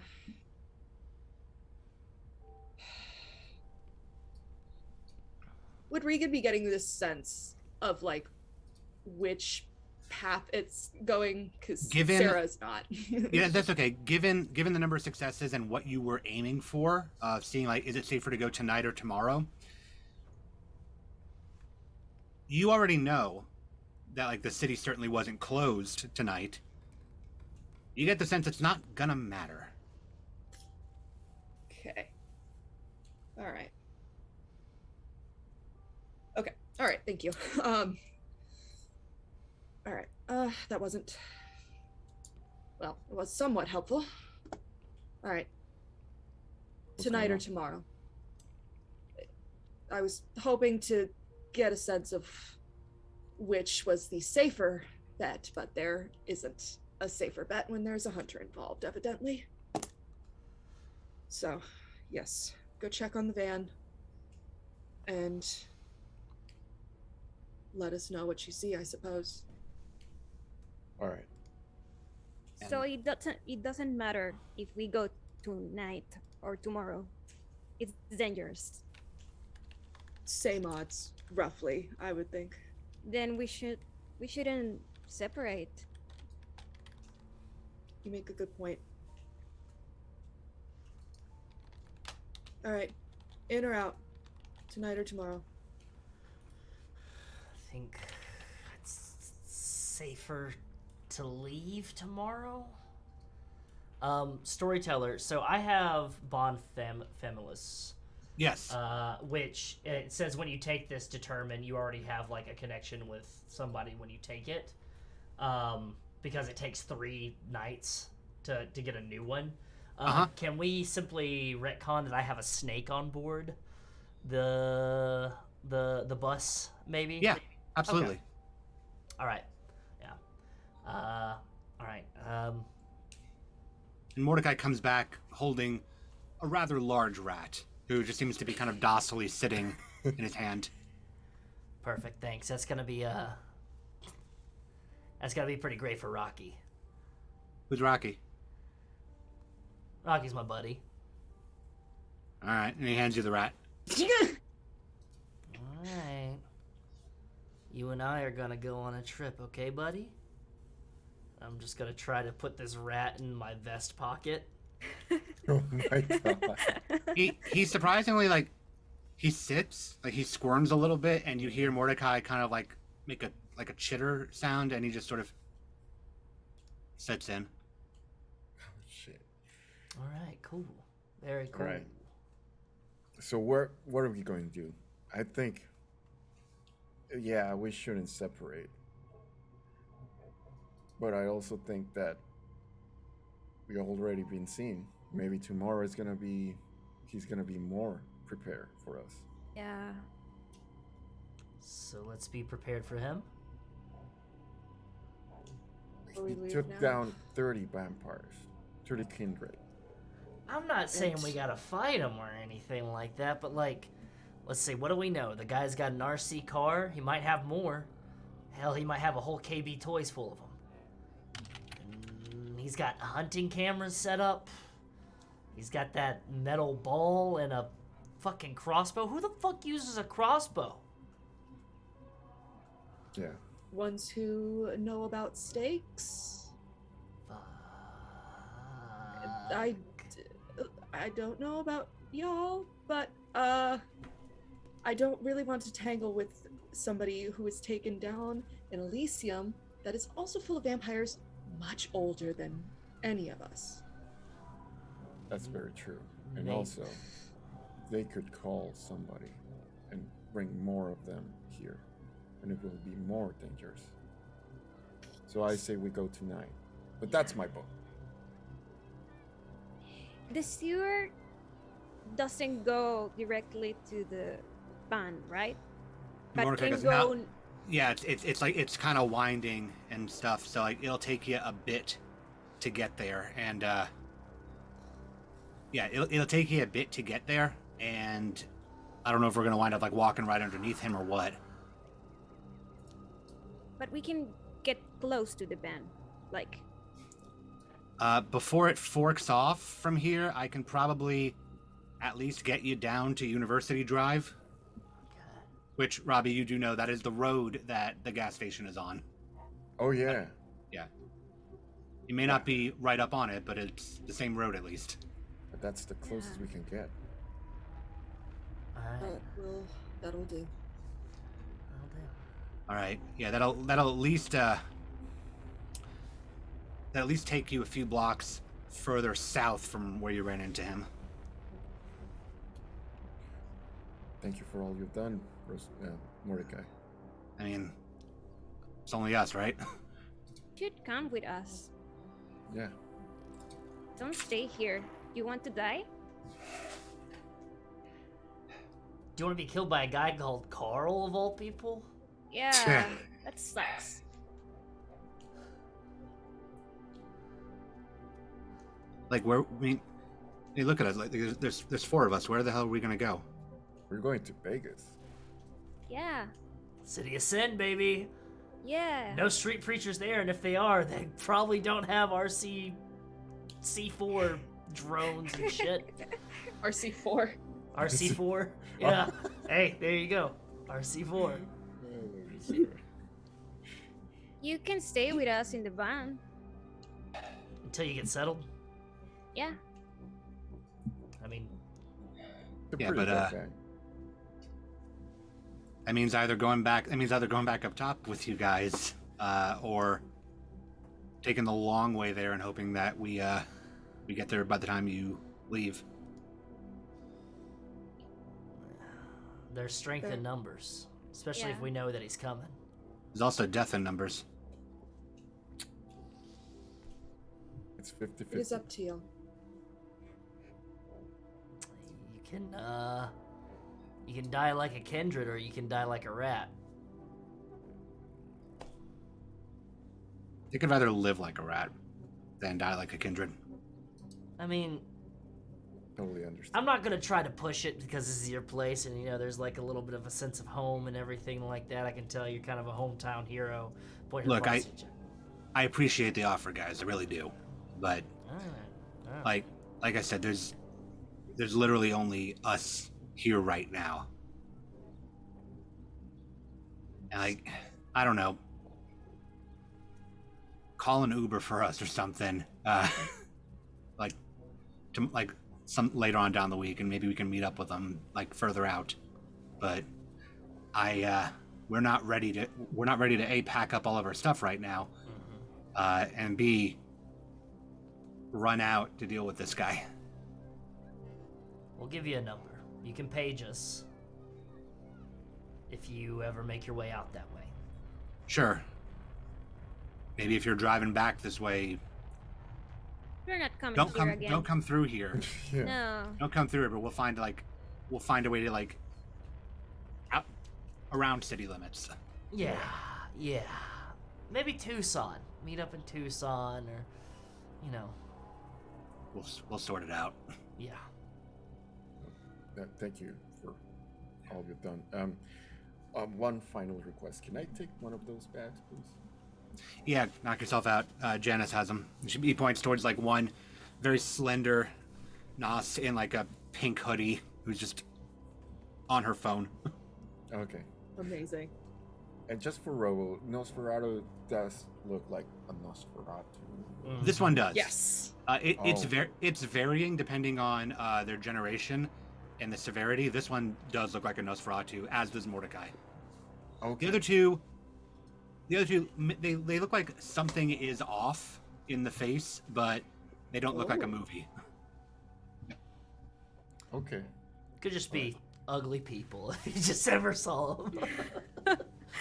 Would Regan be getting this sense of, like, which path it's going? Because Sarah's not. Yeah, that's okay. Given the number of successes and what you were aiming for, seeing, like, is it safer to go tonight or tomorrow? You already know that, like, the city certainly wasn't closed tonight. You get the sense it's not gonna matter. Okay. All right. Okay. All right. Thank you. All right. That wasn't. Well, it was somewhat helpful. All right. Tonight or tomorrow. I was hoping to get a sense of which was the safer bet, but there isn't a safer bet when there's a hunter involved, evidently. So, yes, go check on the van. And let us know what you see, I suppose. All right. So it doesn't matter if we go tonight or tomorrow. It's dangerous. Same odds, roughly, I would think. Then we shouldn't separate. You make a good point. All right, in or out, tonight or tomorrow. I think it's safer to leave tomorrow. Storyteller. So I have Bon Femilis, Yes. which it says when you take this, determine you already have like a connection with somebody when you take it, because it takes 3 nights to get a new one. Can we simply retcon that I have a snake on board the bus? Maybe. Yeah. Absolutely. Okay. All right. Yeah. All right. And Mordecai comes back holding a rather large rat, who just seems to be kind of docilely sitting in his hand. Perfect. Thanks. That's gonna be pretty great for Rocky. Who's Rocky? Rocky's my buddy. All right, and he hands you the rat. All right. You and I are gonna go on a trip, okay, buddy? I'm just gonna try to put this rat in my vest pocket. Oh my god. He surprisingly, like, he sits, like he squirms a little bit, and you hear Mordecai kind of like make a chitter sound, and he just sort of sits in. Oh, shit. All right, cool. Very cool. Right. So what are we going to do? I think, yeah, we shouldn't separate. But I also think that we already been seen. Maybe tomorrow he's gonna be more prepared for us. Yeah. So let's be prepared for him. Will we He leave took now? down 30 vampires, 30 kindred. I'm not saying we gotta fight him or anything like that, but like, let's see, what do we know? The guy's got an RC car. He might have more. Hell, he might have a whole KB Toys full of them. He's got hunting cameras set up. He's got that metal ball and a fucking crossbow. Who the fuck uses a crossbow? Yeah. Ones who know about stakes. I don't know about y'all, but I don't really want to tangle with somebody who is taken down in Elysium that is also full of vampires much older than any of us. That's very true. And Maybe. also, they could call somebody and bring more of them here, and it will be more dangerous. So I say we go tonight. But that's my vote. The sewer doesn't go directly to the van, right? But Mordecai can goes, "Now-" go. Yeah, it's like it's kind of winding and stuff, so like it'll take you a bit to get there, and yeah, it'll take you a bit to get there, and I don't know if we're gonna wind up like walking right underneath him or what. But we can get close to the van, like. Before it forks off from here, I can probably at least get you down to University Drive. Which, Robbie, you do know that is the road that the gas station is on. Oh, yeah. Yeah. You may not be right up on it, but it's the same road at least. But that's the closest we can get. Alright. That'll do. That'll do. All right. Yeah, that'll at least take you a few blocks further south from where you ran into him. Thank you for all you've done, Mordecai. I mean, it's only us, right? Should come with us. Yeah. Don't stay here. You want to die? Do you want to be killed by a guy called Carl, of all people? Yeah, that sucks. Like, where? I mean, hey, look at us. Like, there's 4 of us. Where the hell are we gonna go? We're going to Vegas. Yeah. City of Sin, baby. Yeah. No street preachers there, and if they are, they probably don't have C4 drones and shit. RC4. RC4? Yeah. Hey, there you go. RC4. You can stay with us in the van. Until you get settled. Yeah. I mean, Yeah, but that means either going back up top with you guys, or taking the long way there and hoping that we get there by the time you leave. there's strength in numbers, especially if Yeah. we know that he's coming. There's also death in numbers. It's 50-50. It is up to you. You can die like a kindred, or you can die like a rat. I think I'd rather live like a rat than die like a kindred. I mean, Totally understand. I'm not gonna try to push it because this is your place, and there's like a little bit of a sense of home and everything like that. I can tell you're kind of a hometown hero. Look, I appreciate the offer, guys. I really do. But like I said, there's literally only us here right now. And I don't know. Call an Uber for us or something. Some later on down the week, and maybe we can meet up with them further out. But we're not ready to A, pack up all of our stuff right now, and B, run out to deal with this guy. We'll give you a number. You can page us if you ever make your way out that way. Sure. Maybe if you're driving back this way, We're not coming don't here again. come through here. Yeah. No. Don't come through here, but we'll find a way to out around city limits. Yeah. Maybe Tucson. Meet up in Tucson, or We'll sort it out. yeah. Thank you for all you've done. One final request. Can I take one of those bags, please? Yeah, knock yourself out. Janice has them. He points towards one very slender Nos in a pink hoodie who's just on her phone. Okay. Amazing. And just for Robo, Nosferatu does look like a Nosferatu. This one does. Yes. It's varying depending on their generation and the severity. This one does look like a Nosferatu, as does Mordecai. Okay. The other two, they look like something is off in the face, but they don't look like a movie. Okay. Could just be ugly people if you just ever saw them.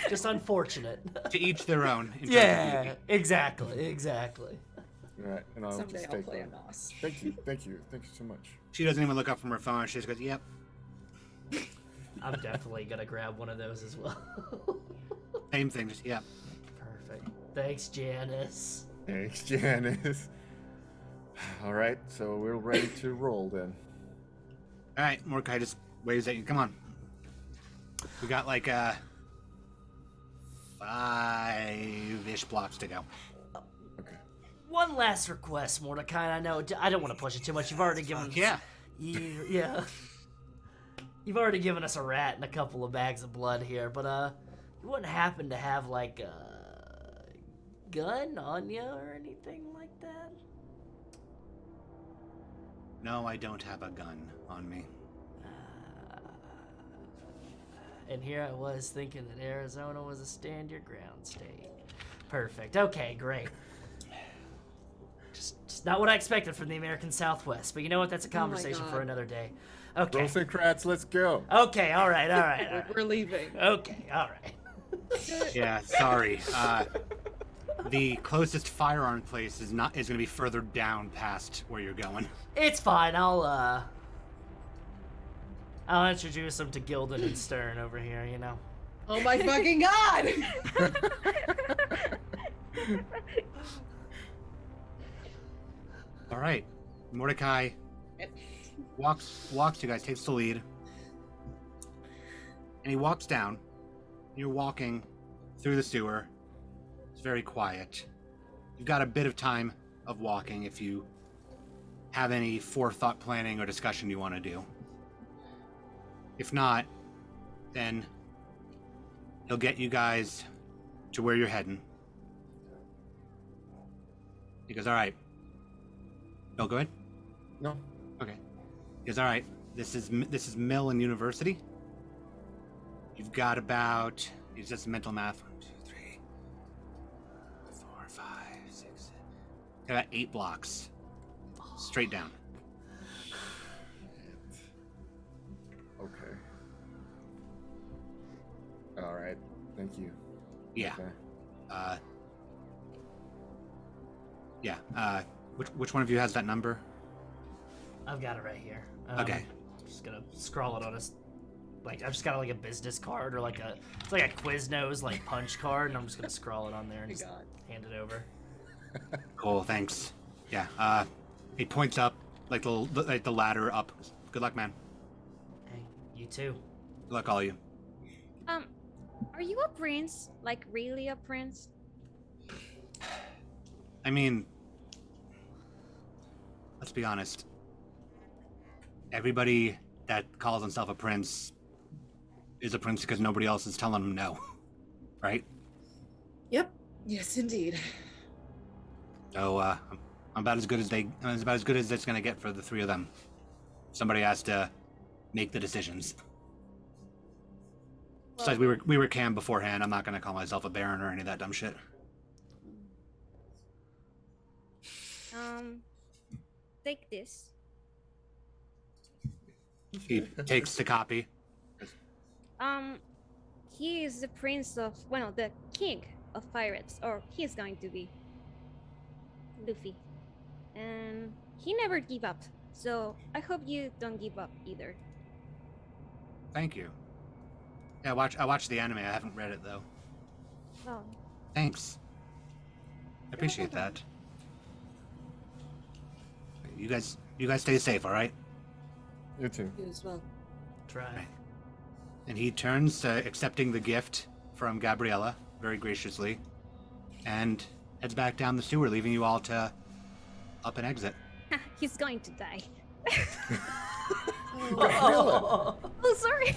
Just unfortunate. To each their own. in terms of Yeah, beauty. exactly. All right. And I'll Someday just I'll take play a one. Nos. Thank you so much. She doesn't even look up from her phone. She just goes, "Yep." I'm definitely gonna grab one of those as well. Same thing. Just yep. Perfect. Thanks, Janice. Thanks, Janice. All right, so we're ready to roll then. All right, Mordecai just waves at you. Come on. We got 5-ish blocks to go. Okay. One last request, Mordecai. I know I don't want to push it too much. You've already given us, Yeah. yeah. You've already given us a rat and a couple of bags of blood here, but you wouldn't happen to have a gun on you or anything like that? No, I don't have a gun on me. And here I was thinking that Arizona was a stand your ground state. Perfect. Okay, great. Just not what I expected from the American Southwest, but you know what? That's a conversation for God. another day. Okay. Rosencrantz, let's go. Okay, all right. We're leaving. Okay, all right. Yeah, sorry. The closest firearm place is going to be further down past where you're going. It's fine. I'll introduce him to Gildan and Stern over here, Oh my fucking god! All right, Mordecai walks you guys, takes the lead, and he walks down, You're walking through the sewer. It's very quiet. You've got a bit of time of walking if you have any forethought planning or discussion you want to do. If not, then he'll get you guys to where you're heading. He goes, all right. Oh, go ahead. No. Okay. He goes, all right. This is Mill and University. You've got about, it's just mental math. 1, 2, 3, 4, 5, 6, 7. About 8 blocks. Straight down. Okay. All right. Thank you. Yeah. Okay. Yeah. Which one of you has that number? I've got it right here. Okay. I'm just gonna scroll it on us. Like I've just got like a business card or it's like a Quiznos like punch card, and I'm just gonna scroll it on there and just hand it over. Cool. Thanks. Yeah. He points up like the ladder up. Good luck, man. Hey, you too. Good luck, all of you. Are you a prince? Like really a prince? I mean, let's be honest. Everybody that calls himself a prince is a prince because nobody else is telling him no, right? Yep. Yes, indeed. So I'm about as good as it's gonna get for the 3 of them. Somebody has to make the decisions. Besides, we were canned beforehand. I'm not gonna call myself a baron or any of that dumb shit. Take this. He takes the copy. He is the prince of, well, the king of pirates, or he's going to be. Luffy. And he never give up, so I hope you don't give up either. Thank you. Yeah, I watched the anime. I haven't read it though. Oh, Thanks. I appreciate that. You guys stay safe, all right? You too. You as well. Try. And he turns, accepting the gift from Gabriella very graciously, and heads back down the sewer, leaving you all to up and exit. he's going to die. Oh, Oh, sorry.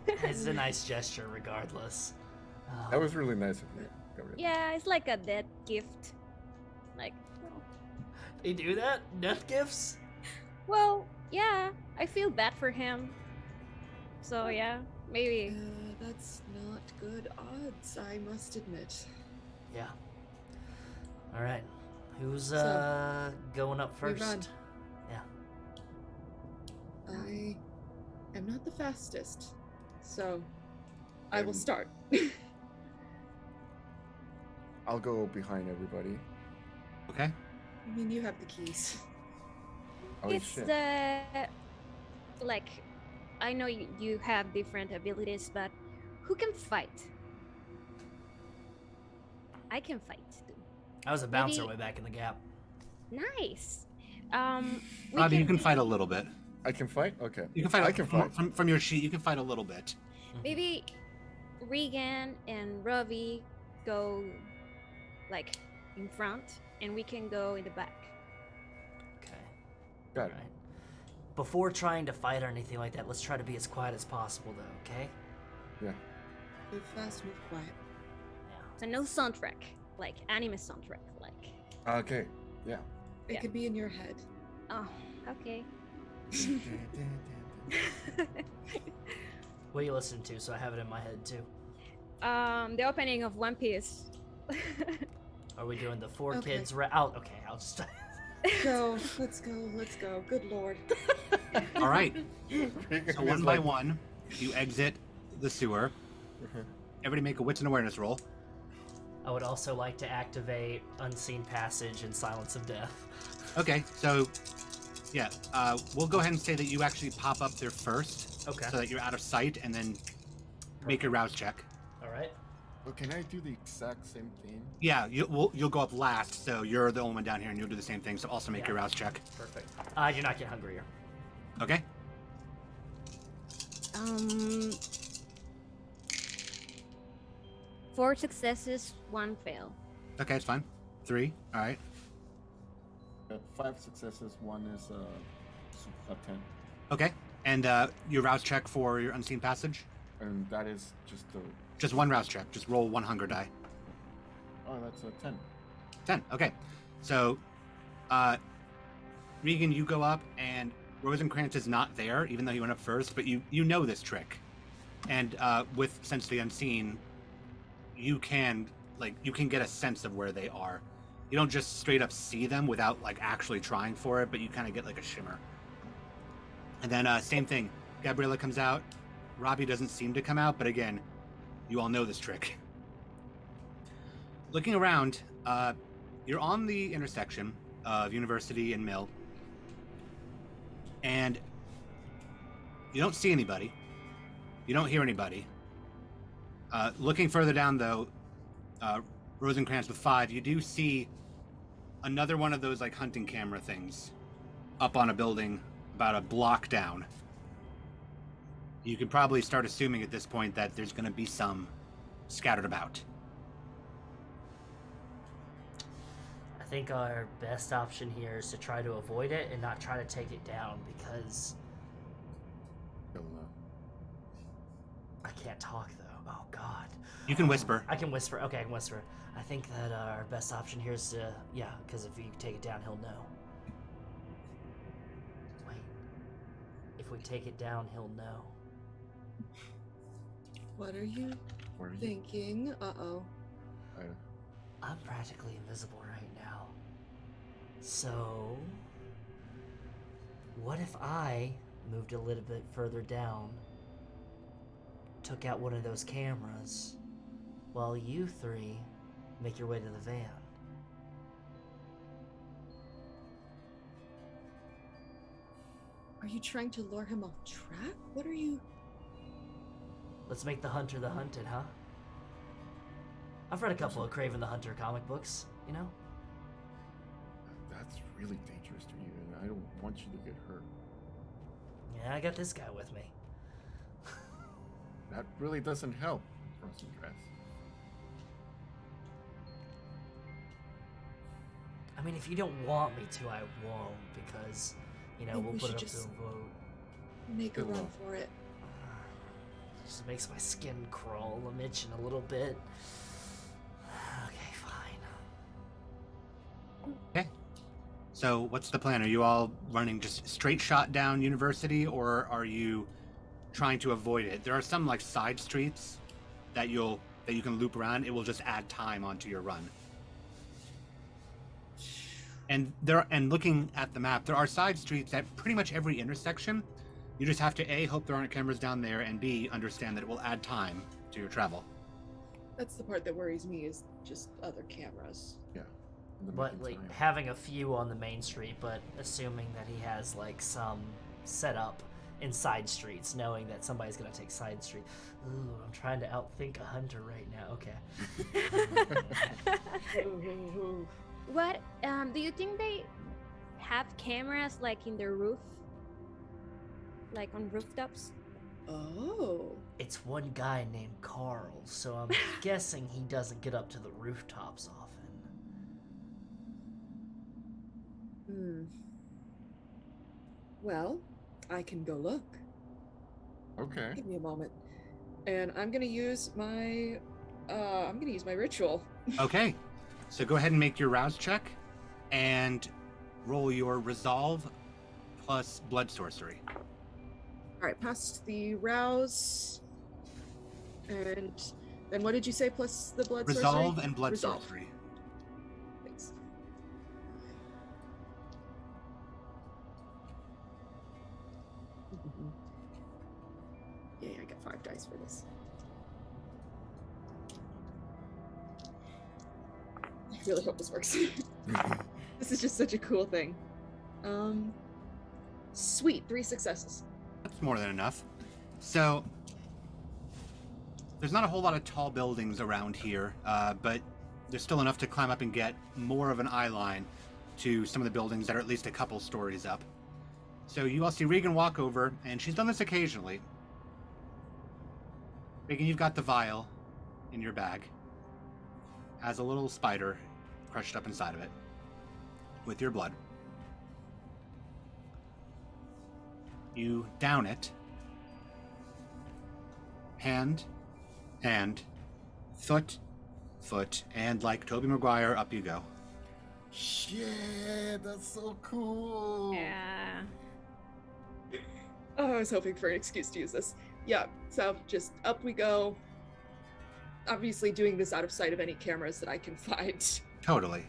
it's a nice gesture, regardless. That was really nice of you, Gabriel. Yeah, it's like a dead gift. Like, They do that? Death gifts? well, yeah, I feel bad for him. So yeah, maybe. That's not good odds, I must admit. Yeah. All right. Who's So, going up we run. first? Yeah. I am not the fastest, so I will Um, start. I'll go behind everybody. Okay? I mean, you have the keys. Oh It's shit. the like, I know you have different abilities, but who can fight? I can fight too. I was a bouncer Maybe- way back in the gap. Nice. We Bobby, you can fight a little bit. I can fight? Okay. You can fight. I can fight. From your sheet. You can fight a little bit. maybe Regan and Robbie go like in front, and we can go in the back. Okay. Got All it. right. Before trying to fight or anything like that, let's try to be as quiet as possible, though. Okay? Yeah. Move fast, move quiet. Yeah. So no soundtrack, like anime soundtrack, like. Okay. Yeah. It Yeah. could be in your head. Oh, okay. What do you listen to? So I have it in my head too. The opening of One Piece. Are we doing the four Okay. kids? Okay, I'll just. Go, let's go, let's go. Good lord. All right. Regan So is one by like- one, you exit the sewer. Everybody make a wits and awareness roll. I would also like to activate Unseen Passage and Silence of Death. Okay, so yeah, we'll go ahead and say that you actually pop up there first, Okay. so that you're out of sight, and then make your rouse check. All right. Oh, can I do the exact same thing? Yeah, you'll go up last, so you're the only one down here, and you'll do the same thing. So also make Yeah. your rouse check. Perfect. You're not get hungrier. Okay. 4 successes, 1 fail. Okay, it's fine. 3. All right. 5 successes, 1 is a 10. Okay. And your rouse check for your unseen passage? And that is just the. Just 1 rouse check. Just roll 1 hunger die. Oh, that's a 10. 10. Okay. So, Regan, you go up, and Rosencrantz is not there, even though he went up first. But you know this trick, and with Sense the Unseen, you can get a sense of where they are. You don't just straight up see them without like actually trying for it, but you kind of get like a shimmer. And then same thing. Gabriella comes out. Robbie doesn't seem to come out, but again, you all know this trick. Looking around, you're on the intersection of University and Mill, and you don't see anybody. You don't hear anybody. Looking further down, though, Rosencrantz with 5, you do see another one of those like hunting camera things up on a building about a block down. You could probably start assuming at this point that there's going to be some scattered about. I think our best option here is to try to avoid it and not try to take it down, because I can't talk though. Oh God. You can whisper. I can whisper. Okay, I can whisper. I think that our best option here is to, because if you take it down, he'll know. Wait. If we take it down, he'll know. What are you Where are you? thinking? Uh-oh. I'm practically invisible right now. So, what if I moved a little bit further down, took out one of those cameras, while you 3 make your way to the van? Are you trying to lure him off track? What are you... Let's make the hunter the hunted, huh? I've read a couple of Craven the Hunter comic books, you know? That's really dangerous to you, and I don't want you to get hurt. Yeah, I got this guy with me. That really doesn't help, Rosencrantz. I mean, if you don't want me to, I won't, because, you know, Maybe we'll we put it should up to just- a vote. Make a Good run luck. for it. Just makes my skin crawl and itching a little bit. Okay, fine. Okay. So what's the plan? Are you all running just straight shot down University, or are you trying to avoid it? There are some like side streets that you can loop around. It will just add time onto your run. And looking at the map, there are side streets at pretty much every intersection. You just have to A, hope there aren't cameras down there, and B, understand that it will add time to your travel. That's the part that worries me, is just other cameras. Yeah. in the But, like, meantime. having a few on the main street, but assuming that he has, like, some setup in side streets, knowing that somebody's gonna take side street. Ooh, I'm trying to outthink a hunter right now. Okay. What, do you think they have cameras like in the roof? Like on rooftops? Oh. It's one guy named Carl, so I'm guessing he doesn't get up to the rooftops often. Well, I can go look. Okay. Give me a moment. And I'm gonna use my ritual. Okay. So go ahead and make your rouse check and roll your resolve plus blood sorcery. Alright, past the rouse. And then what did you say plus the blood Resolve sorcery? and blood Resolve. sorcery. Thanks. Yay, I got 5 dice for this. I really hope this works. This is just such a cool thing. Sweet, 3 successes. That's more than enough. So, there's not a whole lot of tall buildings around here, but there's still enough to climb up and get more of an eye line to some of the buildings that are at least a couple stories up. So you all see Regan walk over, and she's done this occasionally. Regan, you've got the vial in your bag. has a little spider crushed up inside of it with your blood. You down it. Hand, foot, and like Tobey Maguire, up you go. Shit, that's so cool. Yeah. Oh, I was hoping for an excuse to use this. Yeah, so just up we go. Obviously doing this out of sight of any cameras that I can find. Totally.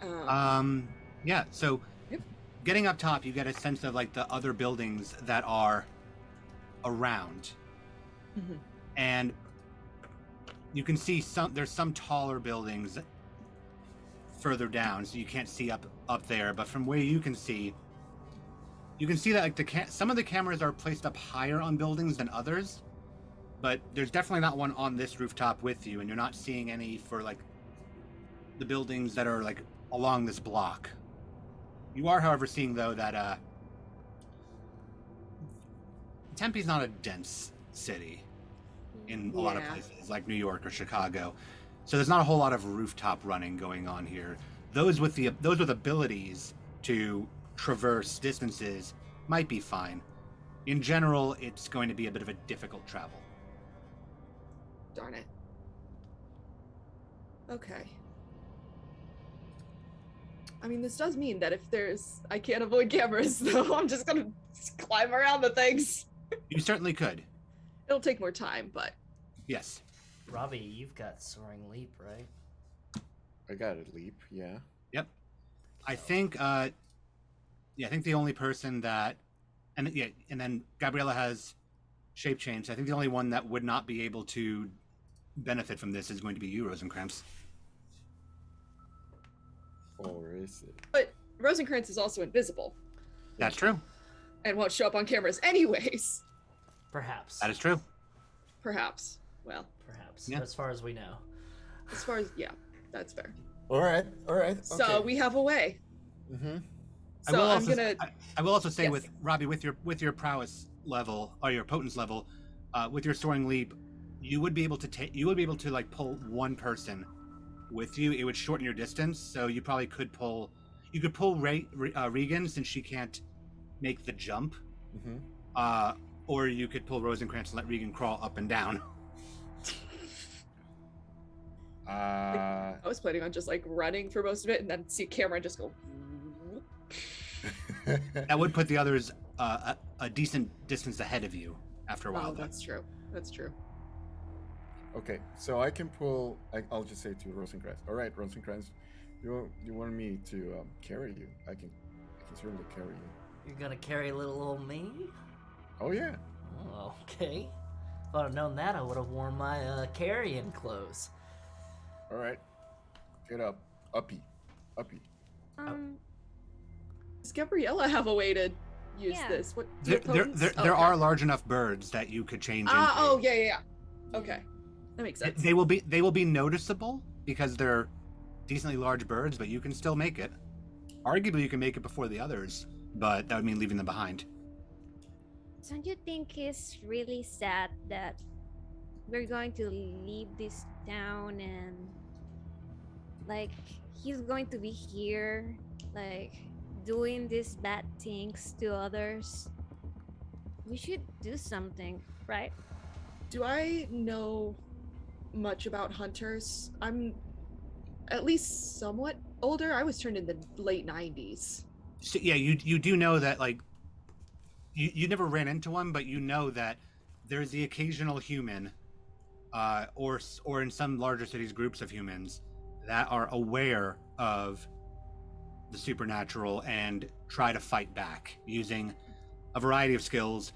Yeah, so Yep. getting up top, you get a sense of like the other buildings that are around. Mhm. And you can see there's some taller buildings further down, so you can't see up there, but from where you can see that like some of the cameras are placed up higher on buildings than others, but there's definitely not one on this rooftop with you, and you're not seeing any for like the buildings that are like along this block. You are, however, seeing though that Tempe's not a dense city in a lot of Yeah. places like New York or Chicago, so there's not a whole lot of rooftop running going on here. Those with abilities to traverse distances might be fine. In general, it's going to be a bit of a difficult travel. Darn it. Okay. I mean, this does mean that if I can't avoid cameras, though, I'm just gonna climb around the things. You certainly could. It'll take more time, but Yes. Robbie, you've got Soaring Leap, right? I got a leap, yeah. Yep. I think I think the only person that and then Gabriella has shape change. I think the only one that would not be able to benefit from this is going to be you, Rosencrantz. Or is it? but Rosencrantz is also invisible That's true. and won't show up on cameras anyways. Perhaps. That is true. Perhaps. Well, Perhaps. Yeah. As far as we know. as far as that's fair. All right. So Okay. we have a way. Mm-hmm. So I'm gonna. I will also say Yes. with Robbie, with your prowess level or your potence level, with your soaring leap, you would be able to like pull one person with you. It would shorten your distance, so you probably could pull. You could pull Regan since she can't make the jump, Mm-hmm. or you could pull Rosencrantz and let Regan crawl up and down. I was planning on just like running for most of it and then see a camera and just go. That would put the others a decent distance ahead of you after a while. Oh, though. that's true. That's true. Okay, so I can pull. I'll just say to Rosencrantz. All right, Rosencrantz, you want me to carry you? I can certainly carry you. You're gonna carry little old me? Oh yeah. Oh, okay. If I'd have known that, I would have worn my carrying clothes. All right. Get up, uppy. Does Gabriella have a way to use Yeah. this? What? There potence? there Okay. are large enough birds that you could change into. Oh yeah. Okay, that makes sense. They will be noticeable because they're decently large birds, but you can still make it. Arguably, you can make it before the others, but that would mean leaving them behind. Don't you think it's really sad that we're going to leave this town and like he's going to be here like doing these bad things to others? We should do something, right? Do I know much about hunters? I'm at least somewhat older. I was turned in the late 90s. So, yeah, you do know that like you never ran into one, but you know that there's the occasional human, or in some larger cities, groups of humans that are aware of the supernatural and try to fight back using a variety of skills.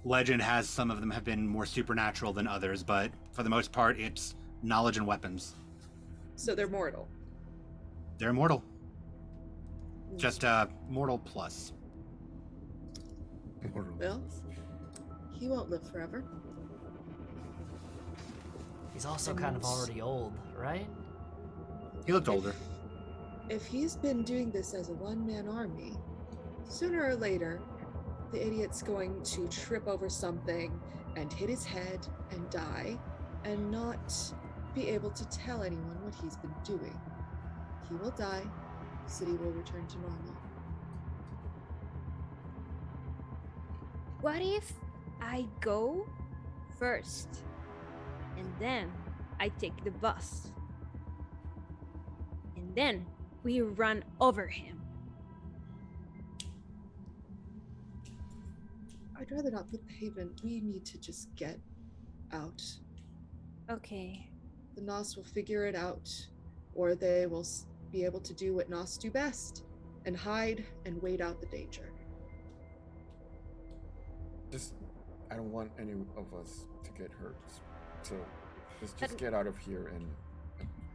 Legend has some of them have been more supernatural than others, but for the most part, it's knowledge and weapons. So they're mortal. They're immortal. Just mortal plus. Well, he won't live forever. He's also kind of already old, right? He looked older. If he's been doing this as a one-man army, sooner or later, the idiot's going to trip over something and hit his head and die, and not be able to tell anyone what he's been doing. He will die. The city will return to normal. What if I go first and then I take the bus? And then we run over him. I'd rather not put the pavement. We need to just get out. Okay. The Nos will figure it out, or they will be able to do what Nos do best and hide and wait out the danger. I don't want any of us to get hurt. So let's just But- get out of here and.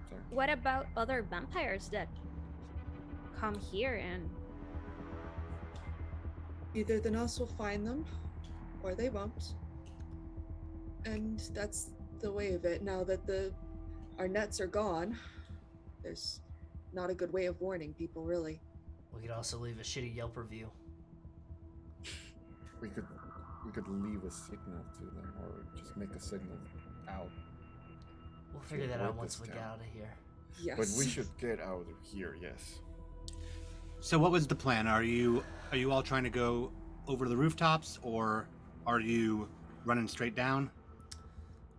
Sorry. What about other vampires that come here and Either the Nos will find them, or they won't. And that's the way of it. Now that our nets are gone, there's not a good way of warning people, really. We could also leave a shitty Yelp review. We could leave a signal to them, or just make a signal out. We'll figure that avoid out once this we get town. out of here. Yes. But we should get out of here. Yes. So what was the plan? Are you all trying to go over the rooftops, or are you running straight down?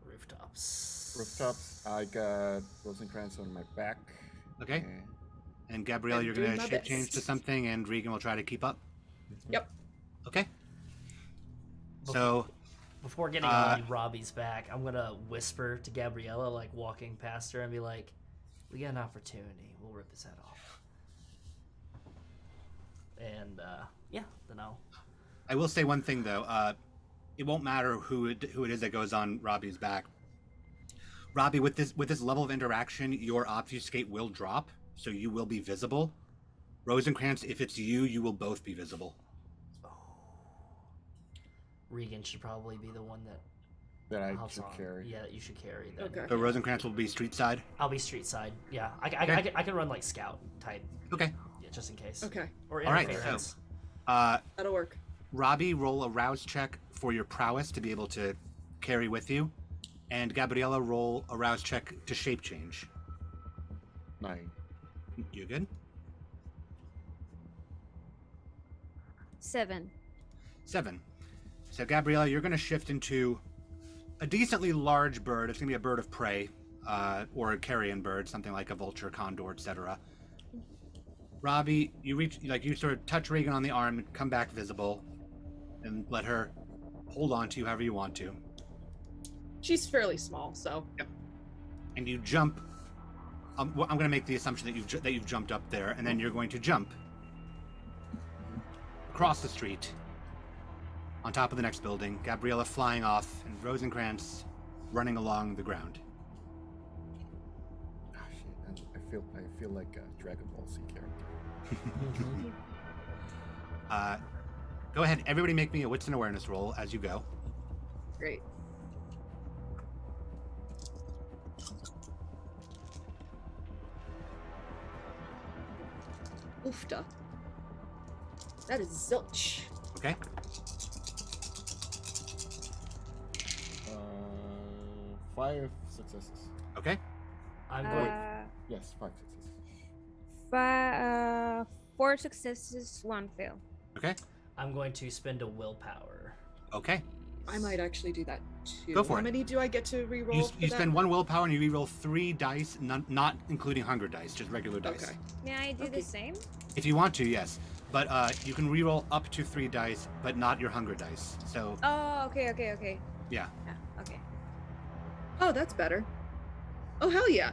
Rooftops. Rooftops. I got Rosencrantz on my back. Okay. And Gabrielle, I'm you're going doing to my shape change best. to something, and Regan will try to keep up? Yep. Okay. Before- So, Before getting on Robbie's back, I'm gonna whisper to Gabriella, like walking past her, and be like, "We got an opportunity. We'll rip his head off." And yeah, then I'll. I will say one thing though. It won't matter who it is that goes on Robbie's back. Robbie, with this level of interaction, your obfuscate will drop, so you will be visible. Rosencrantz, if it's you, you will both be visible. Regan should probably be the one That I hops should on. carry. Yeah, that you should carry. Then. Okay. So Rosencrantz will be street side. I'll be street side. Yeah, I can run like scout type. Okay. Yeah, just in case. Okay, Or All right, interference. that'll work. Robbie, roll a rouse check for your prowess to be able to carry with you, and Gabriella, roll a rouse check to shape change. 9. You good? 7? 7. So Gabriella, you're going to shift into a decently large bird. It's going to be a bird of prey, or a carrion bird, something like a vulture, condor, etc. Robbie, you sort of touch Regan on the arm and come back visible, and let her hold on to you however you want to. She's fairly small, so And you jump. I'm going to make the assumption that you've jumped up there, and then you're going to jump across the street, on top of the next building. Gabriella flying off, and Rosencrantz running along the ground. Ah, shit. I feel like a Dragon Ball Z character. Go ahead, everybody, make me a wits and awareness roll as you go. great. Oofta. That is zilch. Okay. 5 successes. Okay. I'm going. Yes, 5 successes. 4 successes, 1 fail. Okay. I'm going to spend a willpower. Okay. I might actually do that too. Go for How it. many do I get to reroll? You for that? spend 1 willpower and you reroll 3 dice, not including hunger dice, just regular dice. Okay. May I do Okay. the same? If you want to, yes. But you can reroll up to 3 dice, but not your hunger dice. So, Oh, okay. yeah. Yeah, okay. Oh, that's better. Oh hell yeah.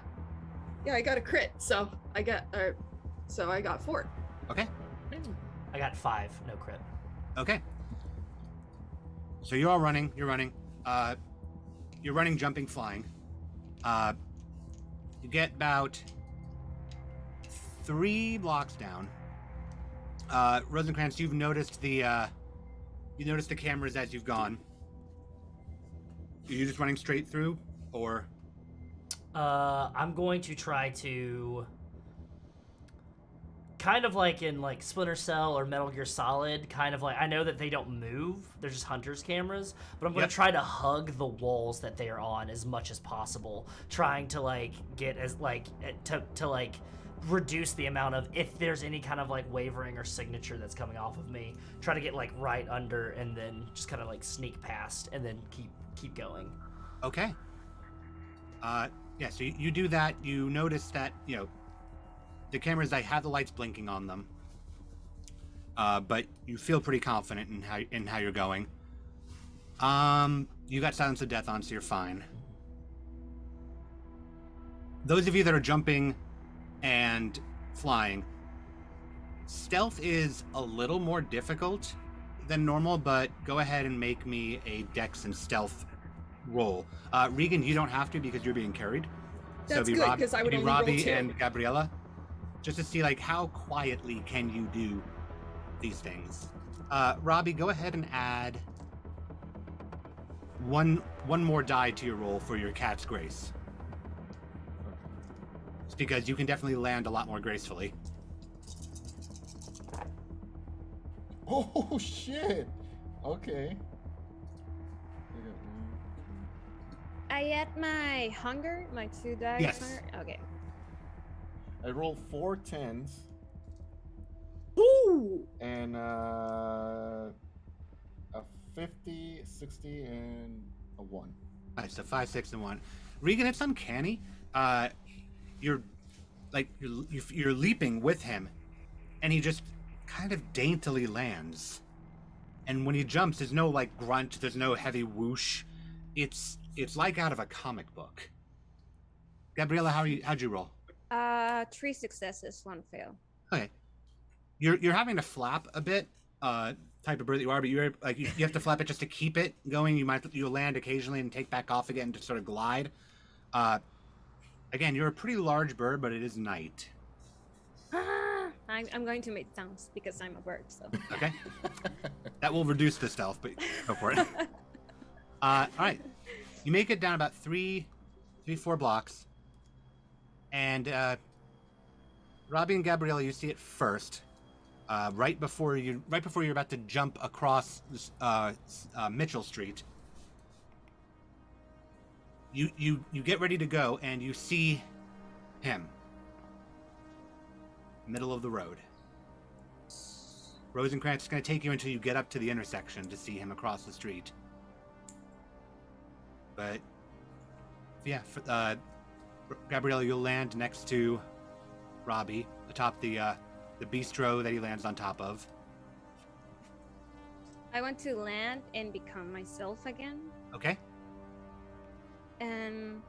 Yeah, I got a crit, so I got 4. Okay. I got 5, no crit. Okay. So you're all running. You're running. You're running, jumping, flying. You get about 3 blocks down. Rosencrantz, you've noticed the cameras as you've gone. Are you just running straight through, or? I'm going to try to kind of like in like Splinter Cell or Metal Gear Solid, kind of like I know that they don't move; they're just hunters' cameras. But I'm gonna try to hug the walls that they are on as much as possible, trying to like get as like to like reduce the amount of if there's any kind of like wavering or signature that's coming off of me. Try to get like right under and then just kind of like sneak past and then keep going. Okay. Yeah. So you do that. You notice that the cameras, they have the lights blinking on them, but you feel pretty confident in how you're going. You got Silence of Death on, so you're fine. Those of you that are jumping and flying, stealth is a little more difficult than normal, but go ahead and make me a Dex and Stealth roll. Regan, you don't have to because you're being carried. That's good, because I would only roll Robbie 2. and Gabriella, just to see like how quietly can you do these things. Robbie, go ahead and add one more die to your roll for your Cat's Grace. It's because you can definitely land a lot more gracefully. Oh shit! Okay. I add my hunger, my 2 dice. Yes. Hunger. Okay. I rolled 4 10s Ooh! and a 50, 60, and a 1. All right, so 5, 6, and 1. Regan, it's uncanny. You're leaping with him, and he just kind of daintily lands. And when he jumps, there's no like grunt, there's no heavy whoosh. It's like out of a comic book. Gabriella, how'd you roll? 3 successes, 1 fail. Okay. You're having to flap a bit, type of bird that you are, but you're like you have to flap it just to keep it going. You'll land occasionally and take back off again to sort of glide. Again, you're a pretty large bird, but it is night. I'm going to make sounds because I'm a bird, so. Okay. That will reduce the stealth, but go for it. All right. You make it down about 4 blocks, and Robbie and Gabriella, you see it first, right before you're about to jump across Mitchell Street. You get ready to go, and you see him, middle of the road. Rosencrantz is going to take you until you get up to the intersection to see him across the street. But yeah, Gabriella, you'll land next to Robbie, atop the bistro that he lands on top of. I want to land and become myself again. Okay. And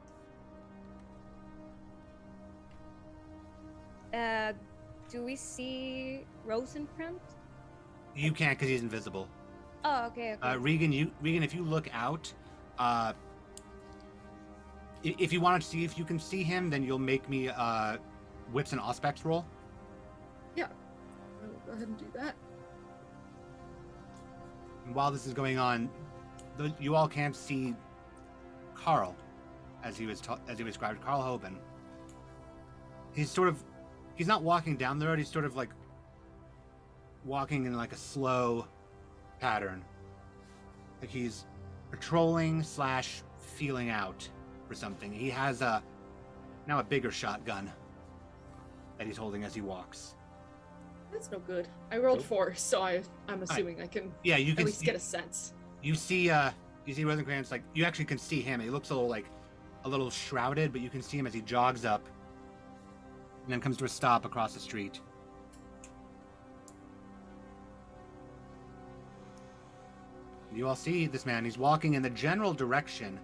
do we see Rosencrantz? You can't because he's invisible. Oh, okay. Regan, if you look out, if you want to see if you can see him, then you'll make me Wits and Auspex roll. Yeah. I will go ahead and do that. And while this is going on, you all can't see Carl, as he was described, Carl Hoban. He's not walking down the road. He's sort of like walking in like a slow pattern, like he's patrolling / feeling out for something. He has now a bigger shotgun that he's holding as he walks. That's no good. I rolled 4, so I'm assuming I can you can at least get a sense. You see Rosencrantz, like you actually can see him. He looks a little shrouded, but you can see him as he jogs up and then comes to a stop across the street. You all see this man. He's walking in the general direction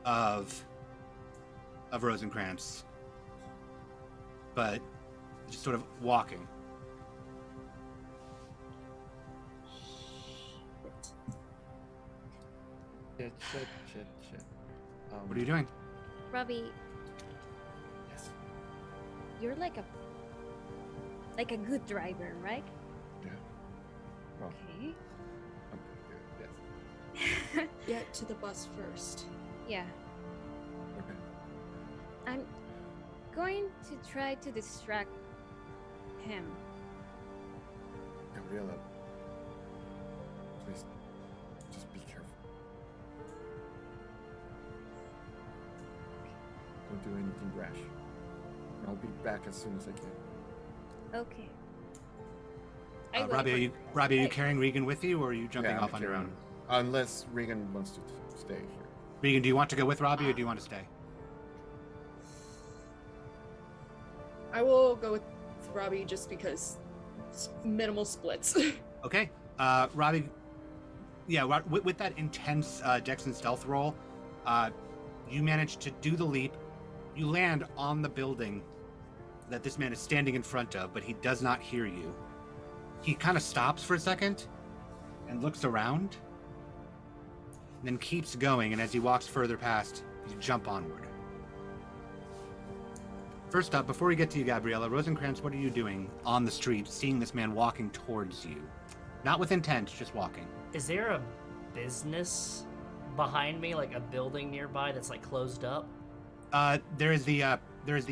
of Rosencrantz, but just sort of walking. Shit. What are you doing? Robbie, Yes. you're like a good driver, right? Yeah. Well, Okay. I'm pretty good. Yes. Get to the bus first. Yeah. Okay. I'm going to try to distract him. Gabriella, please, just be careful. Don't do anything rash. I'll be back as soon as I can. Okay. I will. Robbie, are you carrying Regan with you, or are you jumping Yeah, off on your own? Unless Regan wants to stay here. Regan, do you want to go with Robbie, or do you want to stay? I will go with Robbie just because it's minimal splits. Okay. Robbie, yeah, with that intense Dex and stealth roll, you manage to do the leap. You land on the building that this man is standing in front of, but he does not hear you. He kind of stops for a second and looks around, and then keeps going, and as he walks further past, you jump onward. First up, before we get to you, Gabriella, Rosencrantz, what are you doing on the street, seeing this man walking towards you? Not with intent, just walking. Is there a business behind me, like a building nearby that's like closed up? There is the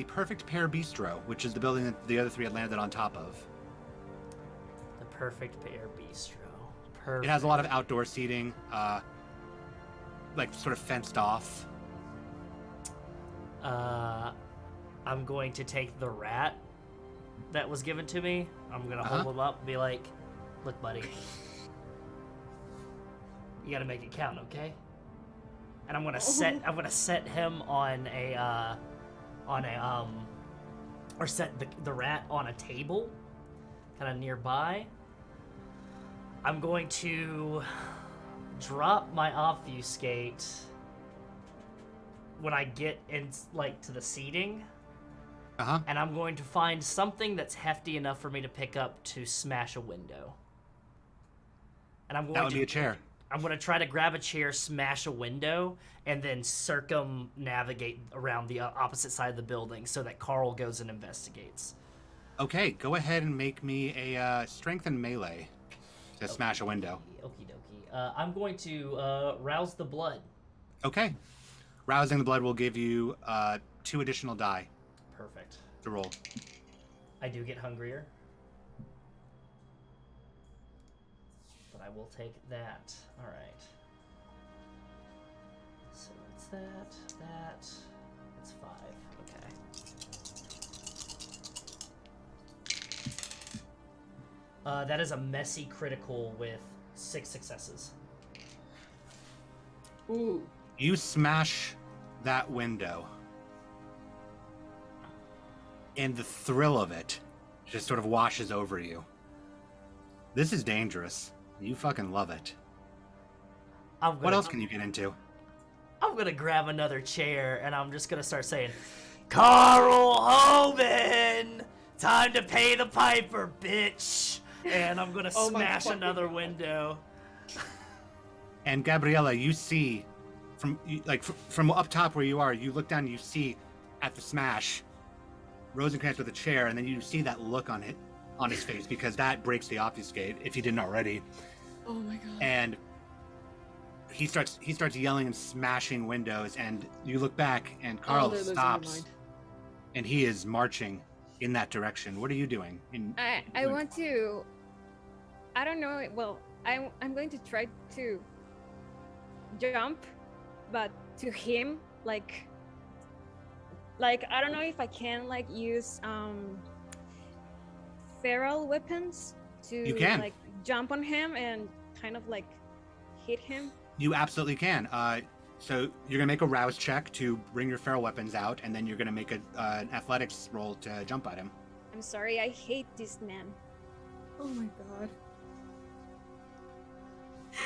Perfect Pear Bistro, which is the building that the other three had landed on top of. The Perfect Pear Bistro. Perfect. It has a lot of outdoor seating, like sort of fenced off. I'm going to take the rat that was given to me. I'm gonna hold him up and be like, "Look, buddy, you gotta make it count, okay?" And I'm gonna set him on or set the rat on a table, kind of nearby. I'm going to drop my obfuscate when I get in, like, to the seating. And I'm going to find something that's hefty enough for me to pick up to smash a window. And I'm going That would be a chair. I'm going to try to grab a chair, smash a window, and then circumnavigate around the opposite side of the building so that Carl goes and investigates. Okay, go ahead and make me a strength and melee to smash a window. Okie dokie. I'm going to rouse the blood. Okay. Rousing the blood will give you 2 additional die Perfect. to roll. I do get hungrier. But I will take that. All right. So it's that's 5. Okay. That is a messy critical with 6 successes. Ooh. You smash that window, and the thrill of it just sort of washes over you. This is dangerous. You fucking love it. What else can you get into? I'm gonna grab another chair and I'm just gonna start saying, "Carl Hoban, time to pay the piper, bitch!" And I'm gonna smash another window. And Gabriella, you see, from up top where you are, you look down and you see at the smash Rosencrantz with a chair, and then you see that look on his face, because that breaks the obfuscate if he didn't already. Oh my god. And he starts yelling and smashing windows, and you look back and Carl stops, and he is marching in that direction. What are you doing? I want to. I don't know. Well, I'm going to try to jump, but to him, like I don't know if I can use feral weapons to jump on him and kind of hit him. You absolutely can. So you're gonna make a rouse check to bring your feral weapons out, and then you're gonna make an athletics roll to jump at him. I'm sorry, I hate this man. Oh my god.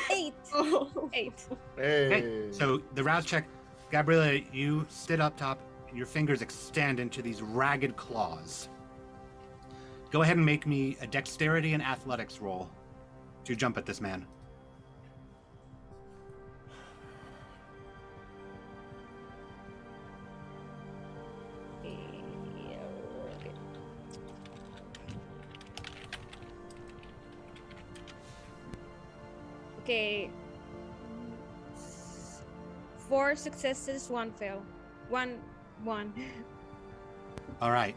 8. Oh. 8. Hey. Okay. So the rouse check, Gabriella, you sit up top, and your fingers extend into these ragged claws. Go ahead and make me a dexterity and athletics roll to jump at this man. Okay. 4 successes, 1 fail. 1. All right.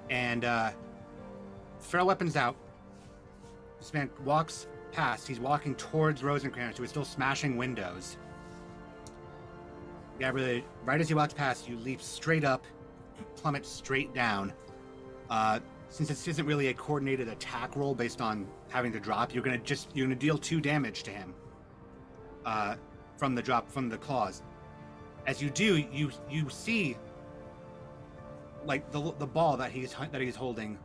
and throw weapons out. This man walks past. He's walking towards Rosencrantz, who is still smashing windows. Gabrielle, right as he walks past, you leap straight up, plummet straight down. Since this isn't really a coordinated attack roll based on having to drop, you're gonna deal 2 damage to him from the claws. As you do, you see like the ball that he's holding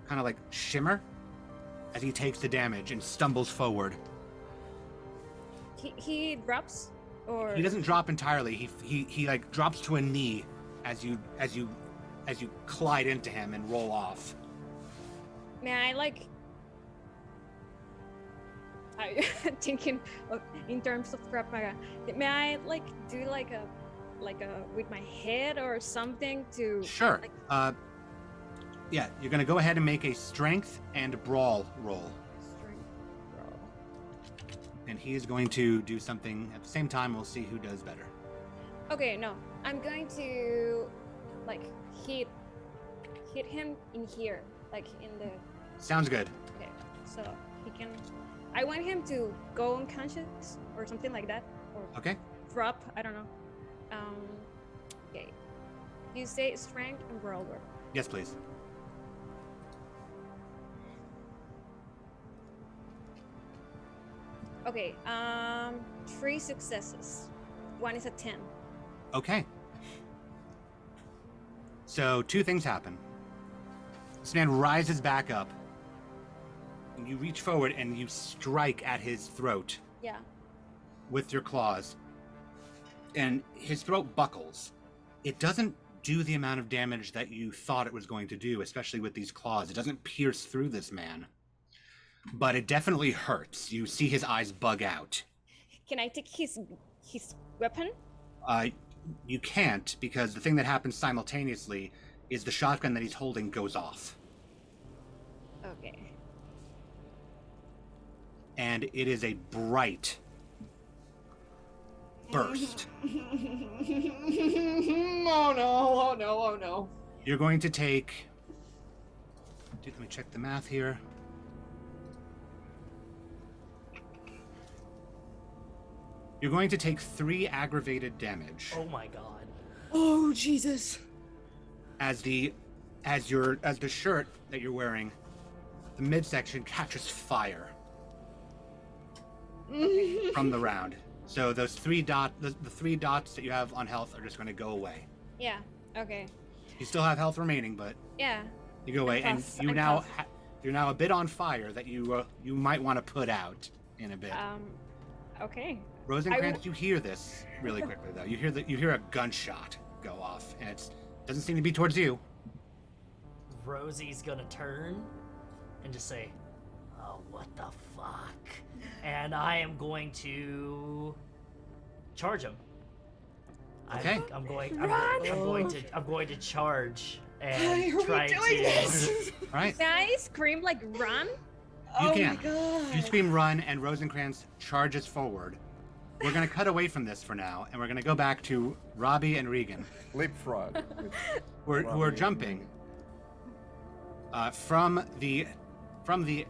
kind of like shimmer as he takes the damage and stumbles forward. He drops, or He doesn't drop entirely. He like drops to a knee as you collide into him and roll off. may I like? I thinking of, in terms of Krav Maga. May I like do like a with my head or something to? Sure. Like, Yeah, you're gonna go ahead and make a strength and brawl roll. strength roll. And he is going to do something at the same time. We'll see who does better. Okay, no, I'm going to like hit him in here, like in the. Sounds good. Okay, so he can. I want him to go unconscious or something like that, or Okay. drop. I don't know. Okay. You say strength and brawl roll. Yes, please. Okay. 3 successes. 1 is a 10. Okay. So 2 things happen. This man rises back up, and you reach forward and you strike at his throat Yeah. with your claws, and his throat buckles. It doesn't do the amount of damage that you thought it was going to do, especially with these claws. It doesn't pierce through this man, but it definitely hurts. You see his eyes bug out. Can I take his weapon? You can't, because the thing that happens simultaneously is the shotgun that he's holding goes off. Okay. And it is a bright burst. Oh no, oh no, oh no. You're going to take... Let me check the math here. You're going to take 3 aggravated damage Oh my god. Oh Jesus. as the shirt that you're wearing, the midsection catches fire from the round. So those 3 the 3 dots that you have on health are just going to go away. Yeah. Okay. You still have health remaining, but Yeah. you go away, and tough. you I'm now tough. you're now a bit on fire that you might want to put out in a bit. Okay. Rosencrantz, you hear this really quickly though. You hear a gunshot go off, and it doesn't seem to be towards you. Rosie's gonna turn and just say, "Oh, what the fuck?" And I am going to charge him. Okay. I'm going to charge Why and are we try doing to. this? All right, Can I scream like run? you Oh can. my god. You scream "run," and Rosencrantz charges forward. We're gonna cut away from this for now, and we're gonna go back to Robbie and Regan, Leapfrog. who are Robbie. jumping from the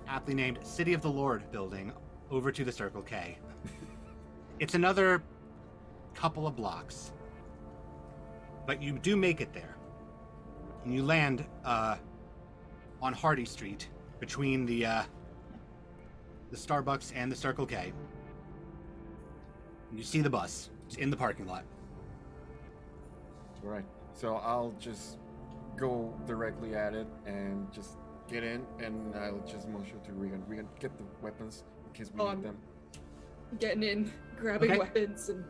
aptly named City of the Lord building over to the Circle K. It's another couple of blocks, but you do make it there, and you land on Hardy Street between the Starbucks and the Circle K. You see the bus. It's in the parking lot. Right. So I'll just go directly at it and just get in, and I'll just motion to Regan. Regan, get the weapons in case we Oh, need I'm them. Getting in, grabbing Okay. weapons, and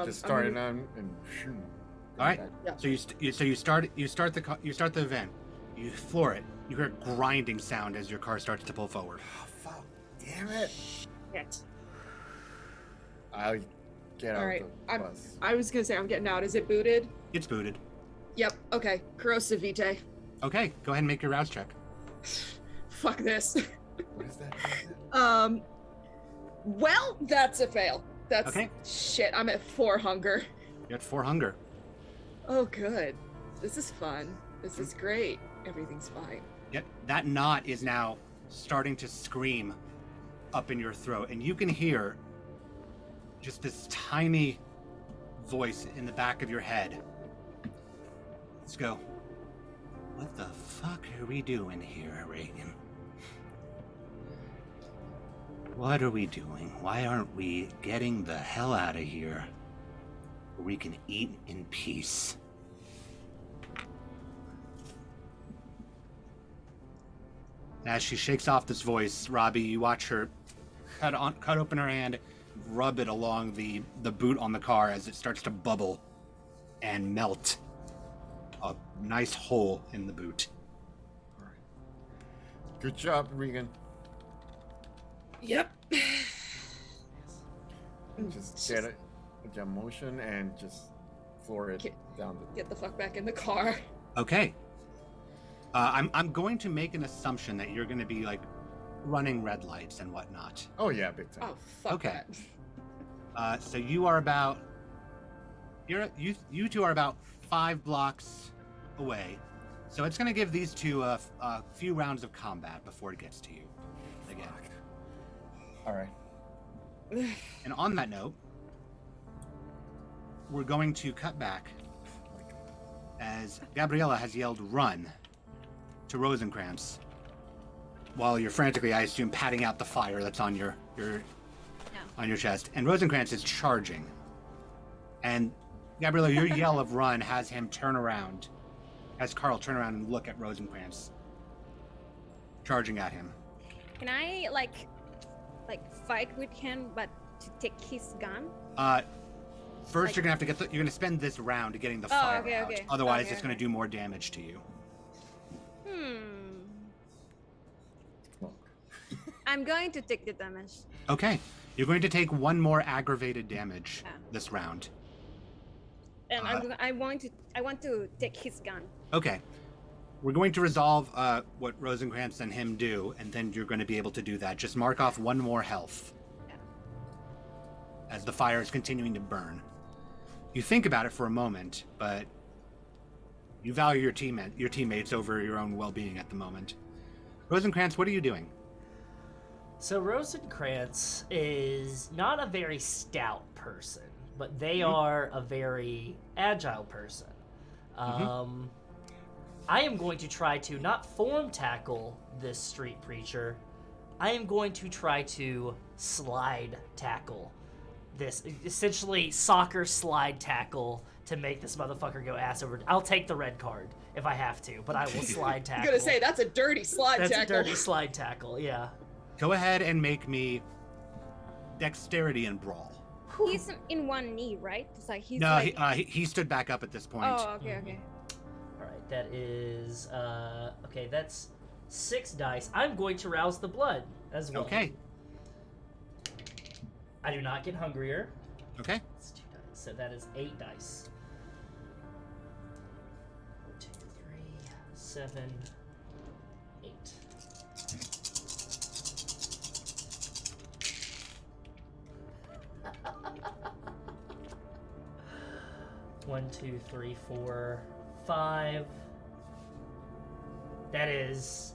Just starting on and shoot. All right. Yeah. So you start the event. You floor it. You hear a grinding sound as your car starts to pull forward. Oh, fuck. Damn it. Shit. I'll get All out right, the I'm- bus. I was gonna say I'm getting out. Is it booted? It's booted. Yep. Okay. Corrosive vitae. Okay, go ahead and make your rouse check. Fuck this. What is that? Well, that's a fail. That's Okay. shit. I'm at 4 hunger. You're at 4 hunger. Oh, good. This is fun. This is great. Everything's fine. Yet that knot is now starting to scream up in your throat, and you can hear just this tiny voice in the back of your head. Let's go. What the fuck are we doing here, Reagan? What are we doing? Why aren't we getting the hell out of here where we can eat in peace? As she shakes off this voice, Robbie, you watch her cut open her hand, rub it along the boot on the car as it starts to bubble and melt a nice hole in the boot. All right. Good job, Regan. Yep. Just get it, get motion, and just floor it down the. Get the fuck back in the car. Okay. I'm going to make an assumption that you're going to be like running red lights and whatnot. Oh yeah, big time. Oh fuck Okay. that. So you are about you two are about 5 blocks away. So it's going to give these two a few rounds of combat before it gets to you again. All right. And on that note, we're going to cut back as Gabriella has yelled "run" to Rosencrantz, while you're frantically, I assume, patting out the fire that's on your on your chest. And Rosencrantz is charging. And Gabriella, your yell of "run" has him turn around, has Carl turn around and look at Rosencrantz, charging at him. Can I like fight with him, but to take his gun? First, Like- you're gonna have to get you're gonna spend this round getting the fire okay, out. okay. Otherwise, Okay, it's gonna okay. do more damage to you. Well, I'm going to take the damage. Okay, you're going to take 1 more aggravated damage Yeah. this round. And I want to take his gun. Okay, we're going to resolve what Rosencrantz and him do, and then you're going to be able to do that. Just mark off 1 more health Yeah. as the fire is continuing to burn. You think about it for a moment, but you value your teammates over your own well-being at the moment. Rosencrantz, what are you doing? So Rosencrantz is not a very stout person, but they are a very agile person. I am going to try to not form tackle this street preacher. I am going to try to slide tackle this, essentially soccer slide tackle to make this motherfucker go ass over. I'll take the red card if I have to, but I will slide I'm tackle. gonna say that's a dirty slide That's tackle. a dirty slide tackle, yeah. Go ahead and make me dexterity and brawl. He's in one knee, right? It's like he's No, like. he stood back up at this point. Oh, okay, okay. All right, that is okay. That's 6 dice. I'm going to rouse the blood as well. Okay. I do not get hungrier. Okay. It's 2 dice, so that is 8 dice. 1, 2, 3, 7, 8. One, 2, 3, 4, 5. That is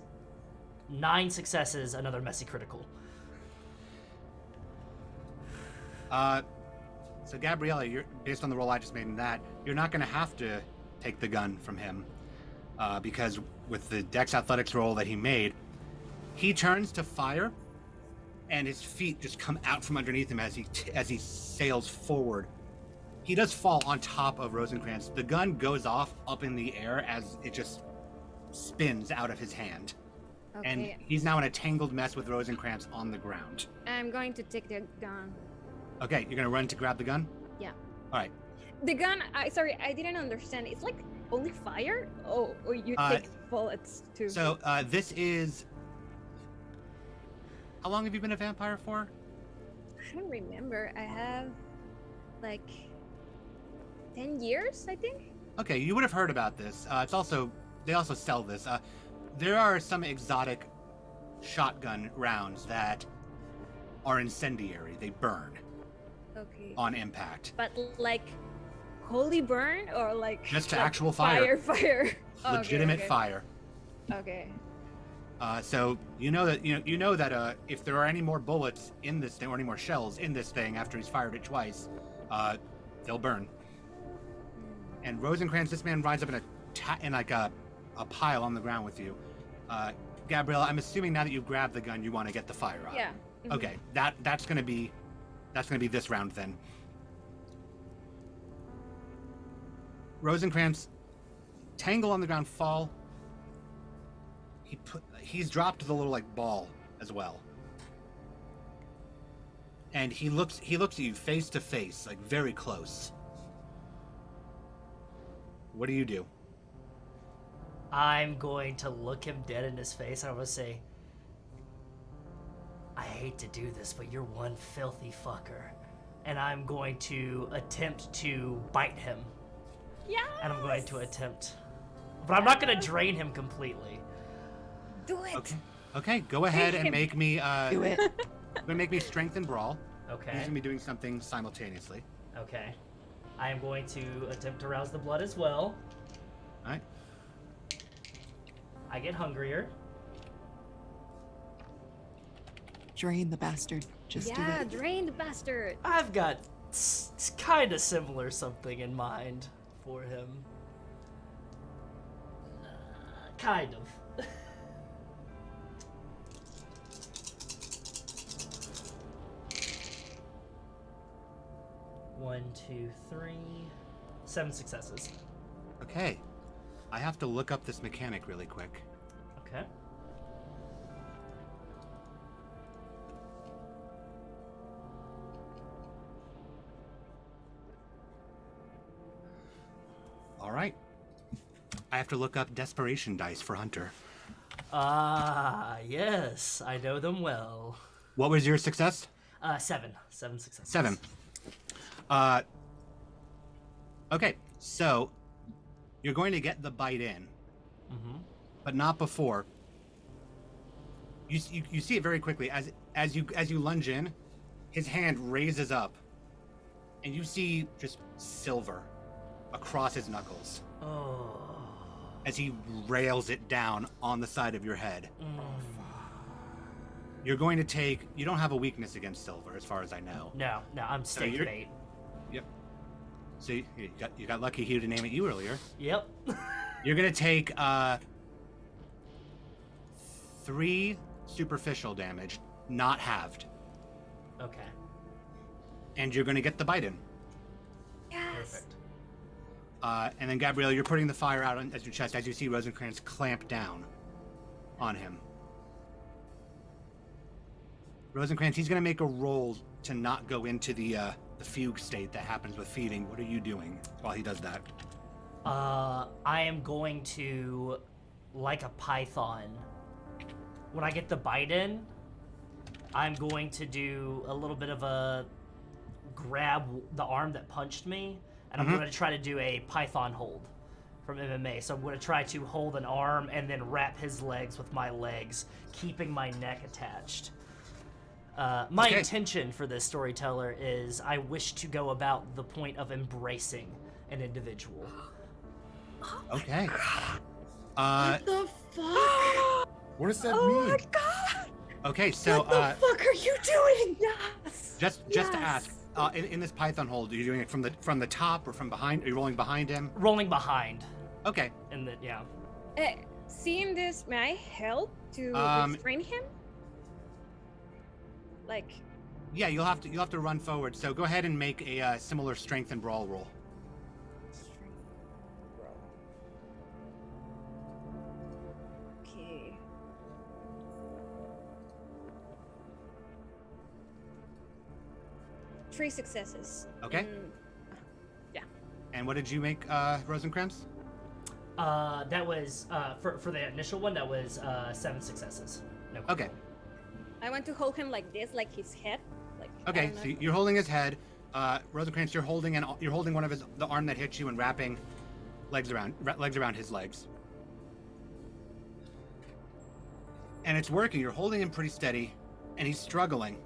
9 successes, another messy critical. So Gabriella, you're based on the roll I just made in that, you're not going to have to take the gun from him, because with the Dex Athletics roll that he made, he turns to fire, and his feet just come out from underneath him as he sails forward. He does fall on top of Rosencrantz. The gun goes off up in the air as it just spins out of his hand. And Okay. he's now in a tangled mess with Rosencrantz on the ground. I'm going to take the gun. Okay, you're gonna run to grab the gun? Yeah. All right. The gun. Sorry, I didn't understand. It's like only fire. Oh, or you Uh, take bullets too. So this is. How long have you been a vampire for? I don't remember. I have like 10 years, I think. Okay, you would have heard about this. It's also they also sell this. There are some exotic shotgun rounds that are incendiary. They burn Okay. on impact. But like holy burn or like Just to like actual fire. Fire. Okay, legitimate okay. fire. Okay. So you know that if there are any more bullets in this thing or any more shells in this thing after he's fired it twice, they'll burn. And Rosencrantz, this man rides up in like a pile on the ground with you. Gabriella, I'm assuming now that you've grabbed the gun, you want to get the fire out. Yeah. Mhm. Okay, that's gonna be this round then. Rosencrantz, Tangle on the ground, fall. He's dropped the little like ball as well. And he looks at you face to face, like very close. What do you do? I'm going to look him dead in his face and I'm going to say, I hate to do this, but you're one filthy fucker. And I'm going to attempt to bite him. Yeah. And I'm going to attempt... But I'm not going to drain him completely. Do it. Okay. Go ahead and make me Do it. gonna make me strength and brawl. Okay. He's gonna be doing something simultaneously. Okay. I am going to attempt to rouse the blood as well. All right. I get hungrier. Drain the bastard. Just do Yeah, it. drain the bastard. I've got kind of similar something in mind for him. Kind of. 1, 2, 3, 7 successes. Okay. I have to look up this mechanic really quick. Okay. All right. I have to look up desperation dice for Hunter. Ah, yes, I know them well. What was your success? 7 successes. 7. Okay, so you're going to get the bite in, but not before. You see it very quickly as you lunge in, his hand raises up, and you see just silver across his knuckles Oh. as he rails it down on the side of your head. You're going to take. You don't have a weakness against silver, as far as I know. No, I'm stake you're- bait. Yep. So you got lucky he didn't name it you earlier. Yep. You're gonna take 3 superficial damage, not halved, Okay. and you're gonna get the bite in. Yes. Perfect. And then Gabrielle, you're putting the fire out as your chest as you see Rosencrantz clamp down on him. Rosencrantz, he's gonna make a roll to not go into the fugue state that happens with feeding. What are you doing while he does that? I am going to, like a python, when I get the bite in, I'm going to do a little bit of a grab the arm that punched me, and I'm going to try to do a python hold from MMA. So I'm going to try to hold an arm and then wrap his legs with my legs, keeping my neck attached. My Okay. intention for this storyteller is I wish to go about the point of embracing an individual. Okay. What the fuck? What does that Oh mean? my god! Okay, so What the fuck are you doing? Yes. just to ask, in this python hold, are you doing it from the top or from behind? Are you rolling behind him? Rolling behind, Okay. and then yeah. Seeing this, may I help to restrain him? Like, Yeah, you'll have to run forward. So go ahead and make a similar strength and brawl roll. okay. Three successes. Okay. And what did you make, Rosencrantz? That was for the initial one. That was 7 successes. No. Okay. I want to hold him like this, like his head. Like. I Okay. don't know. So you're holding his head. Rosencrantz, you're holding one of the arm that hit you and wrapping legs around his legs. And it's working. You're holding him pretty steady, and he's struggling.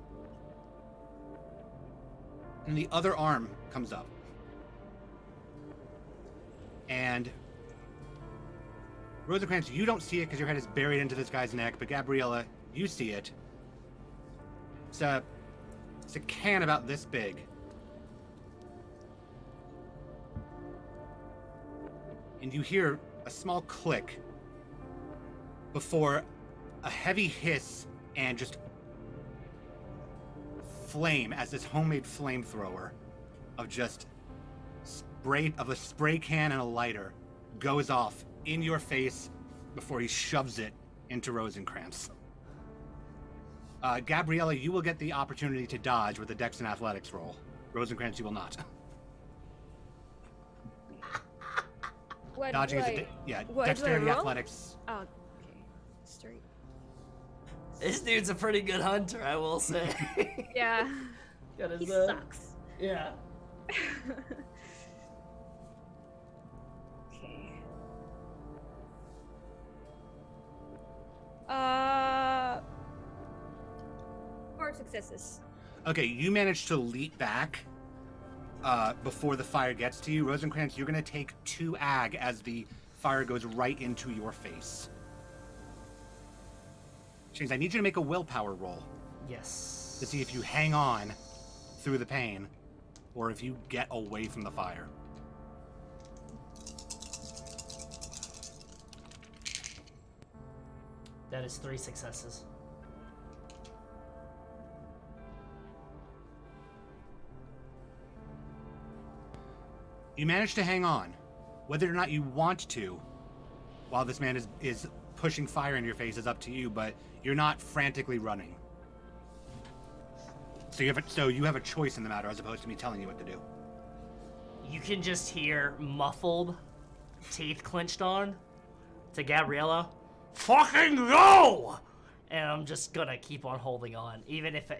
And the other arm comes up. And Rosencrantz, you don't see it because your head is buried into this guy's neck, but Gabriella, you see it. It's a can about this big. And you hear a small click before a heavy hiss and just flame as this homemade flamethrower of just a spray can and a lighter goes off in your face before he shoves it into Rosencrantz. Gabriella, you will get the opportunity to dodge with a Dex and Athletics roll. Rosencrantz, you will not. What Dodging do is I, what do I Dexterity, roll? Athletics. Oh, okay. Straight. This dude's a pretty good hunter, I will say. Yeah. Got his, He sucks. Yeah. Okay. 4 successes. Okay, you managed to leap back before the fire gets to you. Rosencrantz, you're going to take 2 ag as the fire goes right into your face. James, I need you to make a willpower roll Yes. to see if you hang on through the pain or if you get away from the fire. That is 3 successes. You manage to hang on. Whether or not you want to, while this man is pushing fire in your face, is up to you, but you're not frantically running. So you have a choice in the matter as opposed to me telling you what to do. You can just hear muffled, teeth clenched on, to Gabriella, "Fucking go!" And I'm just gonna keep on holding on, even if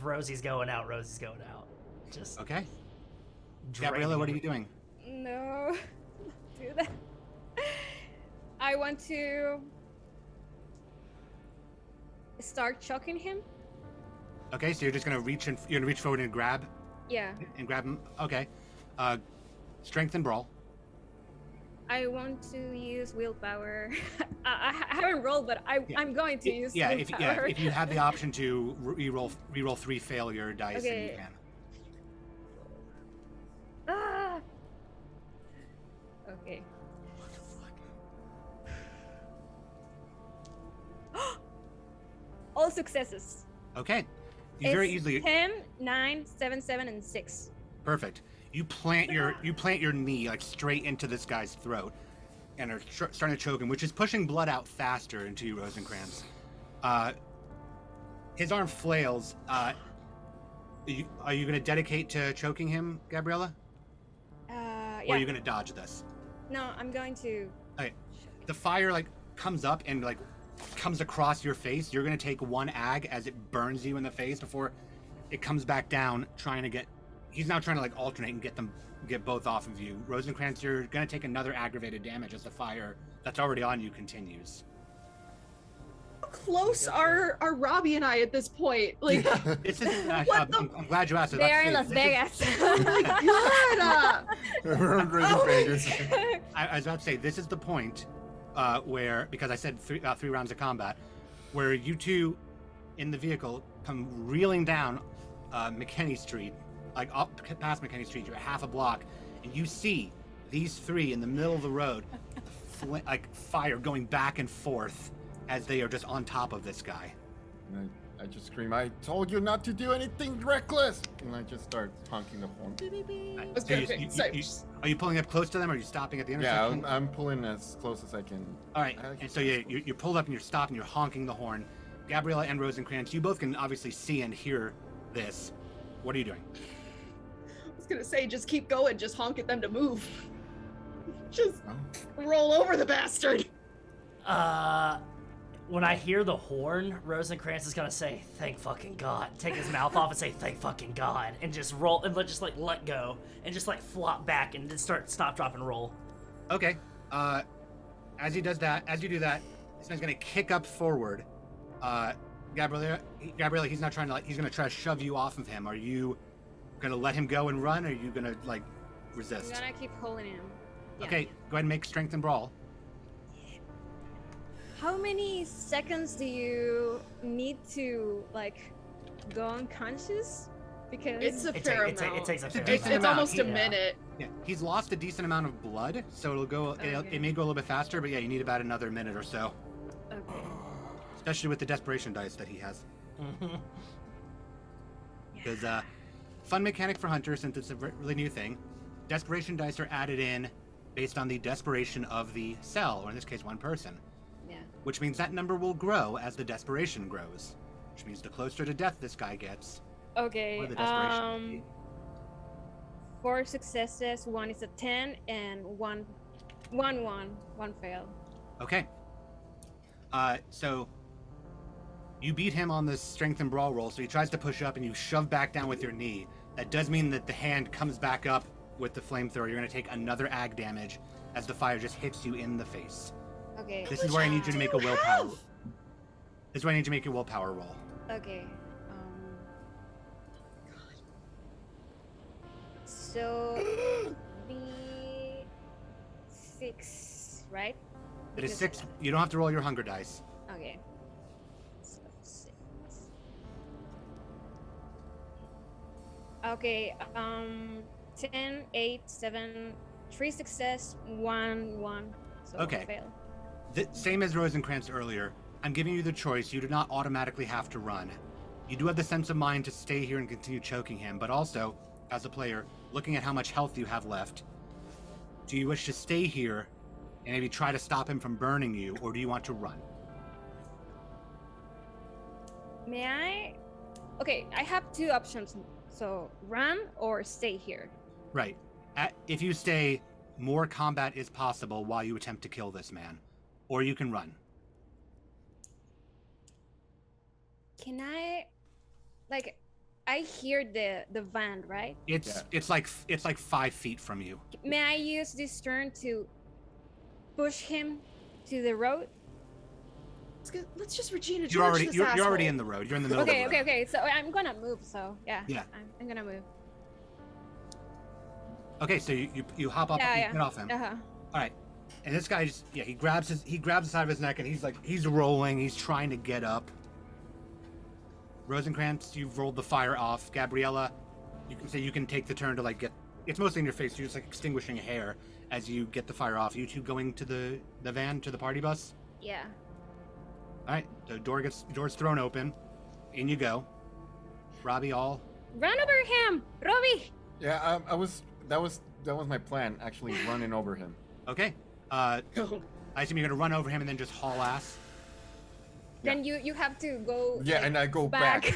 Rosie's going out, Rosie's going out. Just Okay. draining Gabriella, what are every- you doing? No. Do that. I want to start choking him. Okay, so you're just gonna you're gonna reach forward and grab Yeah. him. Okay. Strength and brawl. I want to use willpower. I haven't rolled, but I'm going to use willpower. If you have the option to reroll 3 failure dice, then you Okay. can. Ah! Okay. All successes. Okay. You very It's easily 10, 9, 7, 7, and 6. perfect. You plant your knee like straight into this guy's throat, and are starting to choke him, which is pushing blood out faster into you, Rosencrantz. His arm flails. Are you going to dedicate to choking him, Gabriella? Or Yeah. are you going to dodge this? No, I'm going to. Okay. The fire like comes up and like comes across your face. You're going to take 1 ag as it burns you in the face before it comes back down, he's now trying to like alternate and get both off of you. Rosencrantz, you're going to take another aggravated damage as the fire that's already on you continues. How close are Robbie and I at this point? Like, This is What I'm glad you asked. They are in Las Vegas. oh my god! We're really Oh. Vegas. I was about to say, this is the point where, because I said 3 rounds of combat, where you two in the vehicle come reeling down McKinney Street, like up past McKinney Street. You're half a block, and you see these 3 in the middle of the road, like fire going back and forth as they are just on top of this guy. And I just scream, "I told you not to do anything reckless!" And I just start honking the horn. was So perfect. So- are you pulling up close to them, or are you stopping at the Yeah, intersection? I'm pulling as close as I can. All right, and so you're pulled up and you're stopped and you're honking the horn. Gabriella and Rosencrantz, you both can obviously see and hear this. What are you doing? I was gonna say, just keep going, just honk at them to move. Just Oh. roll over the bastard. When I hear the horn, Rosencrantz is gonna say, "Thank fucking God." Take his mouth off and say, "Thank fucking God," and just roll and just like let go and just like flop back and just stop, drop, and roll. Okay. As you do that, this man's gonna kick up forward. Gabriella, he's not trying to he's gonna try to shove you off of him. Are you gonna let him go and run, or are you gonna like I'm resist? gonna keep holding him. Yeah. Okay, go ahead and make strength and brawl. How many seconds do you need to like go unconscious? Because It's a It, fair take, it, amount. take, it takes a It's a fair decent It's amount. almost a Yeah. minute. Yeah, he's lost a decent amount of blood, so Okay. it may go a little bit faster, but yeah, you need about another minute or so, okay. especially with the desperation dice that he has. Because fun mechanic for Hunter, since it's a really new thing, desperation dice are added in based on the desperation of the cell, or in this case, one person. Yeah. Which means that number will grow as the desperation grows. Which means the closer to death this guy gets, Okay. more the desperation will be. 4 successes, 1 is a 10, and one fail. Okay. So you beat him on the strength and brawl roll, so he tries to push up and you shove back down with your knee. That does mean that the hand comes back up with the flamethrower. You're going to take another ag damage as the fire just hits you in the face. Okay. This is where I need you to make a willpower. This is where I need you to make your willpower roll. Okay. So be 6, right? It is Because- 6. You don't have to roll your hunger dice. Okay. So 6. Okay. 10, 8, 7, 3 success, 1. So Okay. fail. Same as Rosencrantz earlier, I'm giving you the choice. You do not automatically have to run. You do have the sense of mind to stay here and continue choking him, but also, as a player, looking at how much health you have left, do you wish to stay here and maybe try to stop him from burning you, or do you want to run? May I? Okay, I have 2 options. So run or stay here. Right. If you stay, more combat is possible while you attempt to kill this man, or you can run. Can I? Like, I hear the van, right? It's like 5 feet from you. May I use this turn to push him to the road? Let's just Regina George You're already this you're already asshole. in the road. You're in the middle Okay, of the road. okay. So I'm gonna move. So yeah. Yeah. I'm gonna move. Okay, so you hop up, you get off him. Uh huh. All right, and this guy just he grabs the side of his neck and he's rolling. He's trying to get up. Rosencrantz, you've rolled the fire off. Gabriella, you can take the turn to like get. It's mostly in your face. You're just like extinguishing hair as you get the fire off. You two going to the van to the party bus. Yeah. All right, the door's thrown open. In you go. Robbie, all. Run over him, Robbie. Yeah, that was my plan, actually running over him. Okay. I assume you're gonna run over him and then just haul ass. Then you have to go. Yeah, like, and I go back.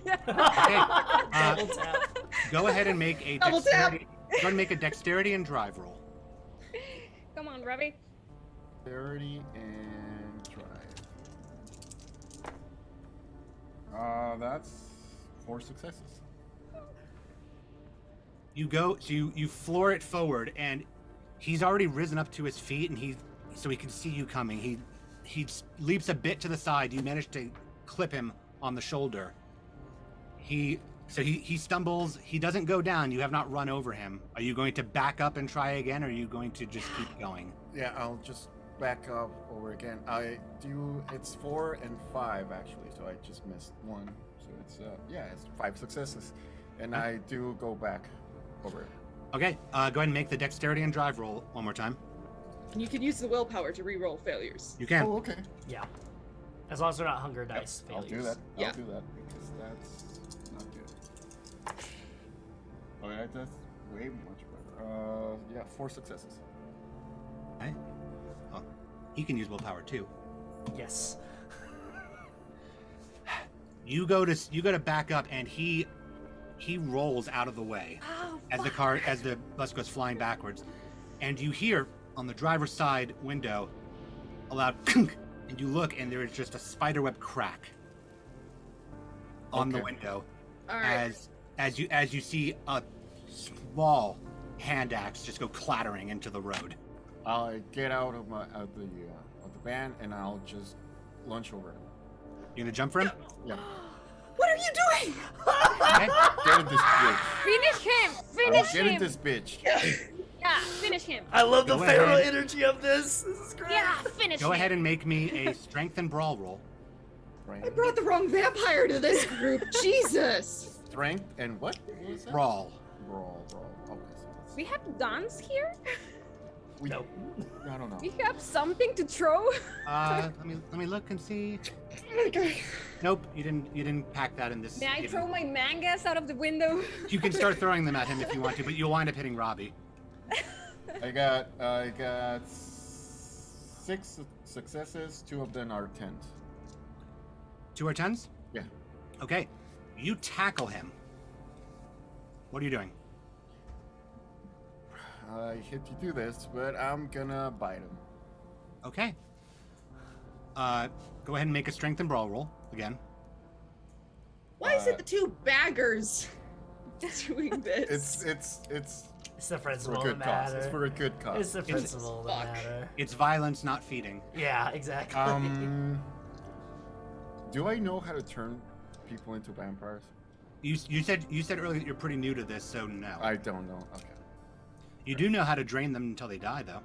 Yeah. Okay. Double tap. Go ahead and make a Double tap. dexterity. Go ahead and make a dexterity and drive roll. Come on, Robbie. 30 and drive. That's 4 successes. You go, so you floor it forward, and he's already risen up to his feet, and so he can see you coming. He leaps a bit to the side. You manage to clip him on the shoulder. He stumbles. He doesn't go down. You have not run over him. Are you going to back up and try again, or are you going to just keep going? Yeah, I'll just back up over again. It's 4 and 5 actually, so I just missed 1. So it's it's 5 successes, and I do go back over. Okay, go ahead and make the dexterity and drive roll one more time. You can use the willpower to re-roll failures. You can. Oh, okay. Yeah. As long as they're not hunger dice I'll failures. do that. Yeah. I'll do that because that's not good. Oh yeah, that's way much better. 4 successes. Okay. Well, he can use willpower too. Yes. You go to back up, and he rolls out of the way Oh, as the bus goes flying backwards, and you hear on the driver's side window a loud kunk, and you look, and there is just a spiderweb crack on the Okay. window All right. as you see a small hand axe just go clattering into the road. I'll get out of the van and I'll just lunge over him. You gonna jump for him? Yeah. What are you doing? Okay. Get in this bitch. finish him! I'll Finish get in him! this bitch. Yeah, finish him. I love the Go feral ahead. energy of this. This is great. Yeah, finish him. Go ahead and make me a strength and brawl roll. I brought the wrong vampire to this group. Jesus. Strength and what? What was that? Brawl. Brawl. Okay, so that's... We have guns here? We, Nope. I don't know. We have something to throw? Let me look and see. Nope, you didn't pack that in this. May I you throw didn't- my mangas out of the window? You can start throwing them at him if you want to, but you'll wind up hitting Robbie. I got 6 successes. 2 of them are 10s. 2 or 10s? Yeah. Okay. You tackle him. What are you doing? I hate to do this, but I'm gonna bite him. Okay. Go ahead and make a strength and brawl roll again. Why is it the two baggers doing this? It's It's the for a principle that good cause. It's matters. for a good cause. It's the principle that Fuck. matter. It's violence, not feeding. Yeah, exactly. Do I know how to turn people into vampires? You said earlier that you're pretty new to this, so no. I don't know. Okay, You do know how to drain them until they die, though.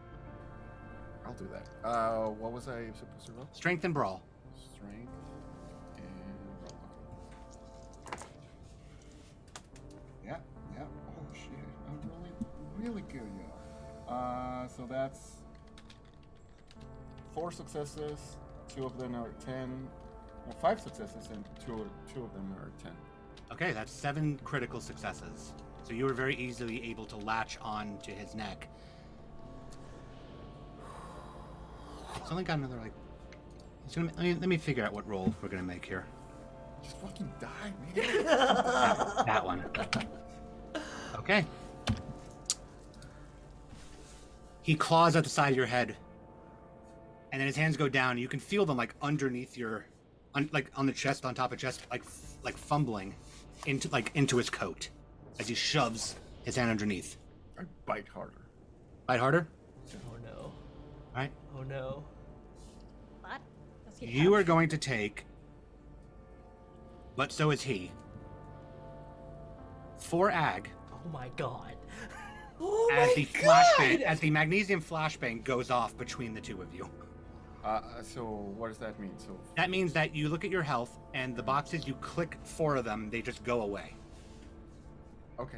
I'll do that. What was I supposed to roll? Strength and brawl. Strength and roll. Okay. Yeah. Oh shit, I'm really good, yeah. So that's 4 successes. 2 of them are 10. Well, 5 successes and two of them are 10. Okay, that's 7 critical successes. So you were very easily able to latch on to his neck. It's only got another, like... Let me figure out what roll we're gonna make here. Just fucking die, man. That one. Okay. He claws at the side of your head. And then his hands go down. And you can feel them, like, underneath your... like, on the chest, on top of chest, like fumbling into his coat. As he shoves his hand underneath. I bite harder. Bite harder? Oh no. Alright. Oh no. What? Does he You have- are going to take... But so is he. 4 ag. Oh my god. Oh As my the god! flashbang, as the magnesium flashbang goes off between the two of you. So what does that mean? So That means that you look at your health, and the boxes, you click 4 of them, they just go away. okay,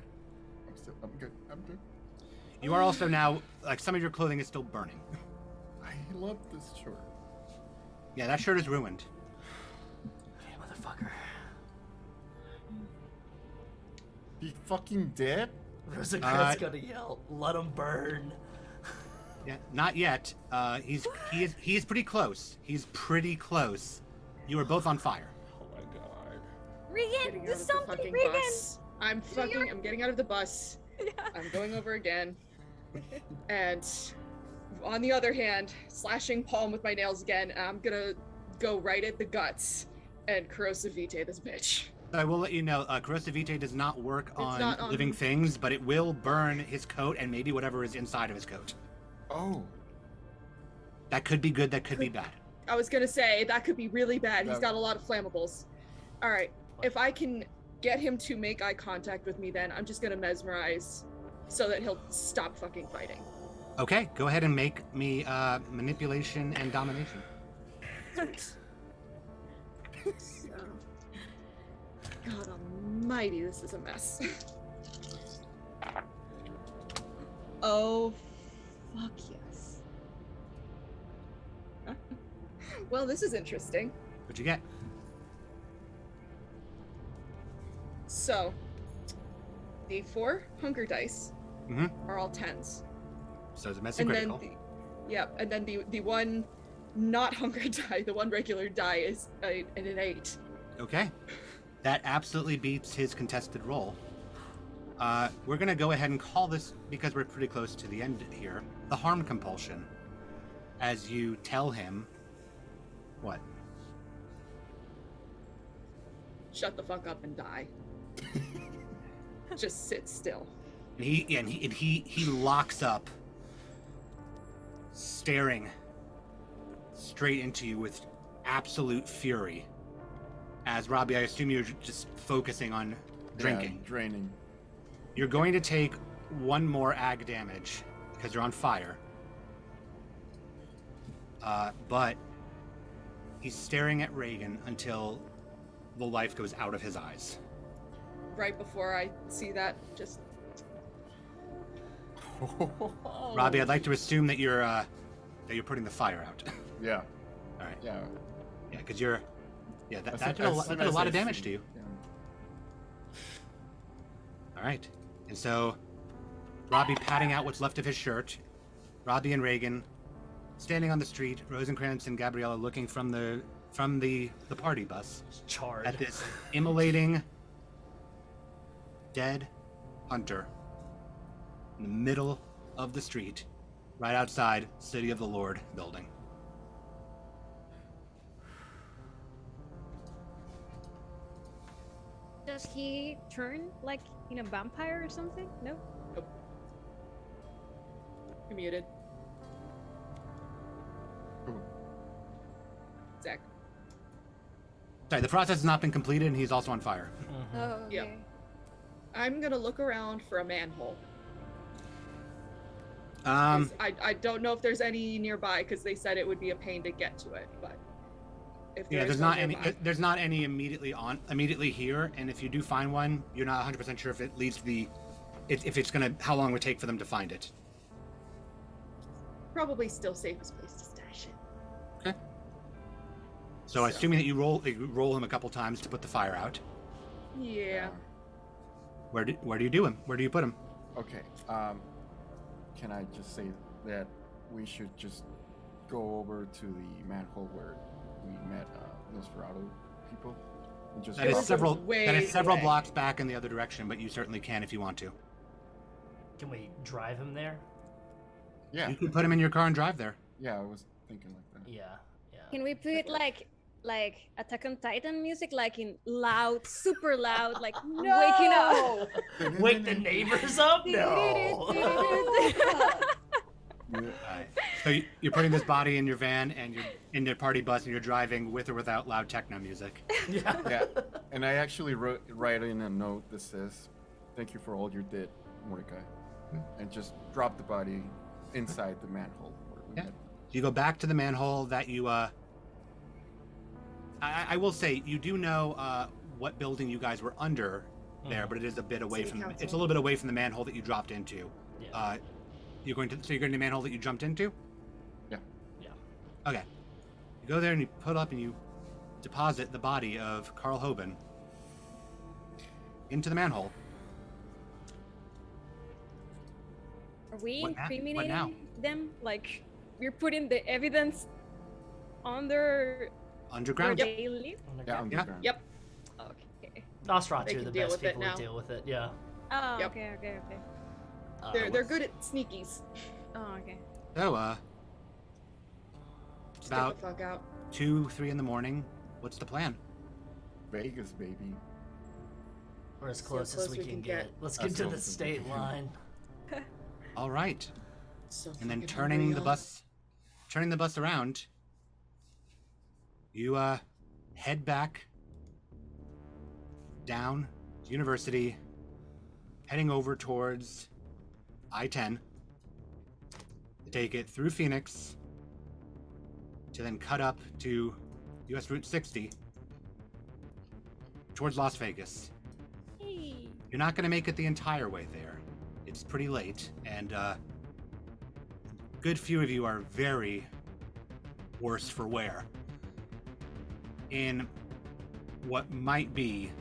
I'm good. You are also now, like, some of your clothing is still burning. I love this shirt. Yeah, that shirt is ruined. Hey, motherfucker. He fucking dead? Rosencrantz gonna yell, let him burn. Yeah, not yet. He is pretty close. He's pretty close. You are both on fire. Oh my god. Regan, Getting do out of the something, fucking Regan! bus. I'm getting out of the bus. Yeah. I'm going over again. And on the other hand, slashing palm with my nails again, I'm gonna go right at the guts and corrosive vitae this bitch. I will let you know, corrosive vitae does not work on not on- living things, but it will burn his coat and maybe whatever is inside of his coat. Oh. That could be good, that could be bad. I was gonna say that could be really bad. He's That- got a lot of flammables. All right, if I can get him to make eye contact with me, then I'm just gonna mesmerize so that he'll stop fucking fighting. Okay, go ahead and make me manipulation and domination. So, God almighty, this is a mess. Oh, fuck yes. Well, this is interesting. What'd you get? So, the 4 hunger dice Mhm. are all 10s. So it's a messy And then critical. and then the one not hunger die, the one regular die is an 8. Okay. That absolutely beats his contested roll. We're gonna go ahead and call this, because we're pretty close to the end here, the harm compulsion. As you tell him... What? Shut the fuck up and die. Just sit still. And he locks up, staring straight into you with absolute fury. As Robbie, I assume you're just focusing on drinking. Yeah, draining. You're going to take 1 more ag damage because you're on fire. But he's staring at Reagan until the life goes out of his eyes. Right before I see that, just Robbie, I'd like to assume that you're putting the fire out. Yeah. All right. Yeah. Yeah, because you're. Yeah, that As did soon that did a as lot I of damage see- to you. yeah. All right. And so, Robbie patting out what's left of his shirt. Robbie and Reagan standing on the street. Rosencrantz and Gabriella looking from the party bus Charred. at this immolating, dead hunter in the middle of the street, right outside City of the Lord building. Does he turn like in a vampire or something? No. you're muted. Ooh. Zach. Sorry, the process has not been completed, and he's also on fire. Mhm. Oh, okay. Yep. I'm gonna look around for a manhole. 'Cause I don't know if there's any nearby because they said it would be a pain to get to it, but if Yeah, there's there's not one any. nearby- There's not any immediately here, and if you do find one, you're not 100% sure if it leads to if it's gonna how long it would take for them to find it. Probably still safest place to stash it. Okay. So, assuming that you roll him a couple times to put the fire out, Yeah. where do you do him? Where do you put him? Okay. Can I just say that we should just go over to the manhole where we met Nosferatu people? And just That is drop several. them? way That is several away. blocks back in the other direction, but you certainly can if you want to. Can we drive him there? Yeah. You can put him in your car and drive there. Yeah, I was thinking like that. Yeah. Yeah. Can we put like Attack on Titan music, like in loud, super loud, like waking up? Wake the neighbors up? No. Alright. So you're putting this body in your van and you're in your party bus and you're driving with or without loud techno music. Yeah. Yeah. And I actually write in a note that says, "Thank you for all you did, Mordecai," and just drop the body inside the manhole. Where we Yeah. met. You go back to the manhole that you. I will say you do know what building you guys were under there, but it is a bit away City from. Council. It's a little bit away from the manhole that you dropped into. Yeah. You're going to the manhole that you jumped into. Yeah. Okay. You go there and you put up and you deposit the body of Carl Hoban into the manhole. Are we What now? What incriminating now? them? Like we're putting the evidence under where Underground. they live? Yeah, underground. Yep. Okay. Nosferatu They are can the deal best with it people to now. deal with it. Yeah. Oh, Yep. okay. They're good at sneakies. Oh, okay. So it's Just get about the fuck out. 2-3 in the morning. What's the plan? Vegas, baby. We're as See how close as close we we can can get. get. Let's As get to close the as we state can. line. All right. So And then fucking turning hungry, the y'all. bus around, you head back down to University, heading over towards I-10 to take it through Phoenix to then cut up to US Route 60 towards Las Vegas. Hey. You're not going to make it the entire way there. It's pretty late, and good few of you are very worse for wear in what might be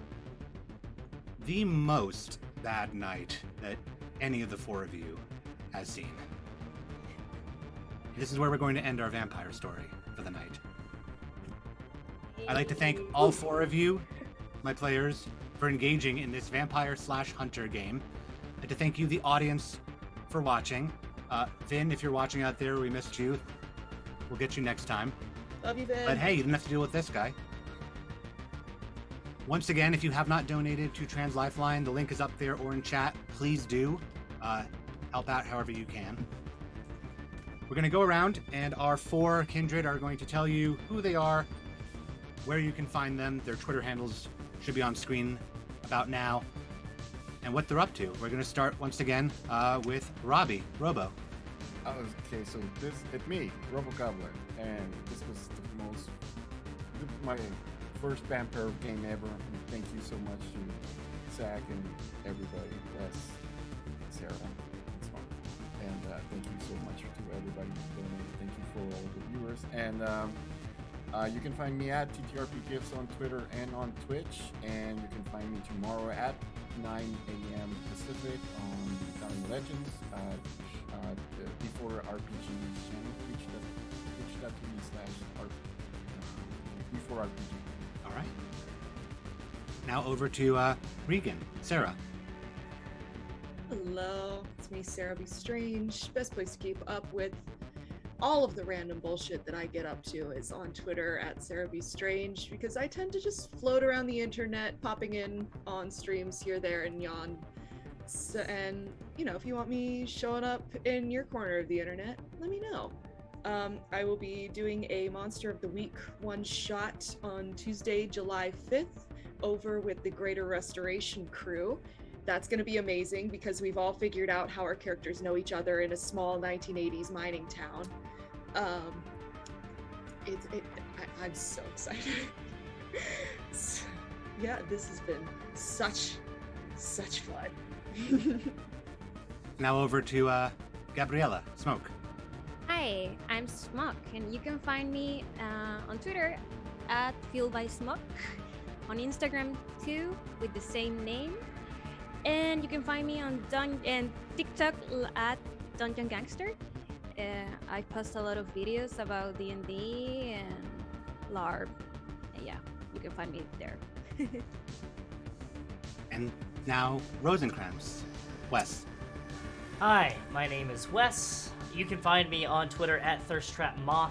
the most bad night that any of the four of you has seen. This is where we're going to end our vampire story for the night. I'd like to thank all four of you, my players, for engaging in this vampire/hunter game. I'd like to thank you, the audience, for watching. Finn, if you're watching out there, we missed you. We'll get you next time. Love you, Ben. But hey, you didn't have to deal with this guy. Once again, if you have not donated to Trans Lifeline, the link is up there or in chat. Please do. Help out however you can. We're going to go around, and our four kindred are going to tell you who they are, where you can find them. Their Twitter handles should be on screen about now, and what they're up to. We're going to start once again with Robbie. Robo. Okay, so it's me, RoboGobbler, and this was my first vampire game ever. And thank you so much to Zach and everybody, Wes, Sarah, it's fun. And thank you so much to everybody who donated. Thank you for all the viewers. And you can find me at TTRPGifts on Twitter and on Twitch. And you can find me tomorrow at 9 a.m. Pacific on Dying Legends, before RPG channel, twitch.tv/before RPG. All right. Now over to Regan, Sarah. Hello, it's me, Sarah B. Strange. Best place to keep up with all of the random bullshit that I get up to is on Twitter at Sarah B. Strange, because I tend to just float around the internet, popping in on streams here, there, and yon. So, and, you know, if you want me showing up in your corner of the internet, let me know. I will be doing a Monster of the Week one-shot on Tuesday, July 5th, over with the Greater Restoration crew. That's going to be amazing because we've all figured out how our characters know each other in a small 1980s mining town. I'm so excited. So, yeah, this has been such fun. Now over to Gabriella, Smoke. Hi, I'm Smoke, and you can find me on Twitter at FeelBySmoke, on Instagram too with the same name, and you can find me on TikTok at Dungeon Gangster. I post a lot of videos about D&D and LARP. Yeah, you can find me there. And now Rosencrantz, Wes. Hi, my name is Wes. You can find me on Twitter at ThirstTrapMoth,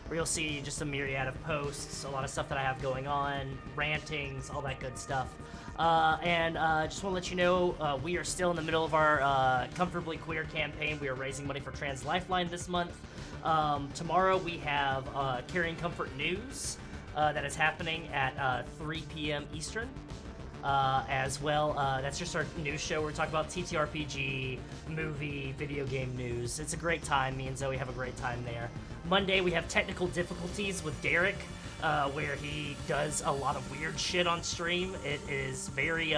where you'll see just a myriad of posts, a lot of stuff that I have going on, rantings, all that good stuff. And just want to let you know, we are still in the middle of our Comfortably Queer campaign. We are raising money for Trans Lifeline this month. Tomorrow we have Carrying Comfort News that is happening at 3 p.m. Eastern. As well, that's just our news show. We're talking about TTRPG, movie, video game news. It's a great time. Me and Zoe have a great time there. Monday, we have technical difficulties with Derek, where he does a lot of weird shit on stream. It is very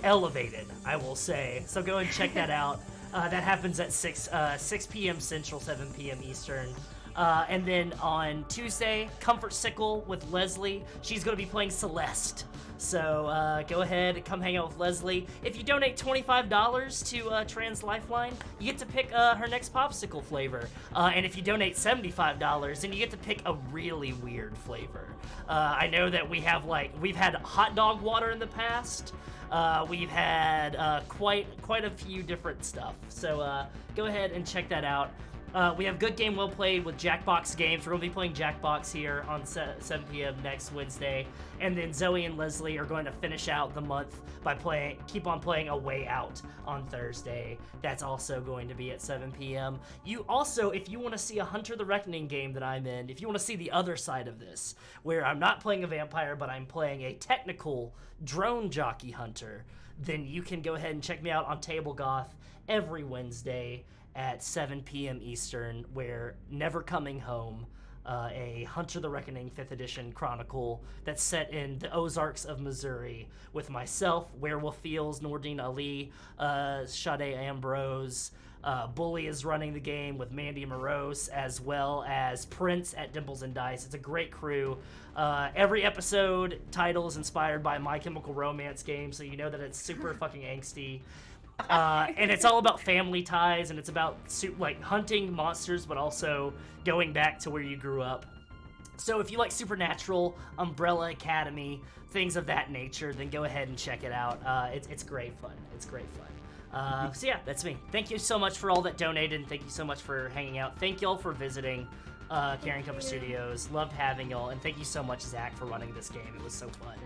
elevated, I will say. So go and check that out. That happens at 6 p.m. Central, 7 p.m. Eastern. And then on Tuesday, Comfort Sickle with Leslie. She's going to be playing Celeste. So go ahead and come hang out with Leslie. If you donate $25 to Trans Lifeline, you get to pick her next popsicle flavor. And if you donate $75, then you get to pick a really weird flavor. I know that we've had hot dog water in the past. We've had quite a few different stuff. So go ahead and check that out. We have Good Game Well Played with Jackbox Games. We're going to be playing Jackbox here on 7 p.m. next Wednesday. And then Zoe and Leslie are going to finish out the month by keep on playing A Way Out on Thursday. That's also going to be at 7 p.m. You also, if you want to see a Hunter the Reckoning game that I'm in, if you want to see the other side of this, where I'm not playing a vampire, but I'm playing a technical drone jockey hunter, then you can go ahead and check me out on Table Goth every Wednesday at 7 p.m. Eastern, where Never Coming Home, a Hunter the Reckoning 5th edition chronicle that's set in the Ozarks of Missouri with myself, Werewolf Fields, Nordine Ali, Sade Ambrose, Bully is running the game with Mandy Morose, as well as Prince at Dimples and Dice. It's a great crew. Every episode title is inspired by My Chemical Romance game, so you know that it's super fucking angsty. And it's all about family ties, and it's about hunting monsters, but also going back to where you grew up. So if you like Supernatural, Umbrella Academy, things of that nature, then go ahead and check it out. It's great fun. It's great fun. So yeah, that's me. Thank you so much for all that donated, and thank you so much for hanging out. Thank y'all for visiting Carrying Comfort Studios. Loved having y'all, and thank you so much, Zach, for running this game. It was so fun.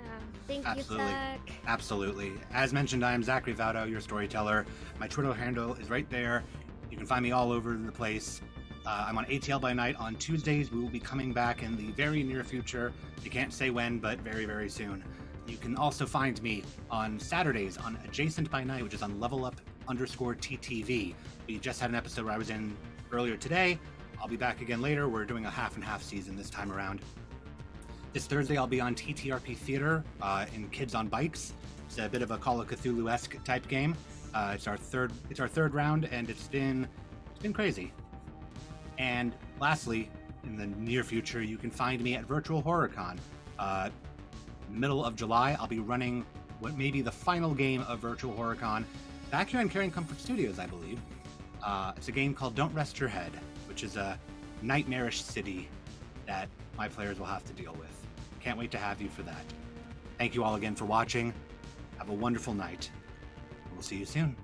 Thank Absolutely. you, Zach. Absolutely. As mentioned, I am Zachary Vaudo, your storyteller. My Twitter handle is right there. You can find me all over the place. I'm on ATL by Night on Tuesdays. We will be coming back in the very near future. You can't say when, but very, very soon. You can also find me on Saturdays on Adjacent by Night, which is on Level Up @Rose_TTV. We just had an episode where I was in earlier today. I'll be back again later. We're doing a half and half season this time around. This Thursday, I'll be on TTRP Theater in Kids on Bikes. It's a bit of a Call of Cthulhu-esque type game. It's our third round, and it's been crazy. And lastly, in the near future, you can find me at Virtual HorrorCon. Middle of July, I'll be running what may be the final game of Virtual HorrorCon back here in Caring Comfort Studios, I believe. It's a game called Don't Rest Your Head, which is a nightmarish city that my players will have to deal with. Can't wait to have you for that. Thank you all again for watching. Have a wonderful night. We'll see you soon.